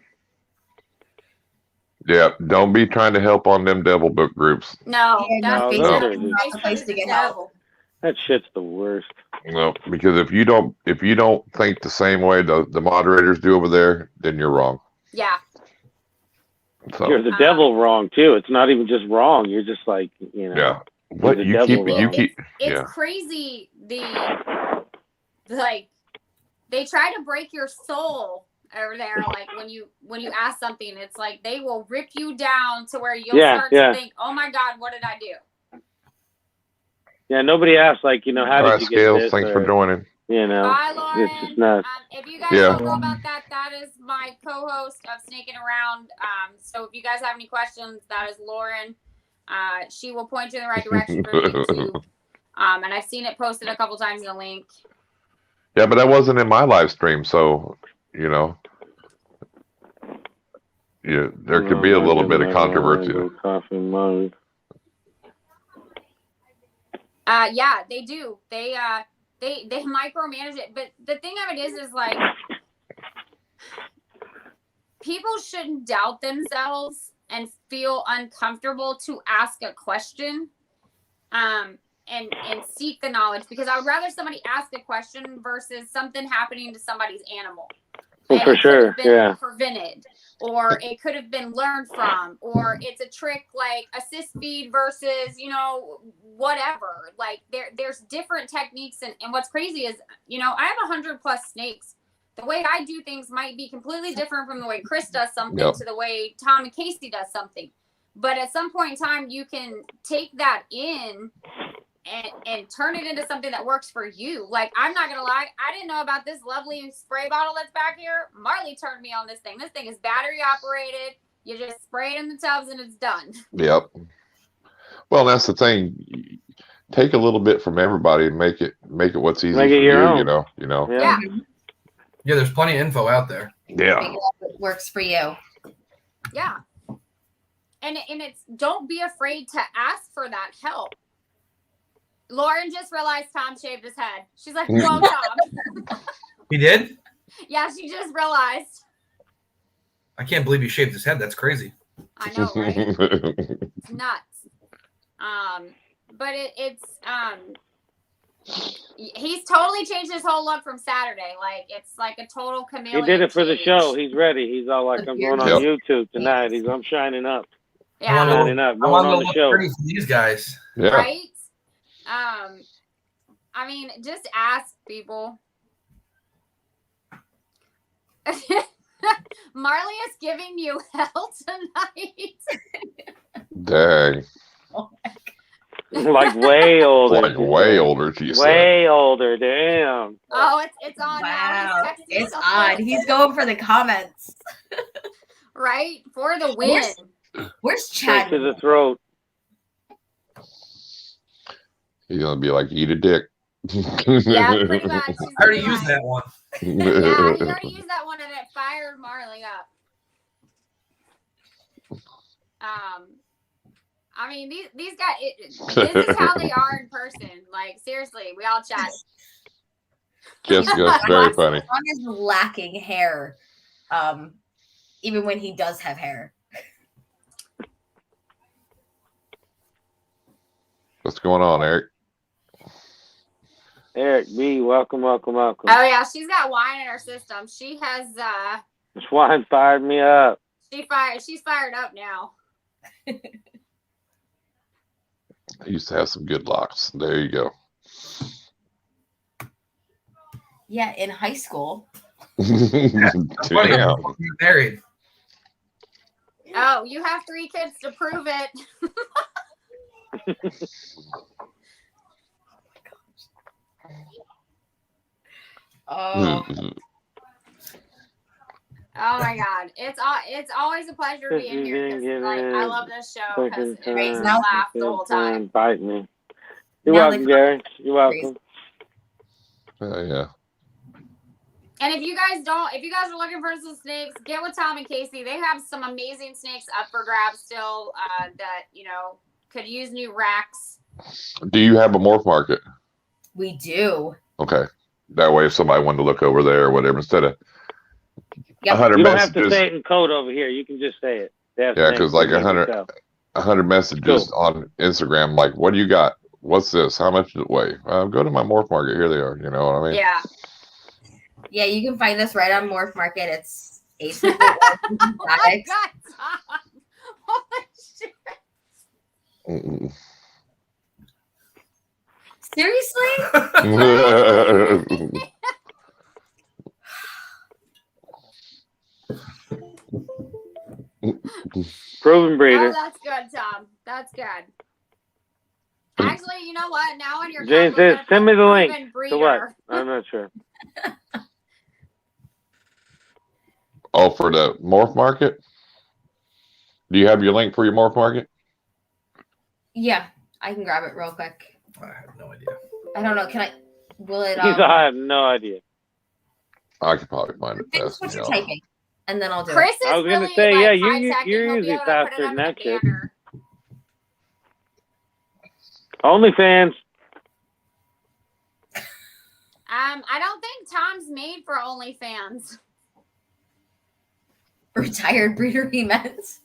Speaker 2: Yeah, don't be trying to help on them devil book groups.
Speaker 3: No,
Speaker 5: that's
Speaker 1: the
Speaker 5: place to get help.
Speaker 1: That shit's the worst.
Speaker 2: No, because if you don't think the same way the moderators do over there, then you're wrong.
Speaker 3: Yeah.
Speaker 2: So,
Speaker 1: you're the devil wrong too. It's not even just wrong. You're just like, you know.
Speaker 2: Yeah. What you keep
Speaker 3: it's crazy. Like they try to break your soul over there. Like when you ask something, it's like they will rip you down to where you'll start to think, oh my God, what did I do?
Speaker 1: Yeah, nobody asks like, you know, how did you get this?
Speaker 2: Thanks for joining.
Speaker 1: You know,
Speaker 3: bye, Lauren.
Speaker 1: It's just nuts.
Speaker 3: If you guys don't know about that, that is my co-host of Snaking Around. So if you guys have any questions, that is Lauren. She will point you in the right direction for YouTube. And I've seen it posted a couple times in the link.
Speaker 2: Yeah, but that wasn't in my live stream, so you know, there could be a little bit of controversy.
Speaker 3: Yeah, they do. They micromanage it, but the thing of it is like people shouldn't doubt themselves and feel uncomfortable to ask a question and seek the knowledge, because I would rather somebody ask a question versus something happening to somebody's animal.
Speaker 1: Well, for sure, yeah.
Speaker 3: Prevented, or it could have been learned from, or it's a trick like assist feed versus, you know, whatever. Like there's different techniques, and what's crazy is, you know, I have 100+ snakes the way I do things might be completely different from the way Chris does something to the way Tom and Casey does something. But at some point in time, you can take that in and turn it into something that works for you. Like, I'm not gonna lie, I didn't know about this lovely spray bottle that's back here. Marley turned me on this thing. This thing is battery operated. You just spray it in the tubs and it's done.
Speaker 2: Yep. Well, that's the thing. Take a little bit from everybody and make it what's easy for you. You know.
Speaker 3: Yeah.
Speaker 4: Yeah. There's plenty of info out there.
Speaker 2: Yeah.
Speaker 5: It works for you.
Speaker 3: Yeah. And it's, don't be afraid to ask for that help. Lauren just realized Tom shaved his head. She's like, whoa, Tom.
Speaker 4: He did?
Speaker 3: Yeah, she just realized.
Speaker 4: I can't believe he shaved his head. That's crazy.
Speaker 3: I know, right? It's nuts. But he's totally changed his whole look from Saturday. Like, it's like a total chameleon.
Speaker 1: He did it for the
Speaker 3: change.
Speaker 1: show. He's ready. He's all like, I'm going on YouTube tonight. I'm shining up.
Speaker 3: Yeah.
Speaker 1: I'm shining up. Going on the show.
Speaker 4: Pretty for these guys.
Speaker 2: Yeah.
Speaker 3: Right? I mean, just ask people. Marley is giving you hell tonight.
Speaker 2: Dang.
Speaker 5: Oh my God.
Speaker 1: Like way older.
Speaker 2: Like way older, she said.
Speaker 1: Way older, damn.
Speaker 3: Oh, it's on
Speaker 5: Wow.
Speaker 3: now.
Speaker 5: It's on. He's going for the comments.
Speaker 3: Right? For the win.
Speaker 5: Where's
Speaker 1: Straight
Speaker 5: Chad?
Speaker 1: to the throat.
Speaker 2: He's gonna be like, eat a dick.
Speaker 3: Yeah, pretty much.
Speaker 4: I already used that one.
Speaker 3: Yeah, he already used that one and it fired Marley up. I mean, these guys, this is how they are in person. Like, seriously, we all chat.
Speaker 2: Jessica's very funny.
Speaker 5: Tom is lacking hair, even when he does have hair.
Speaker 2: What's going on, Eric?
Speaker 1: Eric B, welcome.
Speaker 3: Oh yeah, she's got wine in her system. She has
Speaker 1: This wine fired me up.
Speaker 3: she's fired up now.
Speaker 2: I used to have some good locks. There you go.
Speaker 5: Yeah, in high school.
Speaker 2: Damn.
Speaker 4: You're married.
Speaker 3: Oh, you have 3 kids to prove it.
Speaker 5: Oh,
Speaker 3: Oh my God, it's always a pleasure being here because like I love this show because it makes me laugh the whole time.
Speaker 1: Bite me. You're
Speaker 5: Now
Speaker 1: welcome, Gary. You're welcome.
Speaker 2: Yeah.
Speaker 3: And if you guys are looking for some snakes, get with Tom and Casey. They have some amazing snakes up for grabs still that could use new racks.
Speaker 2: Do you have a morph market?
Speaker 5: we do.
Speaker 2: Okay. That way, if somebody wanted to look over there or whatever, instead of 100
Speaker 1: You don't
Speaker 2: messages.
Speaker 1: have to say it in code over here. You can just say it.
Speaker 2: Yeah, because like 100 messages on Instagram, like, what do you got? What's this? How much does it weigh? Go to my morph market. Here they are. You know what I mean?
Speaker 3: Yeah.
Speaker 5: Yeah, you can find us right on Morph Market. It's Atypical.
Speaker 3: Oh my God, Tom. Holy shit.
Speaker 2: Mm-mm.
Speaker 5: Seriously?
Speaker 1: Proven breeder.
Speaker 3: Oh, that's good, Tom. That's good. Actually, you know what? Now on your
Speaker 1: Jane says, send me the link. To what?
Speaker 3: Breeder.
Speaker 1: I'm not sure.
Speaker 2: Oh, for the morph market? Do you have your link for your morph market?
Speaker 5: Yeah, I can grab it real quick.
Speaker 4: I have no idea.
Speaker 5: I don't know. Can I? Will it?
Speaker 1: I have no idea.
Speaker 2: I could probably find it
Speaker 5: Finish
Speaker 2: fast.
Speaker 5: what
Speaker 2: you
Speaker 5: you're
Speaker 2: know.
Speaker 5: typing, and then I'll do
Speaker 3: Chris
Speaker 5: it.
Speaker 3: is
Speaker 1: I was gonna
Speaker 3: really,
Speaker 1: say,
Speaker 3: like,
Speaker 1: yeah,
Speaker 3: high-tech,
Speaker 1: you're
Speaker 3: and he'll be
Speaker 1: usually
Speaker 3: able to put
Speaker 1: faster
Speaker 3: it
Speaker 1: than
Speaker 3: up
Speaker 1: that
Speaker 3: in
Speaker 1: shit.
Speaker 3: a banner.
Speaker 1: OnlyFans.
Speaker 3: I don't think Tom's made for OnlyFans.
Speaker 5: Retired breeder he meant.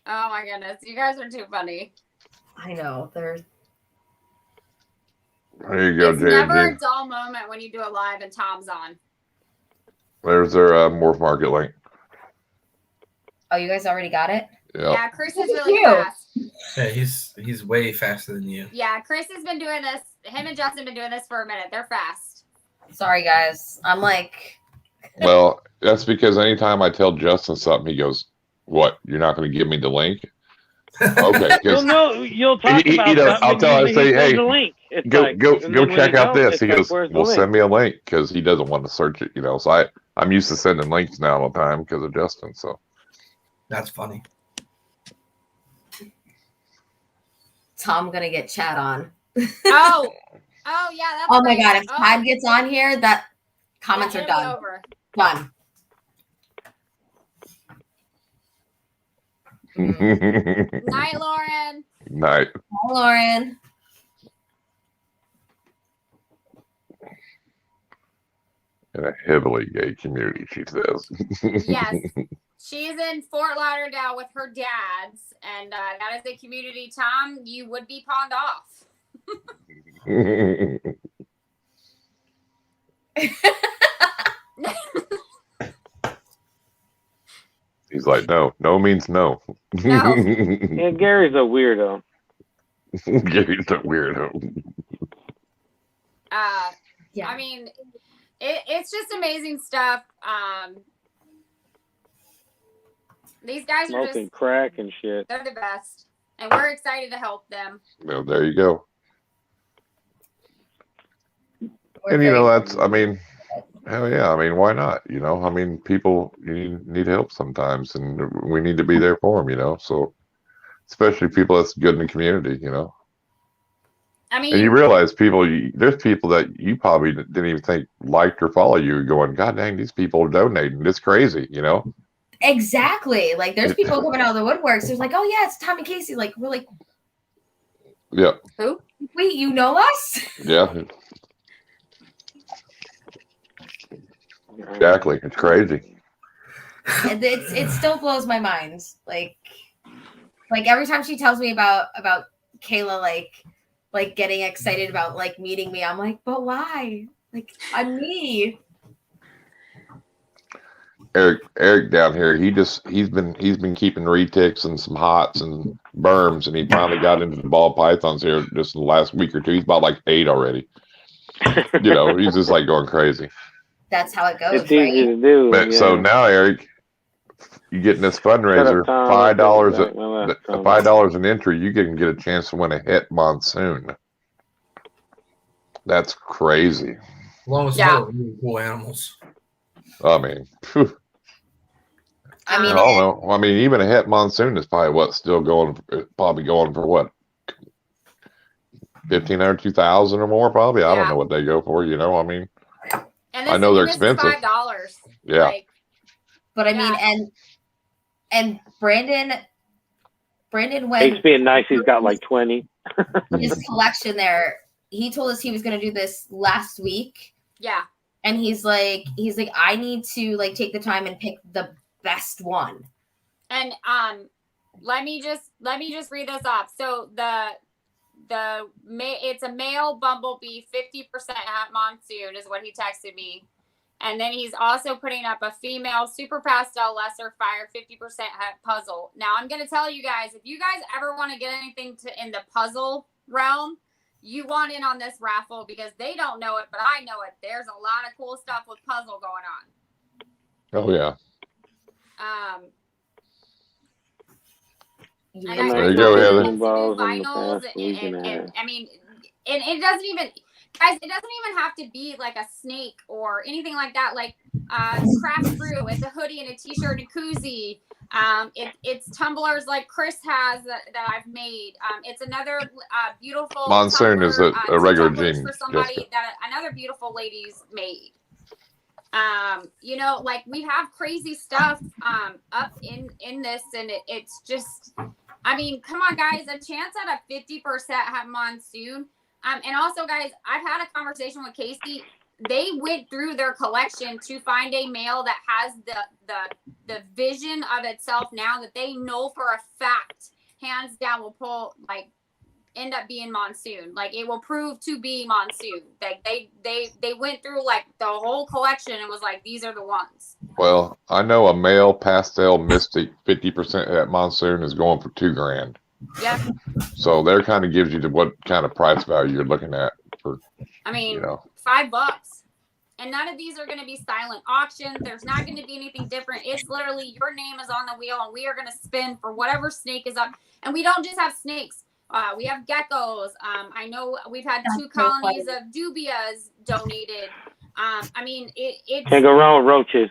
Speaker 3: Oh my goodness, you guys are too funny.
Speaker 5: I know. There's
Speaker 2: There you go,
Speaker 3: It's never a
Speaker 2: JJ.
Speaker 3: dull moment when you do a live and Tom's on.
Speaker 2: There's their morph market link.
Speaker 5: Oh, you guys already got it?
Speaker 3: Yeah, Chris is really fast.
Speaker 4: Yeah, he's way faster than you.
Speaker 3: Yeah, Chris has been doing this. Him and Justin have been doing this for a minute. They're fast.
Speaker 5: Sorry, guys. I'm like.
Speaker 2: Well, that's because anytime I tell Justin something, he goes, "What? You're not going to give me the link?" Okay.
Speaker 1: Well, no, you'll talk about something.
Speaker 2: I'll tell him, say, "Hey,
Speaker 1: the link.
Speaker 2: go check out this." He goes, "Well, send me a link," because he doesn't want to search it, So I'm used to sending links now all the time because of Justin. So
Speaker 4: that's funny.
Speaker 5: Tom gonna get chat on.
Speaker 3: Oh yeah. That's
Speaker 5: oh my god! If Chad gets on here, that comments are done. Done.
Speaker 3: Night, Lauren.
Speaker 2: Night.
Speaker 5: Hi, Lauren.
Speaker 2: In a heavily gay community, she says.
Speaker 3: Yes. She's in Fort Lauderdale with her dads, and that is a community, Tom, you would be pawned off.
Speaker 2: He's like, no means no.
Speaker 3: No.
Speaker 1: Yeah, Gary's a weirdo.
Speaker 2: Gary's a weirdo.
Speaker 5: Yeah.
Speaker 3: I mean, it's just amazing stuff. These guys are
Speaker 1: smoking
Speaker 3: just
Speaker 1: crack and shit.
Speaker 3: They're the best, and we're excited to help them.
Speaker 2: Well, there you go. And that's, I mean, hell yeah. I mean, why not? I mean, people need help sometimes, and we need to be there for them. So, especially people that's good in the community.
Speaker 3: I mean,
Speaker 2: and you realize there's people that you probably didn't even think liked or follow you, going, God dang, these people are donating. It's crazy,
Speaker 5: Exactly. Like, there's people coming out of the woodworks. There's like, oh yeah, it's Tommy Casey. Like, we're like,
Speaker 2: yeah.
Speaker 5: Who? Wait, you know us?
Speaker 2: Yeah. Exactly. It's crazy.
Speaker 5: And it still blows my mind. Like every time she tells me about Kayla, like getting excited about like meeting me, I'm like, but why? Like, I'm me.
Speaker 2: Eric down here, he's been keeping retics and some hots and berms, and he finally got into the ball pythons here just in the last week or two. He's about like 8 already. He's just like going crazy.
Speaker 5: That's how it goes.
Speaker 1: It's easy to do.
Speaker 2: But, so now, Eric, you getting this fundraiser, $5 an entry, you can get a chance to win a het monsoon. That's crazy.
Speaker 4: Along with some really cool animals.
Speaker 2: I mean, phew. I don't know. I mean, even a het monsoon is probably still going for what? 1,500, 2,000 or more, probably. I don't know what they go for. I mean,
Speaker 3: and
Speaker 2: I know they're expensive.
Speaker 3: $5.
Speaker 2: Yeah.
Speaker 5: But I mean, and Brandon went.
Speaker 1: He's being nice. He's got like 20.
Speaker 5: His collection there. He told us he was going to do this last week.
Speaker 3: Yeah.
Speaker 5: And he's like, I need to like take the time and pick the best one.
Speaker 3: And let me just read this off. So it's a male bumblebee, 50% at monsoon is what he texted me. And then he's also putting up a female super pastel lesser fire, 50% at puzzle. Now I'm gonna tell you guys, if you guys ever want to get anything in the puzzle realm, you want in on this raffle because they don't know it, but I know it. There's a lot of cool stuff with puzzle going on.
Speaker 2: Oh yeah.
Speaker 3: There
Speaker 2: you go, Heather.
Speaker 3: Vinyls and I mean, and it doesn't even, guys, it doesn't even have to be like a snake or anything like that. Like craft brew, it's a hoodie and a t-shirt and a koozie. It's tumblers like Chris has that I've made. It's another beautiful
Speaker 2: monsoon
Speaker 3: tumbler,
Speaker 2: is a regular jean
Speaker 3: for somebody that another beautiful lady's made. Like we have crazy stuff up in this, and it's just, I mean, come on, guys, a chance at a 50% at monsoon. And also, guys, I've had a conversation with Casey. They went through their collection to find a male that has the vision of itself now that they know for a fact, hands down, will pull like end up being Monsoon. Like it will prove to be Monsoon. Like they went through like the whole collection and was like, these are the ones.
Speaker 2: Well, I know a male pastel Mystic 50% at Monsoon is going for $2,000.
Speaker 3: Yep.
Speaker 2: So there kind of gives you what kind of price value you're looking at for.
Speaker 3: I mean,
Speaker 2: you know.
Speaker 3: $5. And none of these are going to be silent auctions. There's not going to be anything different. It's literally your name is on the wheel, and we are going to spin for whatever snake is up. And we don't just have snakes. We have geckos. I know we've had 2 colonies of dubias donated. I mean, it's
Speaker 1: can't go wrong with roaches.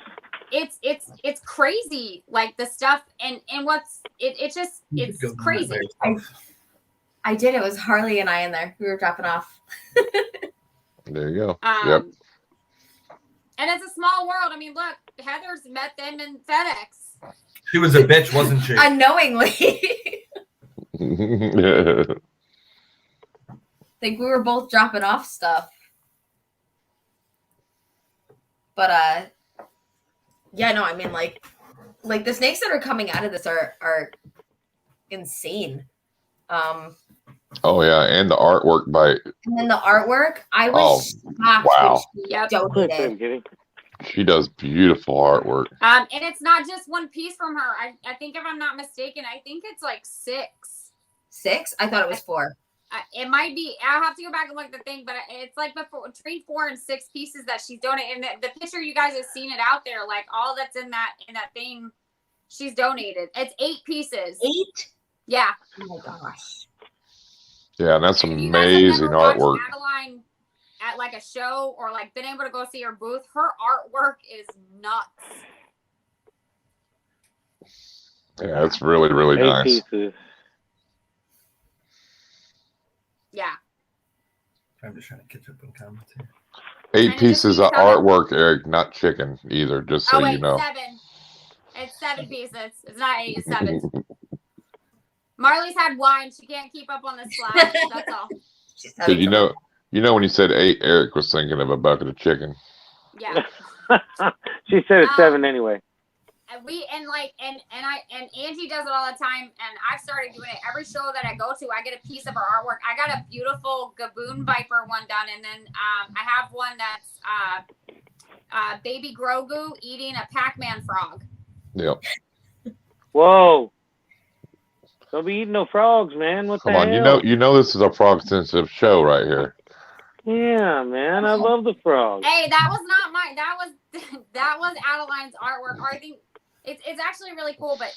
Speaker 3: It's crazy, like the stuff and it's crazy.
Speaker 5: I did. It was Harley and I in there. We were dropping off.
Speaker 2: There you go. Yep.
Speaker 3: And it's a small world. I mean, look, Heather's met them in FedEx.
Speaker 4: She was a bitch, wasn't she?
Speaker 5: Unknowingly. I think we were both dropping off stuff. But yeah, no, I mean like the snakes that are coming out of this are insane.
Speaker 2: Oh yeah, and the artwork by.
Speaker 5: And then the artwork, I was shocked.
Speaker 2: Wow.
Speaker 5: Yep.
Speaker 2: She does beautiful artwork.
Speaker 3: And it's not just one piece from her. I think if I'm not mistaken, I think it's like 6.
Speaker 5: 6? I thought it was 4.
Speaker 3: It might be. I'll have to go back and look at the thing, but it's like between 4 and 6 pieces that she's donated. And the picture you guys have seen it out there, like all that's in that thing, she's donated. It's 8 pieces.
Speaker 5: 8?
Speaker 3: Yeah.
Speaker 5: Oh my gosh.
Speaker 2: Yeah, and that's amazing artwork.
Speaker 3: Adeline at like a show or like been able to go see her booth, her artwork is nuts.
Speaker 2: Yeah, it's really, really
Speaker 1: 8
Speaker 2: nice.
Speaker 1: pieces.
Speaker 3: Yeah.
Speaker 4: I'm just trying to catch up on comments here.
Speaker 2: 8 pieces of artwork, Eric, not chicken either, just so you know.
Speaker 3: 7. It's 7 pieces. It's not 8, it's 7. Marley's had wine. She can't keep up on the slides. That's all.
Speaker 2: Did you know when you said 8, Eric was thinking of a bucket of chicken.
Speaker 3: Yeah.
Speaker 1: She said it's 7 anyway.
Speaker 3: And Angie does it all the time, and I've started doing it every show that I go to. I get a piece of her artwork. I got a beautiful Gaboon Viper one done, and then I have one that's baby Grogu eating a Pac-Man frog.
Speaker 2: Yep.
Speaker 1: Whoa. Don't be eating no frogs, man. What
Speaker 2: Come
Speaker 1: the
Speaker 2: on,
Speaker 1: hell?
Speaker 2: you know this is a frog-sensitive show right here.
Speaker 1: Yeah, man. I love the frogs.
Speaker 3: Hey, that was not mine. That was Adeline's artwork. Or I think it's actually really cool, but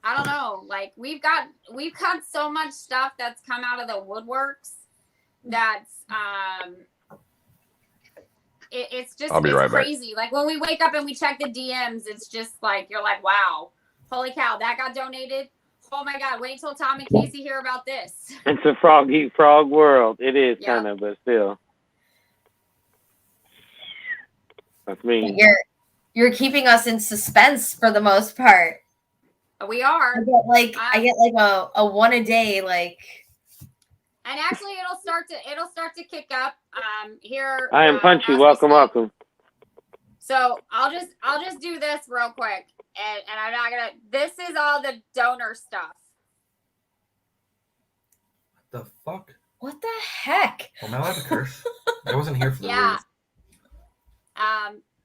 Speaker 3: I don't know. Like we've got so much stuff that's come out of the woodworks that's it's just crazy. Like when we wake up and we check the DMs, it's just like you're like, wow, holy cow, that got donated. Oh my God, wait till Tom and Casey hear about this.
Speaker 1: It's a frog eat frog world. It is kind of, but still. That's me.
Speaker 5: You're keeping us in suspense for the most part.
Speaker 3: We are.
Speaker 5: I get like a one a day, like.
Speaker 3: And actually, it'll start to kick up here.
Speaker 1: I am Punchy. Welcome.
Speaker 3: So I'll just do this real quick, and I'm not gonna. This is all the donor stuff.
Speaker 4: What the fuck?
Speaker 5: What the heck?
Speaker 4: Well, now I have a curse. I wasn't here for the
Speaker 3: Yeah.
Speaker 4: rules.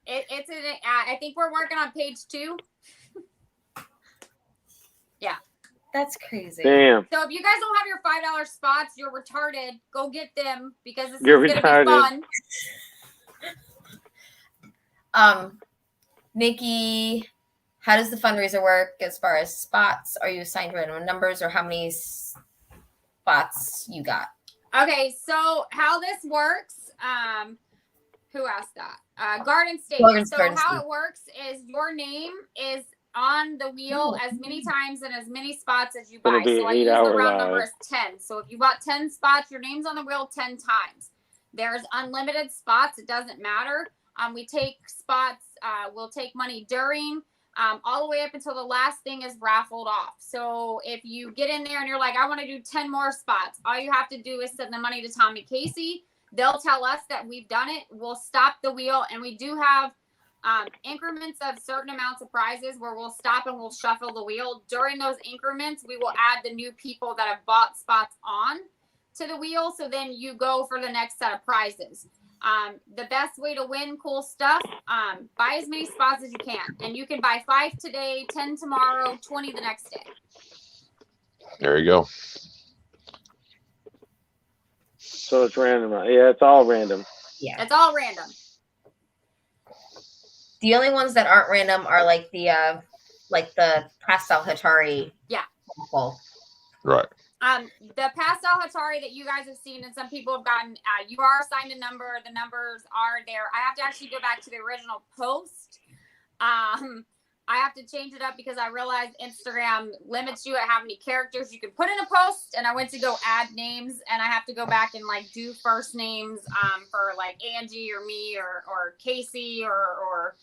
Speaker 3: It's in. I think we're working on page 2. Yeah.
Speaker 5: That's crazy.
Speaker 1: Damn.
Speaker 3: So if you guys don't have your $5 spots, you're retarded. Go get them because this is
Speaker 1: retarded.
Speaker 3: gonna be
Speaker 5: fun. Nikki, how does the fundraiser work as far as spots? Are you assigned random numbers or how many spots you got?
Speaker 3: Okay, so how this works, who asked that? Garden State. How it works is your name is on the wheel as many times and as many spots as you buy. So I use the round number as 10. So if you bought 10 spots, your name's on the wheel 10 times. There's unlimited spots. It doesn't matter. We take spots. We'll take money during all the way up until the last thing is raffled off. So if you get in there and you're like, I want to do 10 more spots, all you have to do is send the money to Tom and Casey. They'll tell us that we've done it. We'll stop the wheel. And we do have increments of certain amounts of prizes where we'll stop and we'll shuffle the wheel. During those increments, we will add the new people that have bought spots on to the wheel. So then you go for the next set of prizes. The best way to win cool stuff, buy as many spots as you can. And you can buy 5 today, 10 tomorrow, 20 the next day.
Speaker 2: There you go.
Speaker 1: So it's random. Yeah, it's all random.
Speaker 5: Yeah.
Speaker 3: It's all random.
Speaker 5: The only ones that aren't random are like the pastel Hatari.
Speaker 3: Yeah.
Speaker 5: People.
Speaker 2: Right.
Speaker 3: The pastel Hatari that you guys have seen and some people have gotten, you are assigned a number. The numbers are there. I have to actually go back to the original post. I have to change it up because I realized Instagram limits you at how many characters you can put in a post. And I went to go add names and I have to go back and like do first names for like Angie or me or Casey or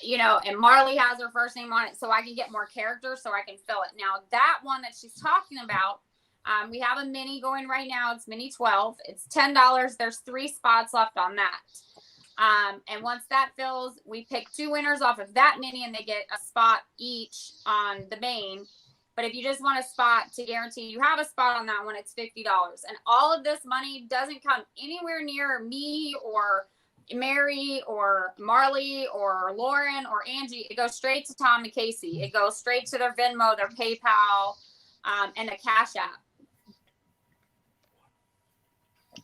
Speaker 3: you know, and Marley has her first name on it so I can get more characters so I can fill it. Now that one that she's talking about, we have a mini going right now. It's mini 12. It's $10. There's 3 spots left on that. And once that fills, we pick 2 winners off of that mini and they get a spot each on the main. But if you just want a spot to guarantee you have a spot on that one, it's $50. And all of this money doesn't come anywhere near me or Mary or Marley or Lauren or Angie. It goes straight to Tom and Casey. It goes straight to their Venmo, their PayPal, and the Cash App.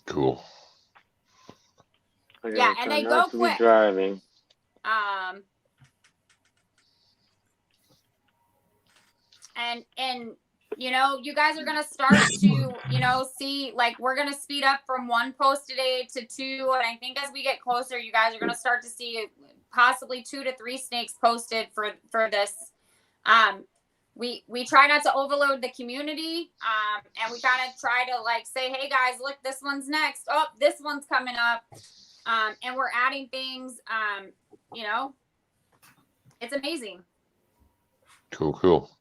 Speaker 2: Cool.
Speaker 3: Yeah, and they go quick.
Speaker 1: Driving.
Speaker 3: And you know, you guys are gonna start to, you know, see like we're gonna speed up from 1 post a day to 2, and I think as we get closer, you guys are gonna start to see possibly 2 to 3 snakes posted for this. We try not to overload the community, and we kind of try to like say, hey guys, look, this one's next. Oh, this one's coming up, and we're adding things. You know, it's amazing.
Speaker 2: Cool.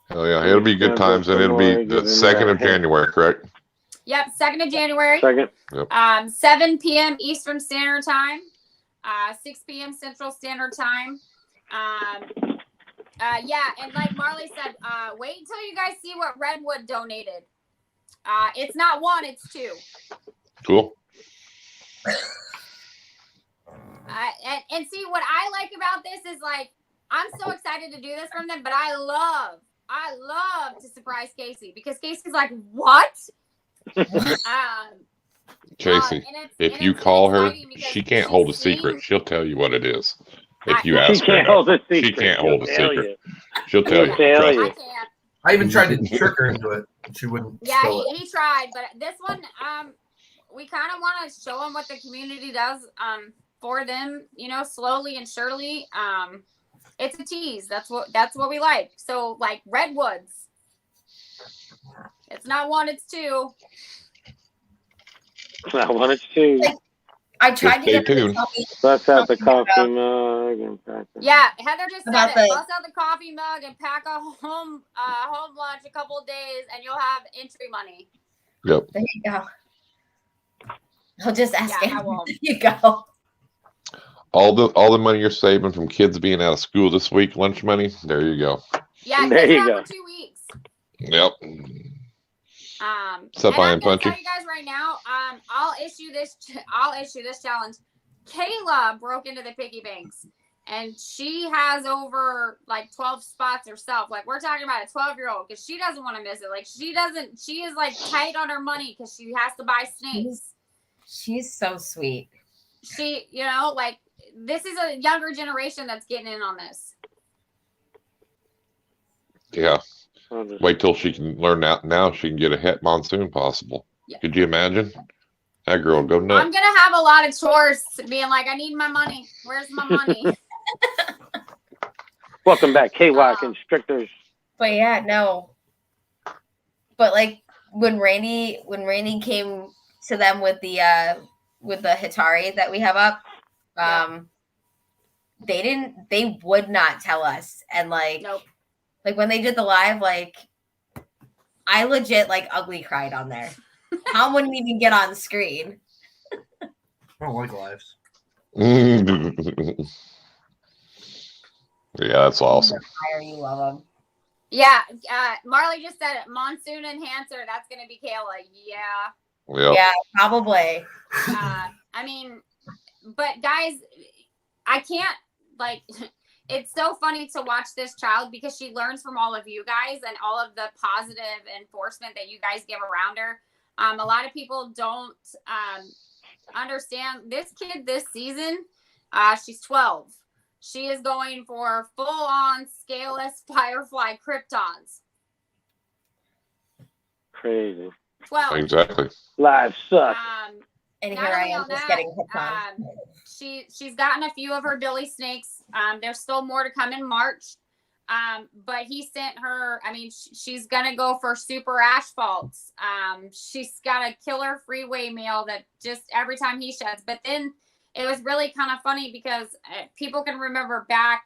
Speaker 2: Oh yeah, it'll be good times, and it'll be the 2nd of January, correct?
Speaker 3: Yep, 2nd of January.
Speaker 1: 2nd.
Speaker 2: Yep.
Speaker 3: 7 p.m. Eastern Standard Time, 6 p.m. Central Standard Time. Yeah, and like Marley said, wait until you guys see what Redwood donated. It's not 1, it's 2.
Speaker 2: Cool.
Speaker 3: And see, what I like about this is like, I'm so excited to do this from them, but I love to surprise Casey because Casey's like, what?
Speaker 2: Casey, if you call her, she can't hold a secret. She'll tell you what it is. If you ask her, she can't hold a secret. She'll tell you.
Speaker 4: I even tried to trick her into it. She wouldn't.
Speaker 3: Yeah, he tried, but this one, we kind of want to show them what the community does for them, you know, slowly and surely. It's a tease. That's what we like. So like Redwoods, it's not 1, it's 2.
Speaker 1: It's not 1, it's 2.
Speaker 5: I tried to get
Speaker 2: tuned.
Speaker 1: Let's have the coffee mug.
Speaker 3: Yeah, Heather just said it. Bust out the coffee mug and pack a home lunch a couple of days, and you'll have entry money.
Speaker 2: Yep.
Speaker 5: There you go. I'll just ask him.
Speaker 3: I won't.
Speaker 5: There you go.
Speaker 2: All the money you're saving from kids being out of school this week, lunch money, there you go.
Speaker 3: Yeah,
Speaker 1: there you go.
Speaker 3: For 2 weeks.
Speaker 2: Yep.
Speaker 3: And I'm gonna tell you guys right now, I'll issue this challenge. Kayla broke into the piggy banks and she has over like 12 spots herself. Like we're talking about a 12-year-old because she doesn't want to miss it. Like she is like tight on her money because she has to buy snakes.
Speaker 5: She's so sweet.
Speaker 3: She, you know, like this is a younger generation that's getting in on this.
Speaker 2: Yeah. Wait till she can learn that. Now she can get a het monsoon possible. Yeah. Could you imagine? That girl go nuts.
Speaker 3: I'm gonna have a lot of chores being like, I need my money. Where's my money?
Speaker 1: Welcome back, KY Constrictors.
Speaker 5: But yeah, no. But like when Randy came to them with the Hatari that we have up, they would not tell us. And like
Speaker 3: nope.
Speaker 5: Like when they did the live, like I legit like ugly cried on there. Tom wouldn't even get on screen.
Speaker 4: I don't like lives.
Speaker 2: Yeah, that's awesome.
Speaker 5: Fire, you love them.
Speaker 3: Yeah, Marley just said it. Monsoon Enhancer. That's gonna be Kayla. Yeah.
Speaker 2: Yep.
Speaker 5: Yeah, probably.
Speaker 3: I mean, but guys, I can't like. It's so funny to watch this child because she learns from all of you guys and all of the positive enforcement that you guys give around her. A lot of people don't understand this kid this season. She's 12. She is going for full-on scaleless firefly kryptons.
Speaker 1: Crazy.
Speaker 3: 12.
Speaker 2: Exactly.
Speaker 1: Life sucks.
Speaker 5: And here I am just getting hooked on.
Speaker 3: She's gotten a few of her Billy snakes. There's still more to come in March. But he sent her, I mean, she's going to go for super asphalts. She's got a killer freeway male that just every time he sheds. But then it was really kind of funny because people can remember back,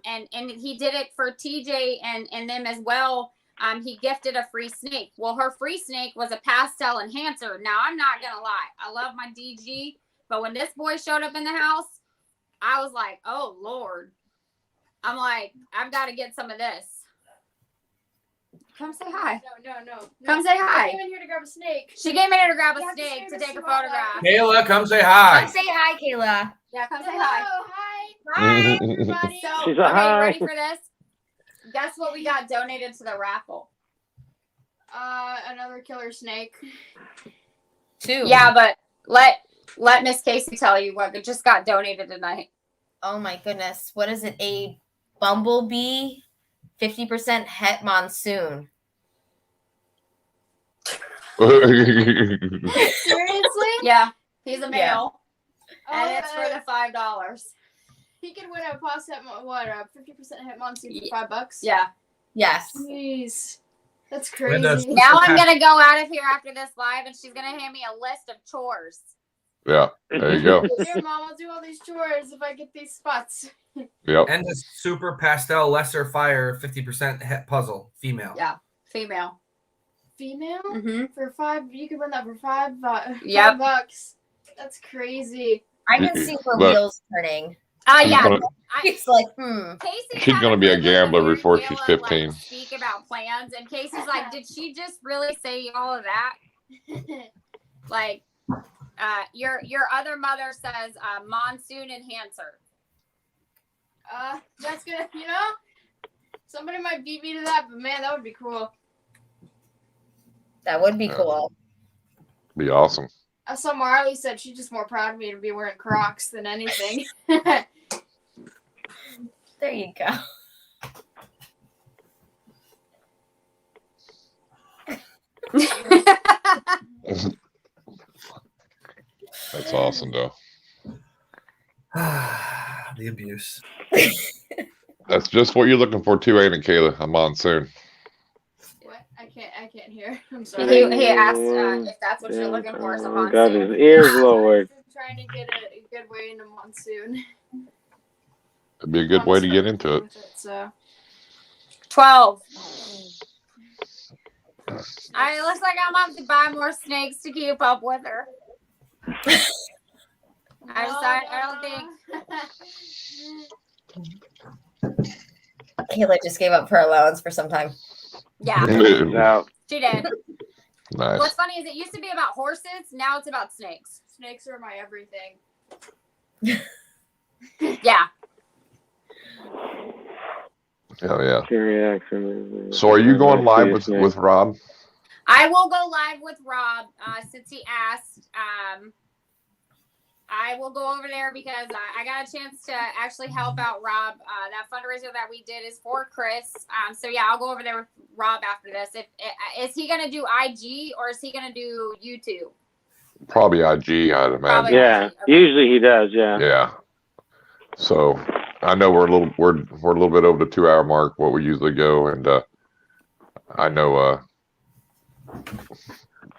Speaker 3: and he did it for TJ and them as well. He gifted a free snake. Well, her free snake was a pastel enhancer. Now, I'm not going to lie. I love my DG. But when this boy showed up in the house, I was like, oh, Lord. I'm like, I've got to get some of this. Come say hi.
Speaker 6: No.
Speaker 3: Come say hi.
Speaker 6: I came in here to grab a snake.
Speaker 3: She came in here to grab a snake to take a photograph.
Speaker 4: Kayla, come say hi.
Speaker 5: Come say hi, Kayla.
Speaker 3: Yeah, come say
Speaker 6: Hello,
Speaker 3: hi.
Speaker 6: hi, everybody.
Speaker 3: So,
Speaker 1: She's a
Speaker 3: okay,
Speaker 1: hi.
Speaker 3: ready for this? Guess what we got donated to the raffle?
Speaker 6: Another killer snake.
Speaker 5: 2.
Speaker 3: Yeah, but let Miss Casey tell you what just got donated tonight.
Speaker 5: Oh my goodness. What is it? A bumblebee 50% het monsoon.
Speaker 6: Seriously?
Speaker 3: Yeah, he's a male.
Speaker 5: Yeah.
Speaker 3: And it's for the $5.
Speaker 6: He could win a pos at a 50% hit monsoon for $5.
Speaker 3: Yeah.
Speaker 5: Yes.
Speaker 6: Jeez. That's
Speaker 4: Linda,
Speaker 6: crazy.
Speaker 3: Now I'm gonna go out of here after this live, and she's gonna hand me a list of chores.
Speaker 2: Yeah, there you go.
Speaker 6: Here, Mom, I'll do all these chores if I get these spots.
Speaker 2: Yep.
Speaker 4: And the super pastel lesser fire 50% het puzzle female.
Speaker 3: Yeah, female.
Speaker 6: Female?
Speaker 3: Mm-hmm.
Speaker 6: For $5, you could win that for $5.
Speaker 3: Yep.
Speaker 6: $5. That's crazy.
Speaker 5: I can see her
Speaker 2: But-
Speaker 5: wheels turning.
Speaker 3: Yeah.
Speaker 5: It's like,
Speaker 3: Casey
Speaker 2: She's
Speaker 3: had
Speaker 2: gonna be a
Speaker 3: video
Speaker 2: gambler
Speaker 3: of
Speaker 2: before
Speaker 3: Kayla,
Speaker 2: she's 15.
Speaker 3: Like, speak about plans, and Casey's like, "Did she just really say all of that?" Like, your other mother says monsoon enhancer.
Speaker 6: That's gonna, somebody might beat me to that, but man, that would be cool.
Speaker 5: that would be cool.
Speaker 2: Be awesome.
Speaker 6: I saw Marley said she's just more proud of me to be wearing Crocs than anything.
Speaker 5: There you go.
Speaker 2: That's awesome, though.
Speaker 4: The abuse.
Speaker 2: That's just what you're looking for, too, ain't it, Kayla? A monsoon.
Speaker 6: What? I can't hear. I'm sorry.
Speaker 3: He asked if that's what you're looking for. Is a
Speaker 1: Got
Speaker 3: monsoon.
Speaker 1: his ears lowered.
Speaker 6: I'm trying to get a good way into monsoon.
Speaker 2: It'd be a good way to get into it.
Speaker 6: So
Speaker 3: 12. It looks like I'm gonna have to buy more snakes to keep up with her. I don't think.
Speaker 5: Kayla just gave up her allowance for some time.
Speaker 3: Yeah,
Speaker 1: Out.
Speaker 3: she did.
Speaker 2: Nice.
Speaker 3: What's funny is it used to be about horses. Now it's about snakes.
Speaker 6: Snakes are my everything.
Speaker 3: Yeah.
Speaker 2: Hell yeah.
Speaker 1: Carry action.
Speaker 2: So are you going live with Rob?
Speaker 3: I will go live with Rob since he asked. I will go over there because I got a chance to actually help out Rob. That fundraiser that we did is for Chris. So yeah, I'll go over there with Rob after this. Is he gonna do IG or is he gonna do YouTube?
Speaker 2: Probably IG, I'd imagine.
Speaker 3: Probably.
Speaker 1: Yeah,
Speaker 3: Okay.
Speaker 1: usually he does. Yeah.
Speaker 2: Yeah. So I know we're a little bit over the 2-hour mark what we usually go, and I know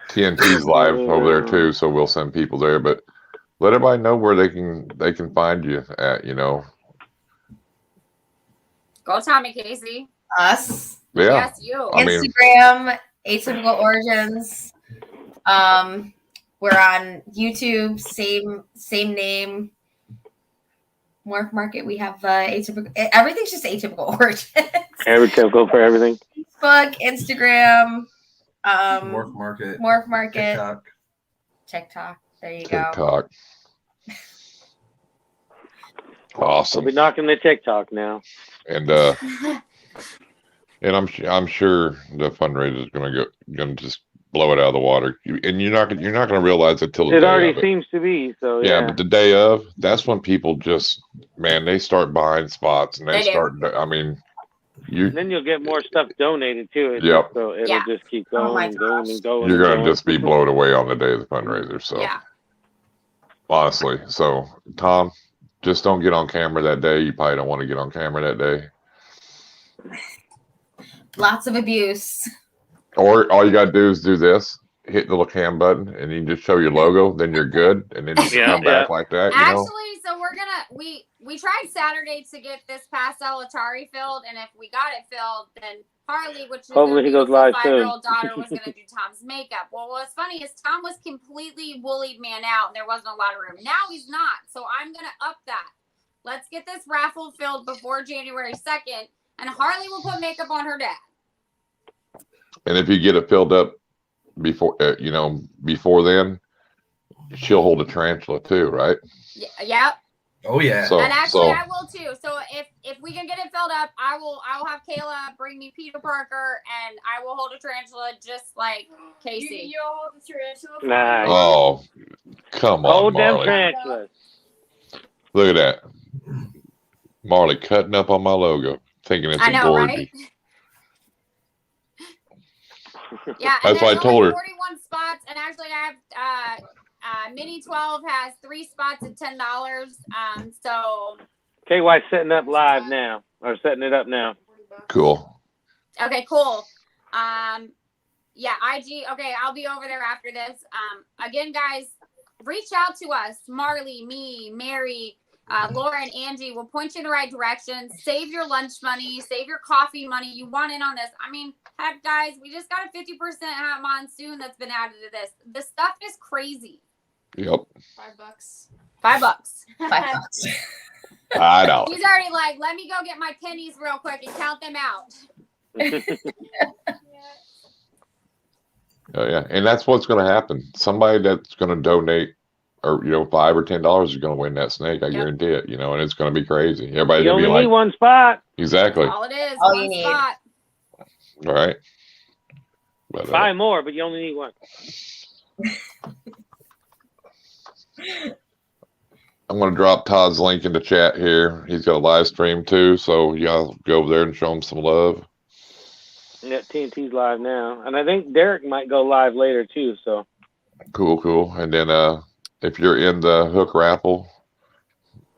Speaker 2: TNT's live over there too, so we'll send people there. But let everybody know where they can find you at.
Speaker 3: Go Tommy Casey.
Speaker 5: Us.
Speaker 2: Yeah.
Speaker 3: Yes, you.
Speaker 2: I mean-
Speaker 5: Instagram, Atypical Origins. We're on YouTube, same name. Morph Market. We have Atypical. Everything's just Atypical Origins.
Speaker 1: Atypical for everything.
Speaker 5: Facebook, Instagram,
Speaker 4: Morph Market.
Speaker 5: Morph Market.
Speaker 4: TikTok.
Speaker 5: There you go.
Speaker 2: TikTok. Awesome.
Speaker 1: We'll be knocking the TikTok now.
Speaker 2: And I'm sure the fundraiser is gonna just blow it out of the water. And you're not gonna realize it till the
Speaker 1: it
Speaker 2: day
Speaker 1: already
Speaker 2: of it.
Speaker 1: seems to be. So
Speaker 2: yeah, but the day of, that's when people just, man, they start buying spots and they start. I mean,
Speaker 1: and then you'll get more stuff donated to it.
Speaker 2: Yep.
Speaker 1: So it'll just keep going and going and going.
Speaker 2: You're gonna just be blown away on the day of the fundraiser. So
Speaker 3: Yeah.
Speaker 2: honestly, so Tom, just don't get on camera that day. You probably don't want to get on camera that day.
Speaker 5: Lots of abuse.
Speaker 2: Or all you gotta do is do this, hit the little cam button, and you just show your logo. Then you're good, and then you come back like that.
Speaker 3: Actually, so we're gonna we tried Saturday to get this past Atari filled, and if we got it filled, then Harley, which is
Speaker 1: hopefully he goes live soon.
Speaker 3: 5-year-old daughter, was gonna do Tom's makeup. Well, what's funny is Tom was completely woollied man out, and there wasn't a lot of room. Now he's not, so I'm gonna up that. Let's get this raffle filled before January 2nd, and Harley will put makeup on her dad.
Speaker 2: And if you get it filled up before, before then, she'll hold a tarantula too, right?
Speaker 3: Yep.
Speaker 4: Oh yeah.
Speaker 2: So,
Speaker 3: And actually, I will too. So if we can get it filled up, I will have Kayla bring me Peter Parker, and I will hold a tarantula just like Casey.
Speaker 6: You'll hold the tarantula.
Speaker 1: Nice.
Speaker 2: Oh, come on,
Speaker 1: Hold them
Speaker 2: Marley.
Speaker 1: tarantulas.
Speaker 2: Look at that. Marley cutting up on my logo, thinking it's
Speaker 3: I
Speaker 2: a
Speaker 3: know,
Speaker 2: gorgie.
Speaker 3: right? Yeah,
Speaker 2: That's why I told her.
Speaker 3: 41 spots, and actually I have Mini 12 has 3 spots at $10. So
Speaker 1: KY's setting up live now, or setting it up now.
Speaker 2: Cool.
Speaker 3: okay, cool. Yeah, IG. Okay, I'll be over there after this. Again, guys, reach out to us. Marley, me, Mary, Laura, and Angie will point you in the right direction. Save your lunch money, save your coffee money. You want in on this. I mean, heck, guys, we just got a 50% monsoon that's been added to this. This stuff is crazy.
Speaker 2: Yep.
Speaker 3: $5.
Speaker 5: $5.
Speaker 2: I know.
Speaker 3: He's already like, let me go get my pennies real quick and count them out.
Speaker 2: Oh yeah, and that's what's going to happen. Somebody that's going to donate, or $5 or $10 is going to win that snake. I guarantee it. And it's going to be crazy. Everybody's
Speaker 1: You
Speaker 2: going to
Speaker 1: only
Speaker 2: be
Speaker 1: need
Speaker 2: like,
Speaker 1: one spot.
Speaker 2: exactly.
Speaker 3: All it is,
Speaker 5: All
Speaker 3: one
Speaker 5: you need.
Speaker 3: spot.
Speaker 2: All right. But,
Speaker 1: Buy more, but you only need one.
Speaker 2: I'm going to drop Todd's link in the chat here. He's got a live stream too, so y'all go over there and show him some love.
Speaker 1: Yeah, TNT's live now, and I think Derek might go live later too. So
Speaker 2: Cool. And then if you're in the hook raffle,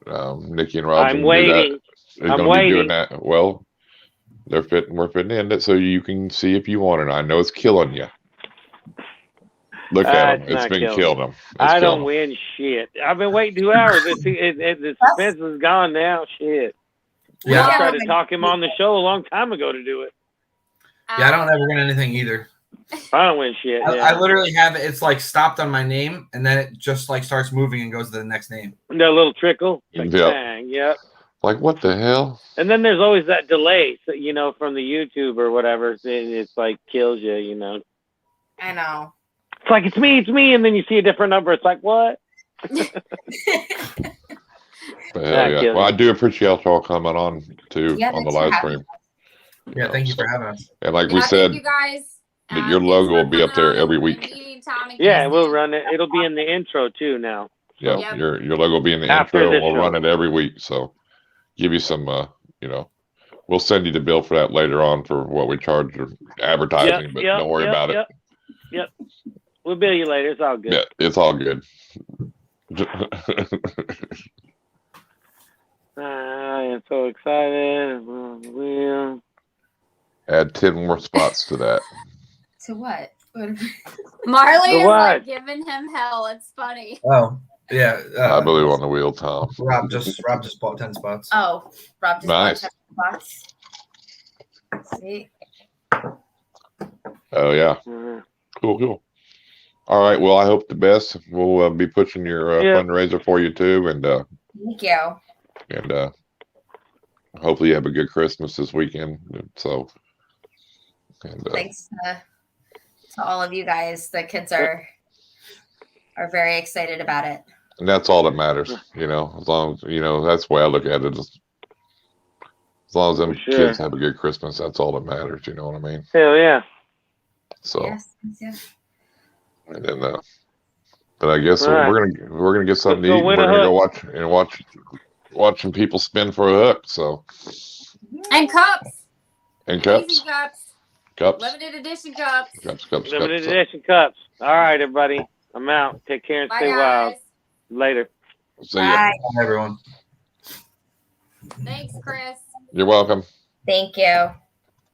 Speaker 2: Nikki and Rob,
Speaker 1: I'm waiting.
Speaker 2: I'm waiting. Be doing that. Well, we're fitting in it so you can see if you want it. I know it's killing you. Look at him. It's been killing him.
Speaker 1: I don't win shit. I've been waiting 2 hours. The suspense is gone now. Shit.
Speaker 4: Yeah.
Speaker 1: I tried to talk him on the show a long time ago to do it.
Speaker 4: Yeah, I don't ever win anything either.
Speaker 1: I don't win shit.
Speaker 4: I literally have it. It's like stopped on my name, and then it just like starts moving and goes to the next name.
Speaker 1: That little trickle. Like,
Speaker 2: Yep.
Speaker 1: bang, yep.
Speaker 2: Like, what the hell?
Speaker 1: And then there's always that delay, from the YouTube or whatever. It's like kills you,
Speaker 5: I know.
Speaker 1: It's like, it's me. And then you see a different number. It's like, what?
Speaker 2: But hell yeah. Well, I do appreciate y'all coming on too on the live stream.
Speaker 4: Yeah, thank you for having us.
Speaker 2: And like we said,
Speaker 3: you guys.
Speaker 2: that your logo will be up there every week.
Speaker 1: Yeah, we'll run it. It'll be in the intro too now.
Speaker 2: Yeah,
Speaker 3: Yep.
Speaker 2: your logo will be in the
Speaker 1: After
Speaker 2: intro.
Speaker 1: this
Speaker 2: We'll
Speaker 1: show.
Speaker 2: run it every week. So give you some, we'll send you the bill for that later on for what we charge for advertising, but don't worry about it.
Speaker 1: Yep. We'll bill you later. It's all good.
Speaker 2: Yeah, it's all good.
Speaker 1: I am so excited. We'll
Speaker 2: Add 10 more spots to that.
Speaker 5: To what?
Speaker 3: Marley
Speaker 1: For
Speaker 3: is
Speaker 1: what?
Speaker 3: like giving him hell. It's funny.
Speaker 4: Oh, yeah.
Speaker 2: I believe on the wheel, Tom.
Speaker 4: Rob just bought 10 spots.
Speaker 5: Oh, Rob just
Speaker 2: Nice.
Speaker 5: bought 10 spots. See?
Speaker 2: Oh yeah, cool. All right. Well, I hope the best. We'll be pushing your fundraiser for you too, and
Speaker 5: Thank you.
Speaker 2: And hopefully you have a good Christmas this weekend. So, and
Speaker 5: thanks to all of you guys. The kids are very excited about it.
Speaker 2: And that's all that matters, as long as, that's the way I look at it. As long as them kids have a good Christmas, that's all that matters. You know what I mean?
Speaker 1: Hell yeah.
Speaker 2: So,
Speaker 5: yes.
Speaker 2: And then, but I guess we're gonna get something to eat. We're gonna go watch some people spin for a hook. So,
Speaker 3: and cups.
Speaker 2: And cups. Cups.
Speaker 3: Limited edition cups.
Speaker 1: Limited edition cups. All right, everybody. I'm out. Take care and stay wild. Later.
Speaker 2: See ya.
Speaker 4: Bye, everyone.
Speaker 3: Thanks, Chris.
Speaker 2: You're welcome.
Speaker 5: Thank you.